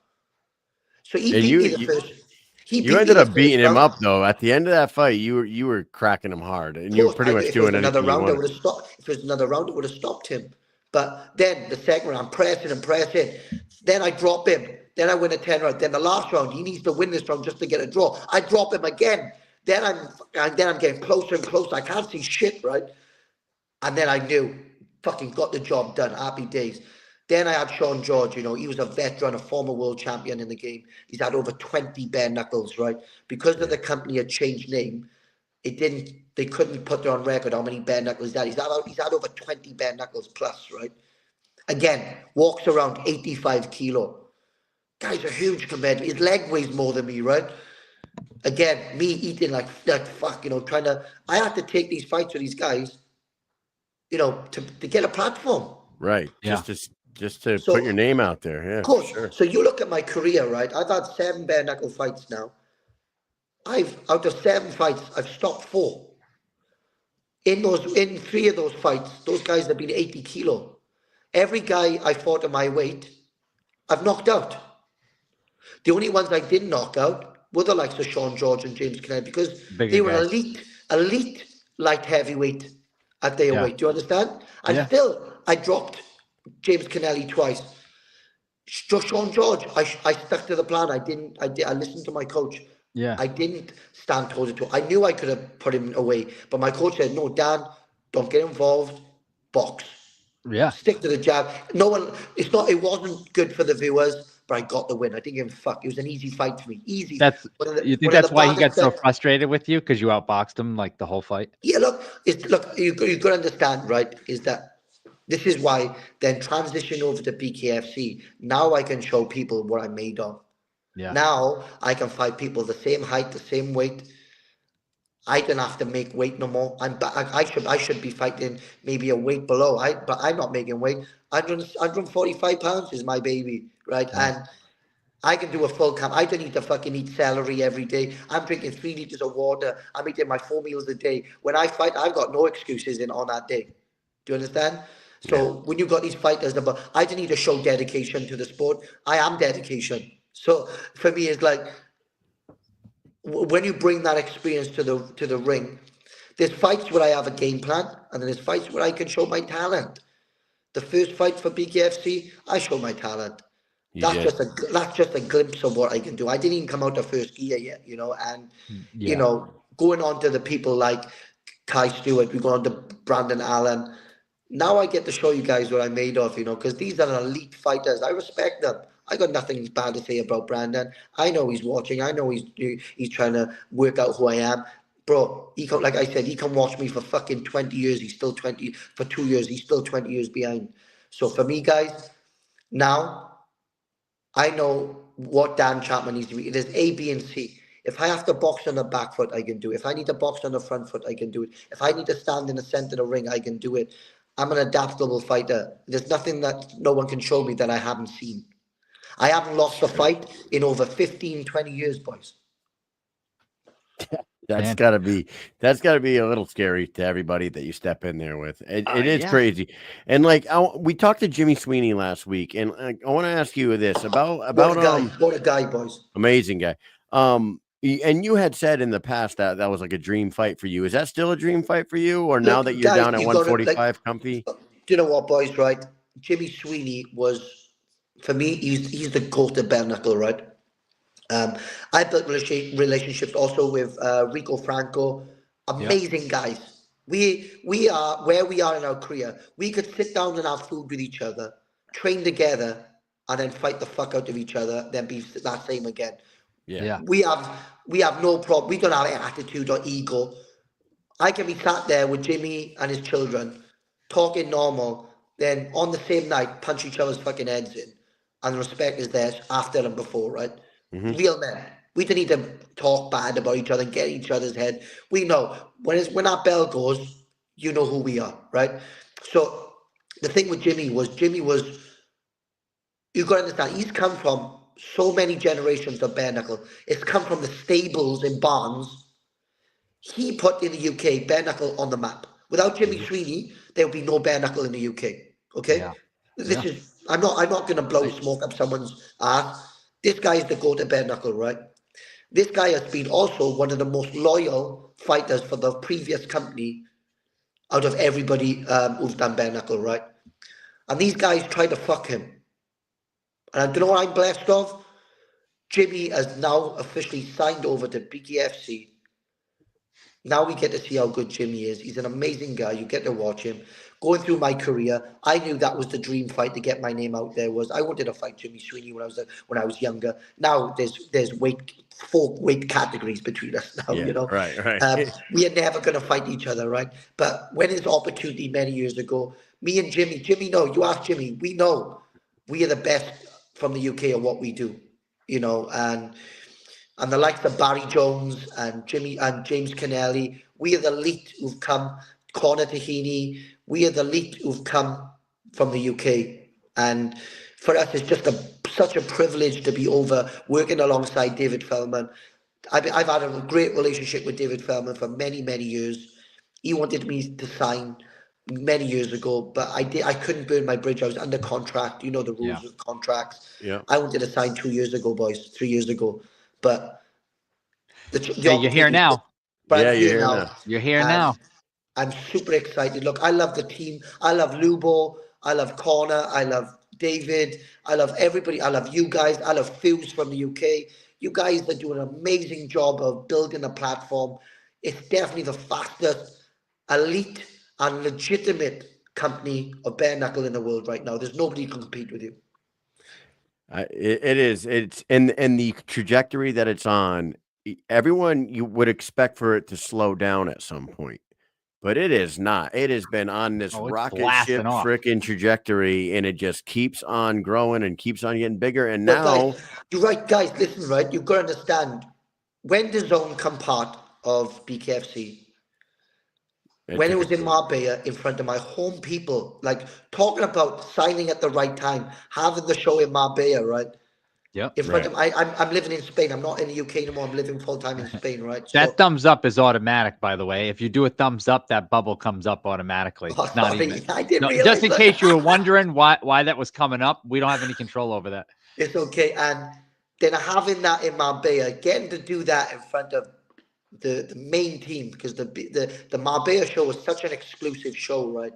So he beat me the first. You ended up beating him up though. At the end of that fight, you were cracking him hard, and you were pretty much doing anything you wanted. If it was another round, it would have stopped him. But then the second round, I'm pressing. Then I drop him. Then I win a 10 round. Then the last round, he needs to win this round just to get a draw. I drop him again. Then I'm getting closer and closer. I can't see shit, right? And then I knew, fucking got the job done. Happy days. Then I had Sean George, you know, he was a veteran, a former world champion in the game. He's had over 20 bare knuckles, right? Because of the company had changed name, they couldn't put it on record how many bare knuckles he had. He's had over 20 bare knuckles plus, right? Again, walks around 85 kilo. Guy's a huge compared to me. His leg weighs more than me, right? Again, me eating like fuck, you know, I had to take these fights with these guys, you know, to get a platform. Right. Yeah. Just to put your name out there. Yeah. Of course. Sure. So you look at my career, right? I've had 7 bare knuckle fights now. Out of 7 fights, I've stopped 4. In 3 of those fights, those guys have been 80 kilo. Every guy I fought at my weight, I've knocked out. The only ones I didn't knock out were the likes of Sean George and James Kennedy, because they were elite light heavyweight at their weight. Do you understand? And still, I dropped James Kennedy twice. Sean George, I stuck to the plan. I listened to my coach. Yeah. I didn't stand toe to toe. I knew I could have put him away, but my coach said, "No, Dan, don't get involved. Box. Yeah. Stick to the jab." It wasn't good for the viewers, but I got the win. I didn't give a fuck. It was an easy fight for me. Easy. You think that's why he got so frustrated with you? Because you outboxed him like the whole fight? Yeah, look, you got to understand, right, is that this is why then transition over to BKFC. Now I can show people what I'm made of. Yeah. Now I can fight people the same height, the same weight. I don't have to make weight no more. I should be fighting maybe a weight below. But I'm not making weight. 145 pounds is my baby, right? And I can do a full camp. I don't need to fucking eat celery every day. I'm drinking 3 liters of water. I'm eating my 4 meals a day. When I fight, I've got no excuses on that day. Do you understand? So when you got these fighters, I don't need to show dedication to the sport. I am dedication. So for me, it's like when you bring that experience to the ring, there's fights where I have a game plan, and then there's fights where I can show my talent. The first fight for BKFC, I showed my talent. That's just a glimpse of what I can do. I didn't even come out of first gear yet, you know, and you know, going on to the people like Kai Stewart, we go on to Brandon Allen. Now I get to show you guys what I'm made of, you know, because these are elite fighters. I respect them. I got nothing bad to say about Brandon. I know he's watching. I know he's trying to work out who I am. Bro, like I said, he can watch me for fucking 20 years. He's still 20. For 2 years, he's still 20 years behind. So for me, guys, now I know what Dan Chapman needs to be. It is A, B, and C. If I have to box on the back foot, I can do it. If I need to box on the front foot, I can do it. If I need to stand in the center of the ring, I can do it. I'm an adaptable fighter. There's nothing that no one can show me that I haven't seen. I haven't lost a fight in over 15, 20 years, boys. That's gotta be a little scary to everybody that you step in there with. It is crazy. And like we talked to Jimmy Sweeney last week, and I want to ask you this about what a guy, boys. Amazing guy. And you had said in the past that was like a dream fight for you. Is that still a dream fight for you, or now that you're down at 145 comfy? Do you know what, boys? Right, Jimmy Sweeney was, for me, he's the GOAT of bare knuckle, right? I built relationships also with Rico Franco, amazing guys. We are where we are in our career. We could sit down and have food with each other, train together, and then fight the fuck out of each other, then be that same again. Yeah. We have no problem. We don't have attitude or ego. I can be sat there with Jimmy and his children, talking normal, then on the same night punch each other's fucking heads in, and the respect is there after and before, right? Mm-hmm. Real men. We don't need to talk bad about each other and get each other's head. We know when our bell goes, you know who we are, right? So the thing with Jimmy was, you got to understand, he's come from so many generations of bare knuckle. It's come from the stables in Barnes. He put in the UK bare knuckle on the map. Without Jimmy Sweeney, there would be no bare knuckle in the UK. Okay, this is. I'm not going to blow smoke up someone's ass. This guy is the GOAT of bare knuckle, right? This guy has been also one of the most loyal fighters for the previous company out of everybody who's done bare knuckle, right? And these guys try to fuck him. And do you know what I'm blessed of? Jimmy has now officially signed over to BKFC. now we get to see how good Jimmy is. He's an amazing guy. You get to watch him. Going through my career, I knew that was the dream fight to get my name out there. I wanted to fight Jimmy Sweeney when I was younger. Now there's 4 weight categories between us now. Yeah, You know, right. we are never going to fight each other, right? But when his opportunity many years ago, me and Jimmy, you ask Jimmy, we know we are the best from the UK at what we do. You know, and the likes of Barry Jones and Jimmy and James Kennelly, we are the elite who've come. Conor Tahini, we are the elite who've come from the UK, and for us, it's just such a privilege to be over working alongside David Feldman. I've had a great relationship with David Feldman for many, many years. He wanted me to sign many years ago, but I couldn't burn my bridge. I was under contract. You know the rules with contracts. Yeah. I wanted to sign 2 years ago, boys, 3 years ago, but you're here now. But you're here now. You're here now. I'm super excited. Look, I love the team. I love Lubo. I love Connor. I love David. I love everybody. I love you guys. I love Fuse from the UK. You guys are doing an amazing job of building a platform. It's definitely the fastest, elite, and legitimate company of bare knuckle in the world right now. There's nobody who can compete with you. It is. It's and the trajectory that it's on. Everyone, you would expect for it to slow down at some point, but it is not. It has been on this rocket ship freaking trajectory, and it just keeps on growing and keeps on getting bigger. And now, guys, you're right, guys. Listen, right? You've got to understand, when the zone come part of BKFC, when it was in Marbella in front of my home people, like talking about signing at the right time, having the show in Marbella, right? Yeah. In front of I'm living in Spain. I'm not in the UK anymore. I'm living full time in Spain, right? That thumbs up is automatic, by the way. If you do a thumbs up, that bubble comes up automatically. Oh, not sorry, even. I didn't realize just in that. case you were wondering why that was coming up, we don't have any control over that. It's okay. And then having that in Marbella, getting to do that in front of the main team, because the Marbella show was such an exclusive show, right?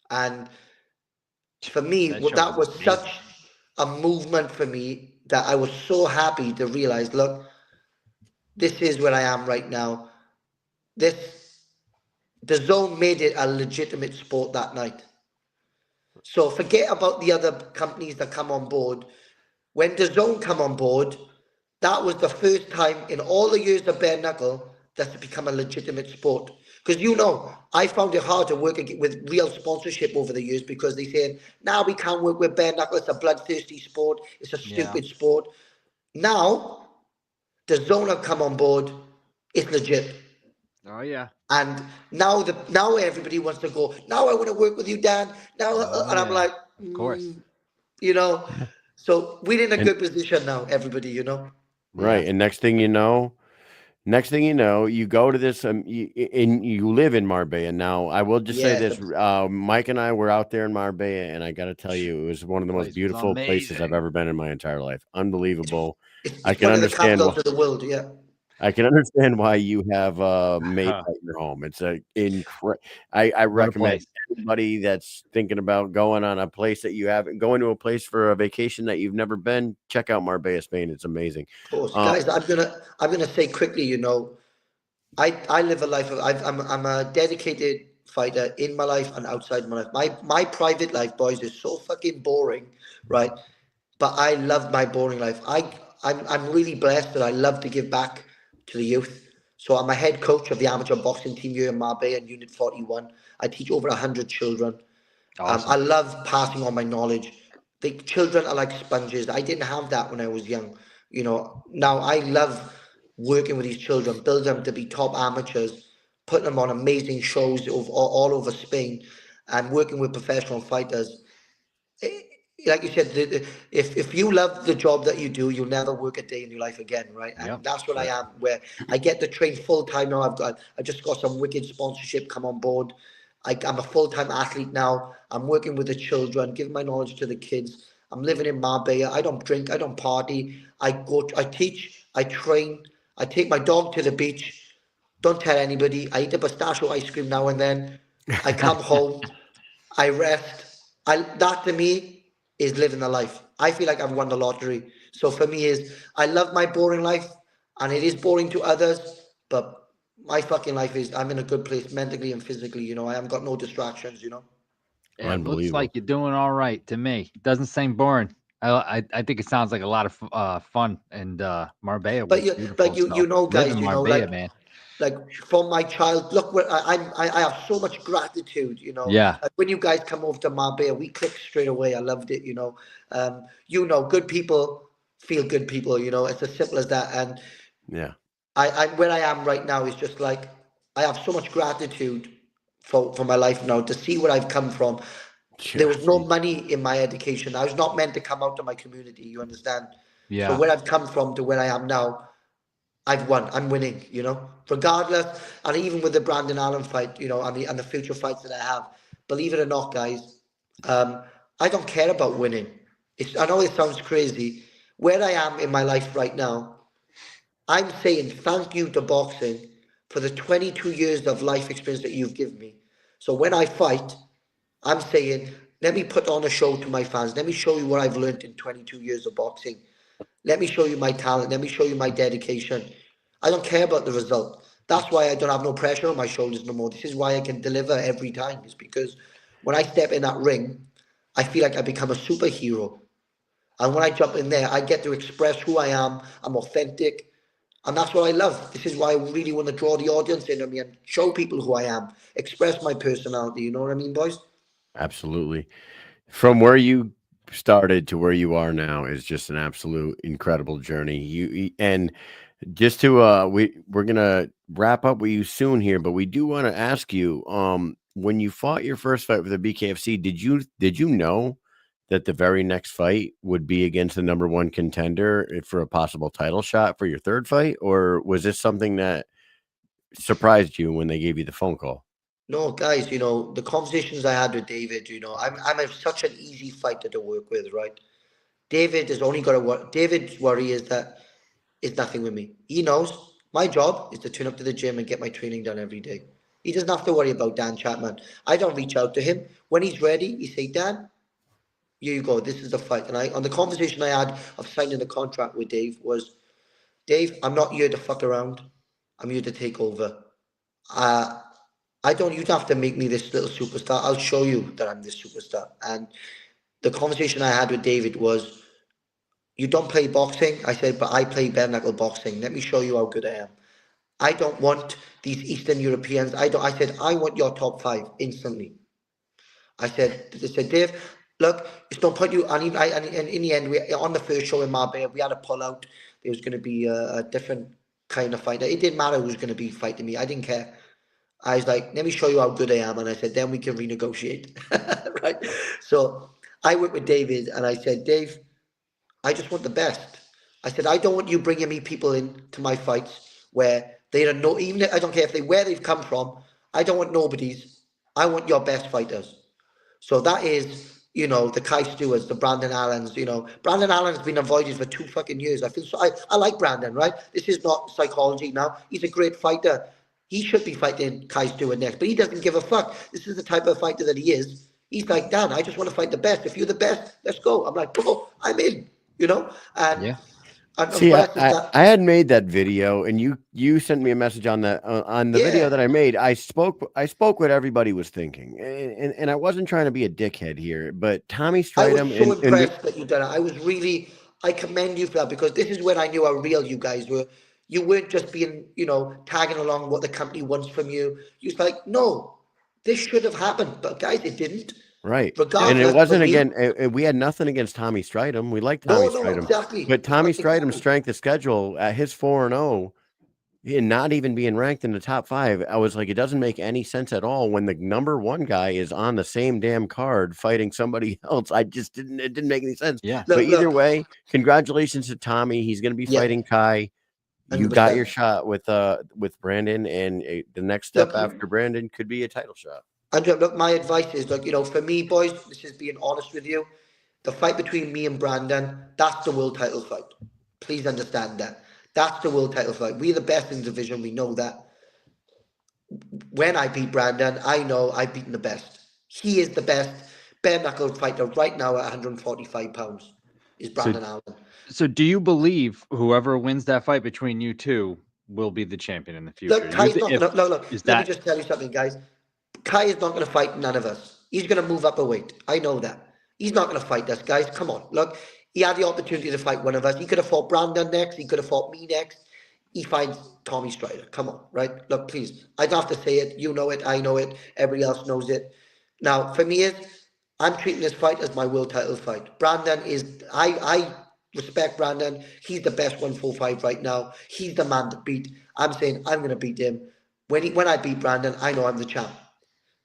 And for me, that was such a movement for me that I was so happy to realize, look, this is where I am right now. The zone made it a legitimate sport that night. So forget about the other companies that come on board. When the zone come on board, that was the first time in all the years of bare knuckle that's become a legitimate sport. Because I found it hard to work with real sponsorship over the years, because they said, now we can't work with bare knuckle. It's a bloodthirsty sport. It's a stupid sport. Now, the zone have come on board. It's legit. Oh, yeah. And now everybody wants to go, now I want to work with you, Dan. I'm like, of course. So we're in a good position now, everybody, Right. And next thing you know, you go to this, you live in Marbella. Now, I will just say this, Mike and I were out there in Marbella, and I got to tell you, it was one of the most beautiful places I've ever been in my entire life. Unbelievable. I can understand one of the capitals of the world, yeah. I can understand why you have made at your home. It's I recommend anybody that's thinking about going on a place that you haven't, going to a place for a vacation that you've never been, check out Marbella, Spain. It's amazing. Of course, guys. I'm gonna say quickly. I live a life of I'm a dedicated fighter in my life and outside my life. My private life, boys, is so fucking boring, right? But I love my boring life. I'm really blessed that I love to give back to the youth. So I'm a head coach of the amateur boxing team here in Marbella in Unit 41. I teach over 100 children. Awesome. I love passing on my knowledge. The children are like sponges. I didn't have that when I was young. Now I love working with these children, build them to be top amateurs, putting them on amazing shows all over Spain, and working with professional fighters. Like you said, if you love the job that you do, you'll never work a day in your life again, right? And that's what I am, where I get to train full time now. I just got some wicked sponsorship come on board. I'm a full-time athlete now. I'm working with the children, giving my knowledge to the kids. I'm living in Marbella. I don't drink. I don't party. I teach. I train. I take my dog to the beach. Don't tell anybody. I eat a pistachio ice cream now and then. I come home. I rest. That to me is living the life. I feel like I've won the lottery. So for me I love my boring life, and it is boring to others, but my fucking life is, I'm in a good place mentally and physically, you know. I haven't got no distractions, you know. It looks Unbelievable. like you're doing all right to me. It doesn't seem boring. I think it sounds like a lot of fun, and Marbella was beautiful. You know, live guys, in you know, Marbella, man. like from my child, look, where I have so much gratitude, you know. Yeah. Like when you guys come over to Marbella, we clicked straight away. I loved it, you know. You know, good people feel good people, you know. It's as simple as that. And Yeah. I where I am right now is just like, I have so much gratitude for my life now, to see where I've come from. There was no money in my education. I was not meant to come out to my community, you understand? So Yeah. where I've come from to where I am now, I've won. I'm winning, you know, regardless. And even with the Brandon Allen fight, you know, and the future fights that I have, believe it or not, guys, I don't care about winning. I know it sounds crazy. Where I am in my life right now, I'm saying thank you to boxing for the 22 years of life experience that you've given me. So when I fight, I'm saying, let me put on a show to my fans. Let me show you what I've learned in 22 years of boxing. Let me show you my talent. Let me show you my dedication. I don't care about the result. That's why I don't have no pressure on my shoulders no more. This is why I can deliver every time. It's because when I step in that ring, I feel like I become a superhero. And when I jump in there, I get to express who I am. I'm authentic. And that's what I love. This is why I really want to draw the audience into me and show people who I am, express my personality. You know what I mean, boys? Absolutely. From where you started to where you are now is just an absolute incredible journey. And just to we're gonna wrap up with you soon here, but we do want to ask you, when you fought your first fight with the BKFC, did you know that the very next fight would be against the number one contender for a possible title shot for your third fight, or was this something that surprised you when they gave you the phone call? No, guys, you know, the conversations I had with David, you know, such an easy fighter to work with, right? David has only got to work. David's worry is that it's nothing with me. He knows my job is to turn up to the gym and get my training done every day. He doesn't have to worry about Dan Chapman. I don't reach out to him. When he's ready, he say, Dan, here you go. This is the fight. And on the conversation I had of signing the contract with Dave was, Dave, I'm not here to fuck around. I'm here to take over. Uh, I don't, you don't have to make me this little superstar. I'll show you that I'm this superstar. And the conversation I had with David was, you don't play boxing? I said, but I play bare knuckle boxing. Let me show you how good I am. I don't want these Eastern Europeans. I said, I want your top five instantly. I said, Dave, look, it's no point you, and in the end, on the first show in Marbella, we had a pull out. There was going to be a different kind of fighter. It didn't matter who was going to be fighting me. I didn't care. I was like, let me show you how good I am. And I said, then we can renegotiate. Right? So I went with David and I said, Dave, I just want the best. I said, I don't want you bringing me people into my fights where they don't know, even if, I don't care if where they've come from. I don't want nobodies. I want your best fighters. So that is, you know, the Kai Stewarts, the Brandon Allens, you know. Brandon Allen's been avoided for 2 fucking years. I like Brandon, right? This is not psychology now. He's a great fighter. He should be fighting Kai Stewart next, but he doesn't give a fuck. This is the type of fighter that he is. He's like, Dan, I just want to fight the best. If you're the best, let's go. I'm like, bro, I'm in, you know? And See, what else is that? I had made that video, and you sent me a message on the video that I made. I spoke what everybody was thinking, and I wasn't trying to be a dickhead here, but Tommy I was Stridham so impressed that you done it. I commend you for that, because this is when I knew how real you guys were. You weren't just being, you know, tagging along what the company wants from you. You was like, no, this should have happened, but guys, it didn't. right, and it Regardless, wasn't we had nothing against Tommy Stridham. We like Tommy no, Stridham, exactly. but Tommy Stridham's strength of schedule at his 4-0. And not even being ranked in the top 5, I was like, it doesn't make any sense at all when the number 1 guy is on the same damn card fighting somebody else. It didn't make any sense. Yeah. But either way, congratulations to Tommy. He's going to be fighting Kai. You 100%. got your shot with Brandon, and the next step after Brandon could be a title shot. Andrew, look, my advice is, look, you know, for me, boys, this is being honest with you. The fight between me and Brandon, that's the world title fight. Please understand that. That's the world title fight. We're the best in the division. We know that. When I beat Brandon, I know I've beaten the best. He is the best bare knuckle fighter right now at 145 pounds. Is Brandon Allen. So do you believe whoever wins that fight between you two will be the champion in the future. Look, Kai's not going to. Look. Let me just tell you something, guys. Kai is not going to fight none of us. He's going to move up a weight. I know that. He's not going to fight us, guys. Come on. Look, he had the opportunity to fight one of us. He could have fought Brandon next. He could have fought me next. He fights Tommy Strider. Come on, right? Look, please. I don't have to say it. You know it. I know it. Everybody else knows it. Now, for me, I'm treating this fight as my world title fight. Brandon is... I respect Brandon. He's the best 145 right now. He's the man to beat. I'm saying I'm going to beat him. When I beat Brandon, I know I'm the champ.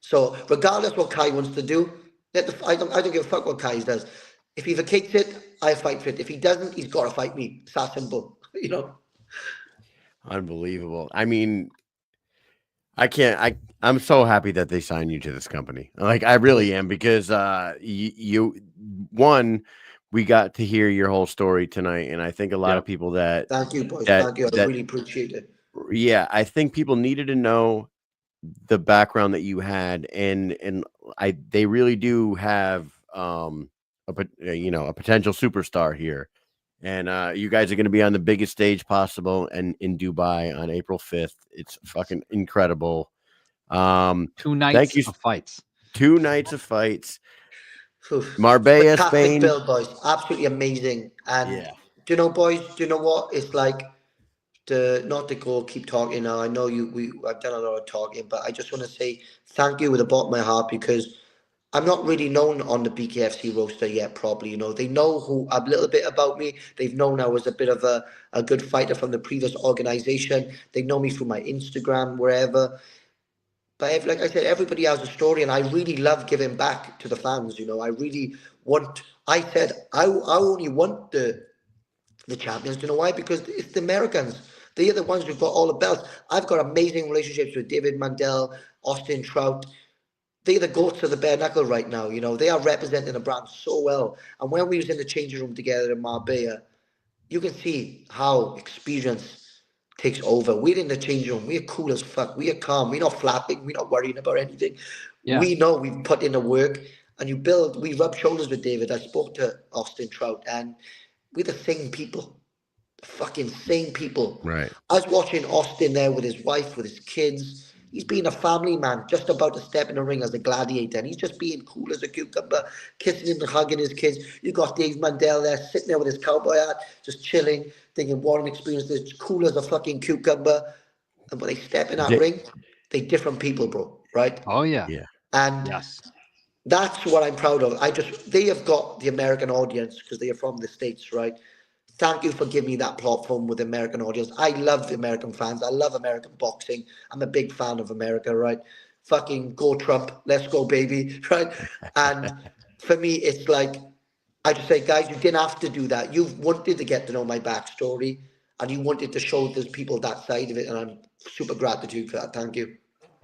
So regardless what Kai wants to do, I don't give a fuck what Kai does. If he vacates it, I fight for it. If he doesn't, he's got to fight me. It's that simple, you know. Unbelievable. I mean, I'm so happy that they signed you to this company. Like, I really am, because we got to hear your whole story tonight, and I think a lot of people that... Thank you, boys. Thank you. I really appreciate it. Yeah, I think people needed to know the background that you had, and they really do have a potential superstar here, and you guys are going to be on the biggest stage possible, and in Dubai on April 5th. It's fucking incredible. 2 nights of fights. 2 nights of fights. Marbella, Spain. Build, boys. Absolutely amazing. And do you know, boys? Do you know what? It's like not to keep talking now. I know I've done a lot of talking, but I just want to say thank you with the bottom of my heart, because I'm not really known on the BKFC roster yet properly. You know, they know a little bit about me. They've known I was a bit of a good fighter from the previous organization. They know me through my Instagram, wherever. But like I said, everybody has a story, and I really love giving back to the fans. You know, I only want the champions. Do you know why? Because it's the Americans. They are the ones who've got all the belts. I've got amazing relationships with David Mandel, Austin Trout. They're the goats of the bare knuckle right now. You know, they are representing the brand so well. And when we was in the changing room together in Marbella, you can see how experience takes over. We're in the changing room. We're cool as fuck. We are calm. We're not flapping. We're not worrying about anything. Yeah. We know we've put in the work, and we rub shoulders with David. I spoke to Austin Trout, and we're the same people. Fucking same people. Right. I was watching Austin there with his wife, with his kids. He's being a family man, just about to step in the ring as a gladiator. And he's just being cool as a cucumber, kissing and hugging his kids. You got Dave Mandel there, sitting there with his cowboy hat, just chilling, thinking, what an experience. This cool as a fucking cucumber. And when they step in that ring, they're different people, bro. Right? Oh, yeah. Yeah. And that's what I'm proud of. They have got the American audience because they are from the States, right? Thank you for giving me that platform with the American audience. I love the American fans. I love American boxing. I'm a big fan of America, right? Fucking go Trump. Let's go, baby, right? And for me, it's like, I just say, guys, you didn't have to do that. You've wanted to get to know my backstory, and you wanted to show those people that side of it, and I'm super gratitude for that. Thank you.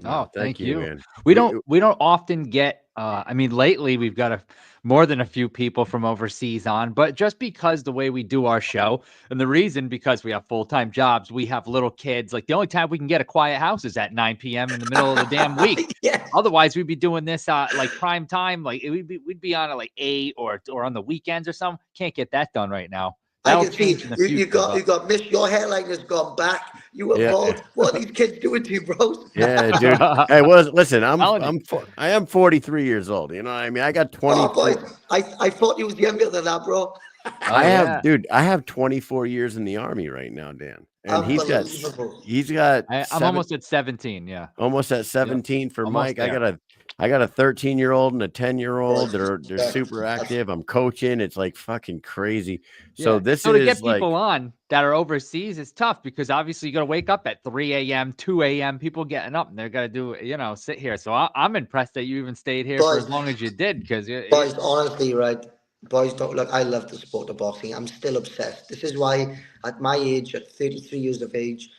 Oh, thank you. Man. We don't often get, I mean, lately we've got more than a few people from overseas on, but just because the way we do our show, and the reason, because we have full-time jobs, we have little kids. Like, the only time we can get a quiet house is at 9 p.m. in the middle of the damn week. Yeah. Otherwise, we'd be doing this like prime time. Like, we'd be on at like 8 or on the weekends or something. Can't get that done right now. I can see you got Mish. Your hairline has gone back. You were bald. What are these kids doing to you, bros? Yeah, dude. Hey, listen. I am 43 years old. You know what I mean? I got 20. Oh, boy. I thought you was younger than that, bro. I have 24 years in the Army right now, Dan. And he's got. I'm almost at 17. Yeah, almost at 17 for almost Mike. there. I got a 13-year-old and a 10-year-old. They're super active. I'm coaching. It's like fucking crazy. So to get people on that are overseas, it's tough, because obviously you got to wake up at 3 a.m., 2 a.m. People getting up, and they're gonna do, sit here. So I'm impressed that you even stayed here for as long as you did, because boys, honestly, right? Boys, don't look. I love the sport of boxing. I'm still obsessed. This is why, at my age, at 33 years of age,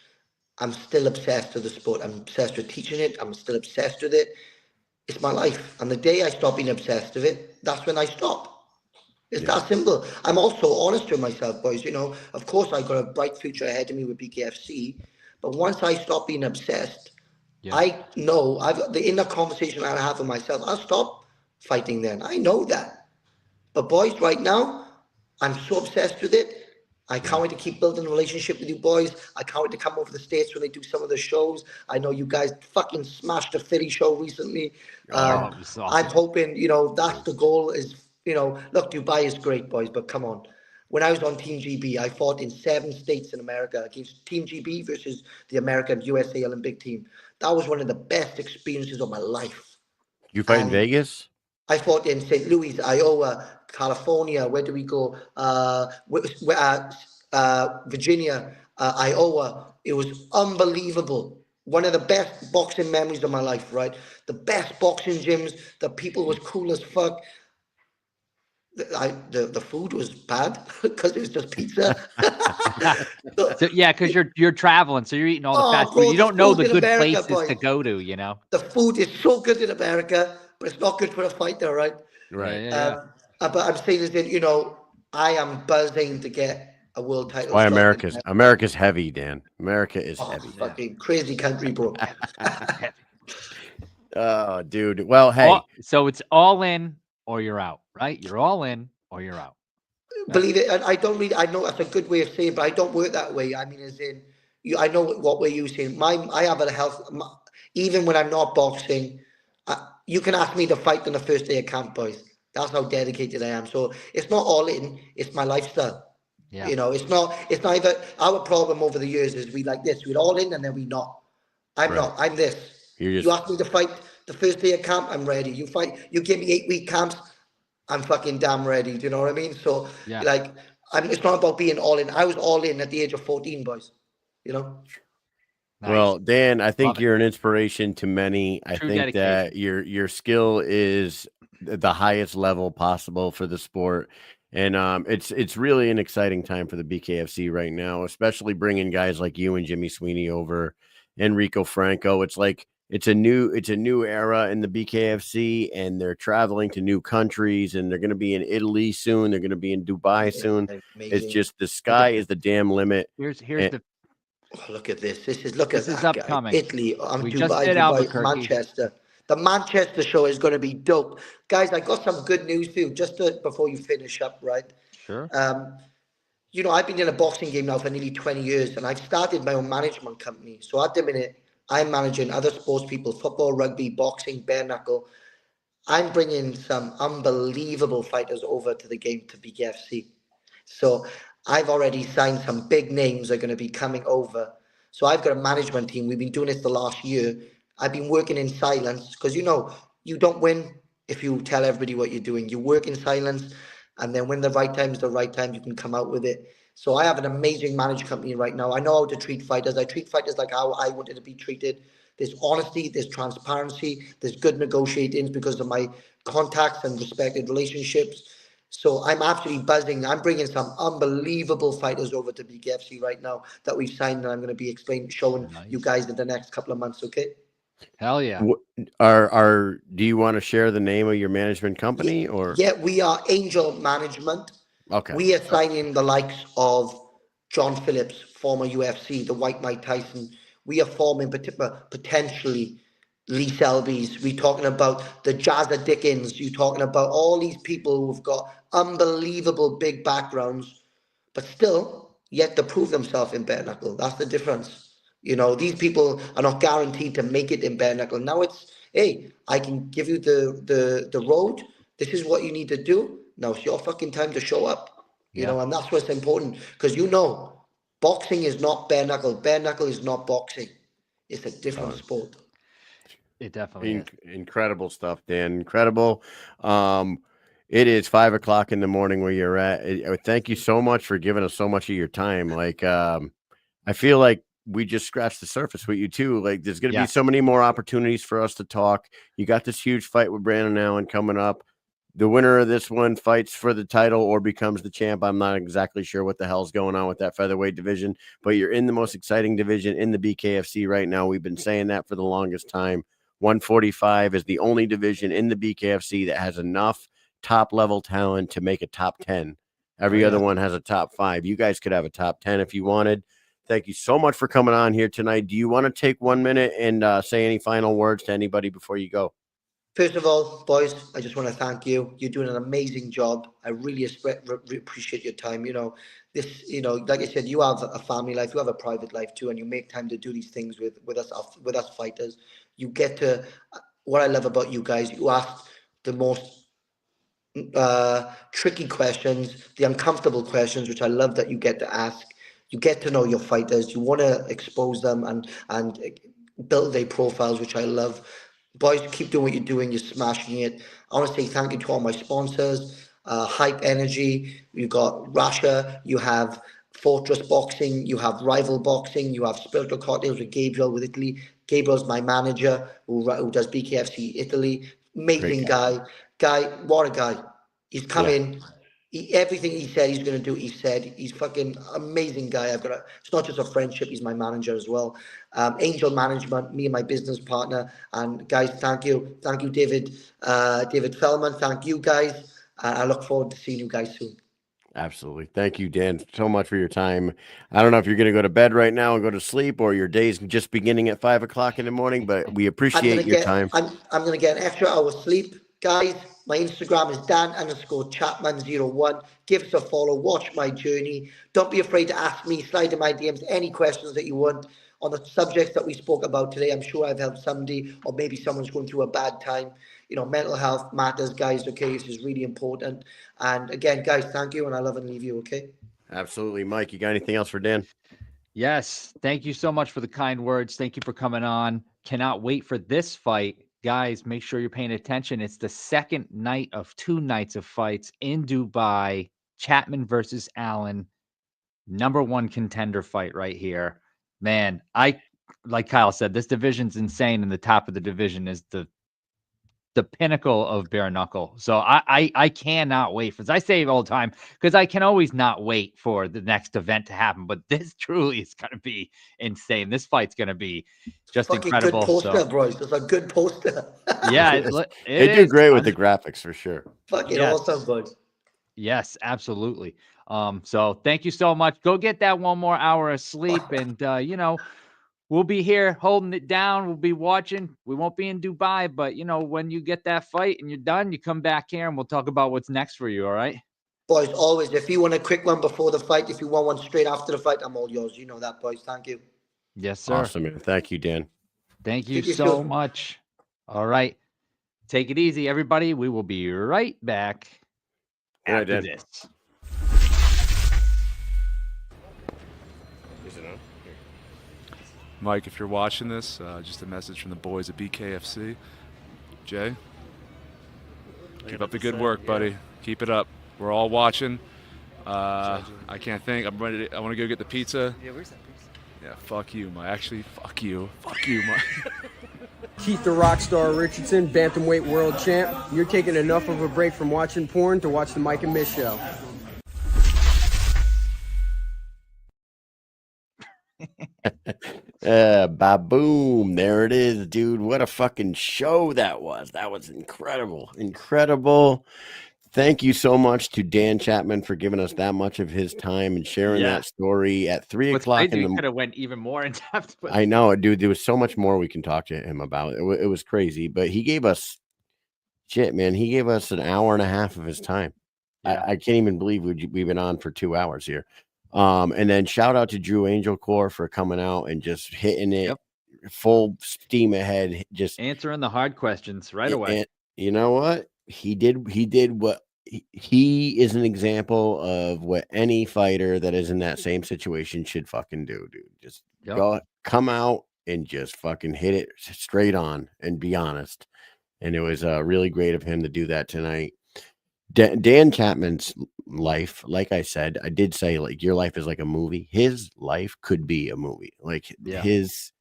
I'm still obsessed with the sport. I'm obsessed with teaching it. I'm still obsessed with it. It's my life. And the day I stop being obsessed with it, that's when I stop. It's that simple. I'm also honest with myself, boys. Of course, I've got a bright future ahead of me with BKFC. But once I stop being obsessed, I know in the conversation I have with myself, I'll stop fighting then. I know that. But boys, right now, I'm so obsessed with it. I can't wait to keep building a relationship with you boys. I can't wait to come over to the States when they do some of the shows. I know you guys fucking smashed the Philly show recently. It was awesome. I'm hoping, that's the goal is, look, Dubai is great, boys, but come on. When I was on Team GB, I fought in 7 states in America against Team GB versus the American USA Olympic team. That was one of the best experiences of my life. You fight in Vegas? I fought in St. Louis, Iowa, California. Where do we go? Virginia, Iowa. It was unbelievable. One of the best boxing memories of my life, right? The best boxing gyms. The people was cool as fuck. The food was bad because it was just pizza. So, yeah, because you're traveling, so you're eating all the fast food. You don't know the good places to go to, The food is so good in America, but it's not good for a fighter, right? Right. But I'm saying is that, I am buzzing to get a world title. Why America's heavy, Dan. America is heavy. Fucking crazy country, bro. Oh, dude. Well, hey. So it's all in or you're out, right? You're all in or you're out. Believe it, and I know that's a good way of saying it, but I don't work that way. I mean, as in, I know what way you're saying. I have a health, even when I'm not boxing, you can ask me to fight on the first day of camp, boys. That's how dedicated I am. So it's not all in, it's my lifestyle. Yeah. It's not either. Our problem over the years is we like this, we're all in and then we not. I'm not, I'm this. You ask me to fight the first day of camp, I'm ready. You give me 8-week camps, I'm fucking damn ready. Do you know what I mean? So it's not about being all in. I was all in at the age of 14, boys. Nice. Well, Dan, I think you're an inspiration to many. I think dedication. that your skill is the highest level possible for the sport. And it's really an exciting time for the BKFC right now, especially bringing guys like you and Jimmy Sweeney over, Enrico Franco. It's like it's a new era in the BKFC, and they're traveling to new countries, and they're going to be in Italy soon. They're going to be in Dubai soon. It's just the sky is the damn limit. Here's the. Oh, look at this. This is upcoming. Italy. We Dubai, just did Dubai, Albuquerque. Manchester. The Manchester show is going to be dope, guys. I got some good news for you just before you finish up, right? Sure. I've been in a boxing game now for nearly 20 years, and I've started my own management company. So at the minute, I'm managing other sports people, football, rugby, boxing, bare knuckle. I'm bringing some unbelievable fighters over to the game to BKFC. So I've already signed some big names that are going to be coming over. So I've got a management team. We've been doing this the last year. I've been working in silence because, you don't win if you tell everybody what you're doing. You work in silence, and then when the right time is the right time, you can come out with it. So I have an amazing managed company right now. I know how to treat fighters. I treat fighters like how I wanted to be treated. There's honesty, there's transparency, there's good negotiating because of my contacts and respected relationships. So I'm absolutely buzzing. I'm bringing some unbelievable fighters over to BKFC right now that we've signed, and I'm going to be showing you guys in the next couple of months, okay? Hell yeah. Do you want to share the name of your management company or? Yeah, we are Angel Management. Okay. We are signing the likes of John Phillips, former UFC, the White Mike Tyson. We are forming potentially Lee Selby's. We're talking about the Jazza Dickens. You're talking about all these people who've got unbelievable big backgrounds, but still yet to prove themselves in bare knuckle. That's the difference. These people are not guaranteed to make it in bare knuckle. Now it's, hey, I can give you the road. This is what you need to do. Now it's your fucking time to show up. And that's what's important because boxing is not bare knuckle. Bare knuckle is not boxing. It's a different sport. It definitely is. Incredible stuff, Dan. Incredible. It is 5 o'clock in the morning where you're at. Thank you so much for giving us so much of your time. Like, I feel like we just scratched the surface with you too. Like, there's going to be so many more opportunities for us to talk. You got this huge fight with Brandon Allen coming up. The winner of this one fights for the title or becomes the champ. I'm not exactly sure what the hell's going on with that featherweight division, but you're in the most exciting division in the BKFC right now. We've been saying that for the longest time. 145 is the only division in the BKFC that has enough top-level talent to make a top 10. Every other one has a top 5. You guys could have a top 10 if you wanted. Thank you so much for coming on here tonight. Do you want to take 1 minute and say any final words to anybody before you go? First of all, boys, I just want to thank you. You're doing an amazing job. I really appreciate your time. this, like I said, you have a family life, you have a private life too, and you make time to do these things with us fighters. You get to, what I love about you guys, you ask the most tricky questions, the uncomfortable questions, which I love that you get to ask. You get to know your fighters. You want to expose them and build their profiles, which I love. Boys, keep doing what you're doing. You're smashing it. I want to say thank you to all my sponsors. Hype Energy. You got Rasha. You have Fortress Boxing. You have Rival Boxing. You have Spiritual Cocktails with Gabriel with Italy. Gabriel's my manager who does BKFC Italy. Amazing guy. What a guy. He's come in. Everything he said he's going to do, he said. He's fucking amazing guy. It's not just a friendship, he's my manager as well. Angel Management, me and my business partner. And guys, thank you. Thank you, David Fellman. Thank you, guys. I look forward to seeing you guys soon. Absolutely. Thank you, Dan, so much for your time. I don't know if you're going to go to bed right now and go to sleep, or your day's just beginning at 5 o'clock in the morning, but we appreciate your time. I'm going to get an extra hour sleep. Guys, my Instagram is Dan_Chapman01. Give us a follow. Watch my journey. Don't be afraid to ask me. Slide in my DMs any questions that you want on the subjects that we spoke about today. I'm sure I've helped somebody, or maybe someone's going through a bad time. Mental health matters, guys. Okay, this is really important. And again, guys, thank you, and I love and leave you. Okay. Absolutely, Mike. You got anything else for Dan? Yes. Thank you so much for the kind words. Thank you for coming on. Cannot wait for this fight. Guys, make sure you're paying attention. It's the second night of 2 nights of fights in Dubai. Chapman versus Allen. #1 contender fight right here. Man, like Kyle said, this division's insane, and the top of the division is the pinnacle of bare knuckle. So I cannot wait for this. I say it all the time because I can always not wait for the next event to happen. But this truly is going to be insane. This fight's going to be just incredible. Good poster, bros. It's a good poster. Yeah, they do great with the graphics for sure. Fucking awesome, boys. Yes, absolutely. So thank you so much. Go get that 1 more hour of sleep, and we'll be here holding it down. We'll be watching. We won't be in Dubai, but when you get that fight and you're done, you come back here and we'll talk about what's next for you. All right, boys. Always, if you want a quick one before the fight, if you want one straight after the fight, I'm all yours. You know that, boys. Thank you. Yes, sir. Awesome, man. Thank you, Dan. Thank you so much. All right, take it easy, everybody. We will be right back after this. Mike, if you're watching this, just a message from the boys at BKFC. Jay, keep up the good work, buddy. Keep it up. We're all watching. I can't think. I'm ready. I want to go get the pizza. Yeah, where's that pizza? Yeah, fuck you, Mike. Actually, fuck you. Fuck you, Mike. Keith the Rockstar Richardson, Bantamweight World Champ. You're taking enough of a break from watching porn to watch the Mike and Mish Show. Ba-boom. There it is, dude. What a fucking show that was. That was incredible. Incredible. Thank you so much to Dan Chapman for giving us that much of his time and sharing that story at 3 o'clock in the morning. Could have went even more in depth. I know, dude. There was so much more we can talk to him about. It was crazy, but he gave us shit, man. He gave us an hour and a half of his time. Yeah. I can't even believe we've been on for 2 hours here. And then shout out to Andrew Angelcor for coming out and just hitting it full steam ahead, just answering the hard questions right away. And you know what? He did what he is an example of what any fighter that is in that same situation should fucking do, dude. Just come out and just fucking hit it straight on and be honest. And it was really great of him to do that tonight. Dan Chapman's life, like I said, I did say, like, your life is like a movie. His life could be a movie. Like his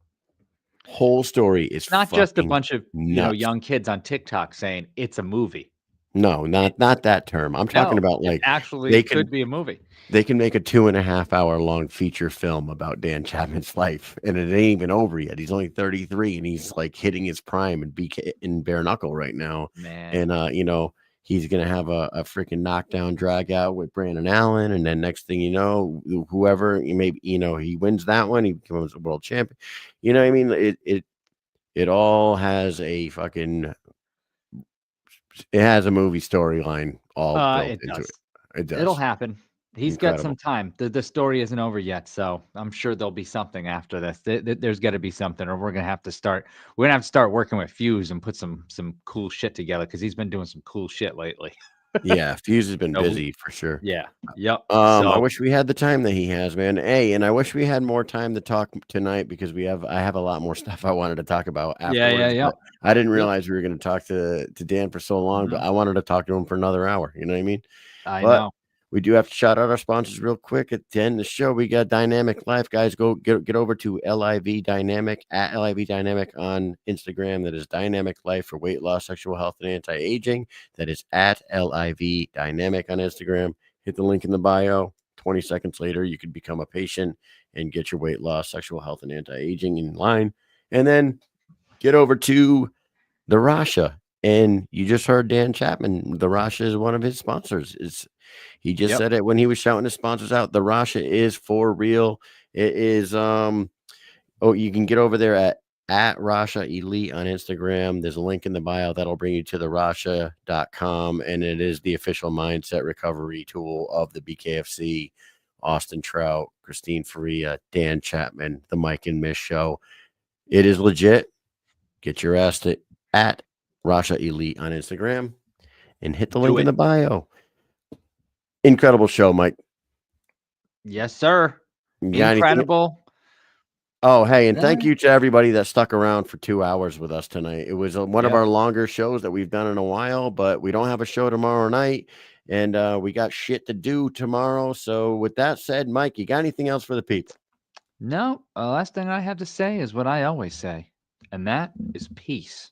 whole story is not just a bunch of young kids on TikTok saying it's a movie. No, not that term. I'm talking about like actually could be a movie. They can make a 2.5 hour long feature film about Dan Chapman's life, and it ain't even over yet. He's only 33, and he's like hitting his prime in bare knuckle right now. Man. And he's gonna have a freaking knockdown drag out with Brandon Allen, and then next thing you know, whoever he wins that one, he becomes a world champion. You know what I mean? It all has a fucking. It has a movie storyline all built into it. It does. It'll happen. He's got some time. The story isn't over yet, so I'm sure there'll be something after this. There's got to be something, or we're gonna have to start working with Fuse and put some cool shit together because he's been doing some cool shit lately. Yeah, Fuse has been busy for sure. Yeah. Yep. I wish we had the time that he has, man. Hey, and I wish we had more time to talk tonight because I have a lot more stuff I wanted to talk about afterwards. Yeah. I didn't realize we were going to talk to Dan for so long, but I wanted to talk to him for another hour. You know what I mean? I know. We do have to shout out our sponsors real quick at the end of the show. We got Dynamic Life, guys. Go get over to LIV Dynamic at LIV Dynamic on Instagram. That is Dynamic Life for weight loss, sexual health, and anti-aging. That is at LIV Dynamic on Instagram. Hit the link in the bio. 20 seconds later, you could become a patient and get your weight loss, sexual health, and anti-aging in line. And then get over to the Rasha. And you just heard Dan Chapman. The Rasha is one of his sponsors. He just said it when he was shouting his sponsors out. The Rasha is for real. It is you can get over there at Rasha Elite on Instagram. There's a link in the bio that'll bring you to the Rasha.com, and it is the official mindset recovery tool of the BKFC, Austin Trout, Christine Faria, Dan Chapman, the Mike and Mish show. It is legit. Get your ass to at Rasha Elite on Instagram and hit the link in the bio. Incredible show, Mike. Yes, sir. Incredible. Oh, hey, and thank you to everybody that stuck around for 2 hours with us tonight. It was one of our longer shows that we've done in a while, but we don't have a show tomorrow night, and we got shit to do tomorrow. So with that said, Mike, you got anything else for the people? No, last thing I have to say is what I always say, and that is peace.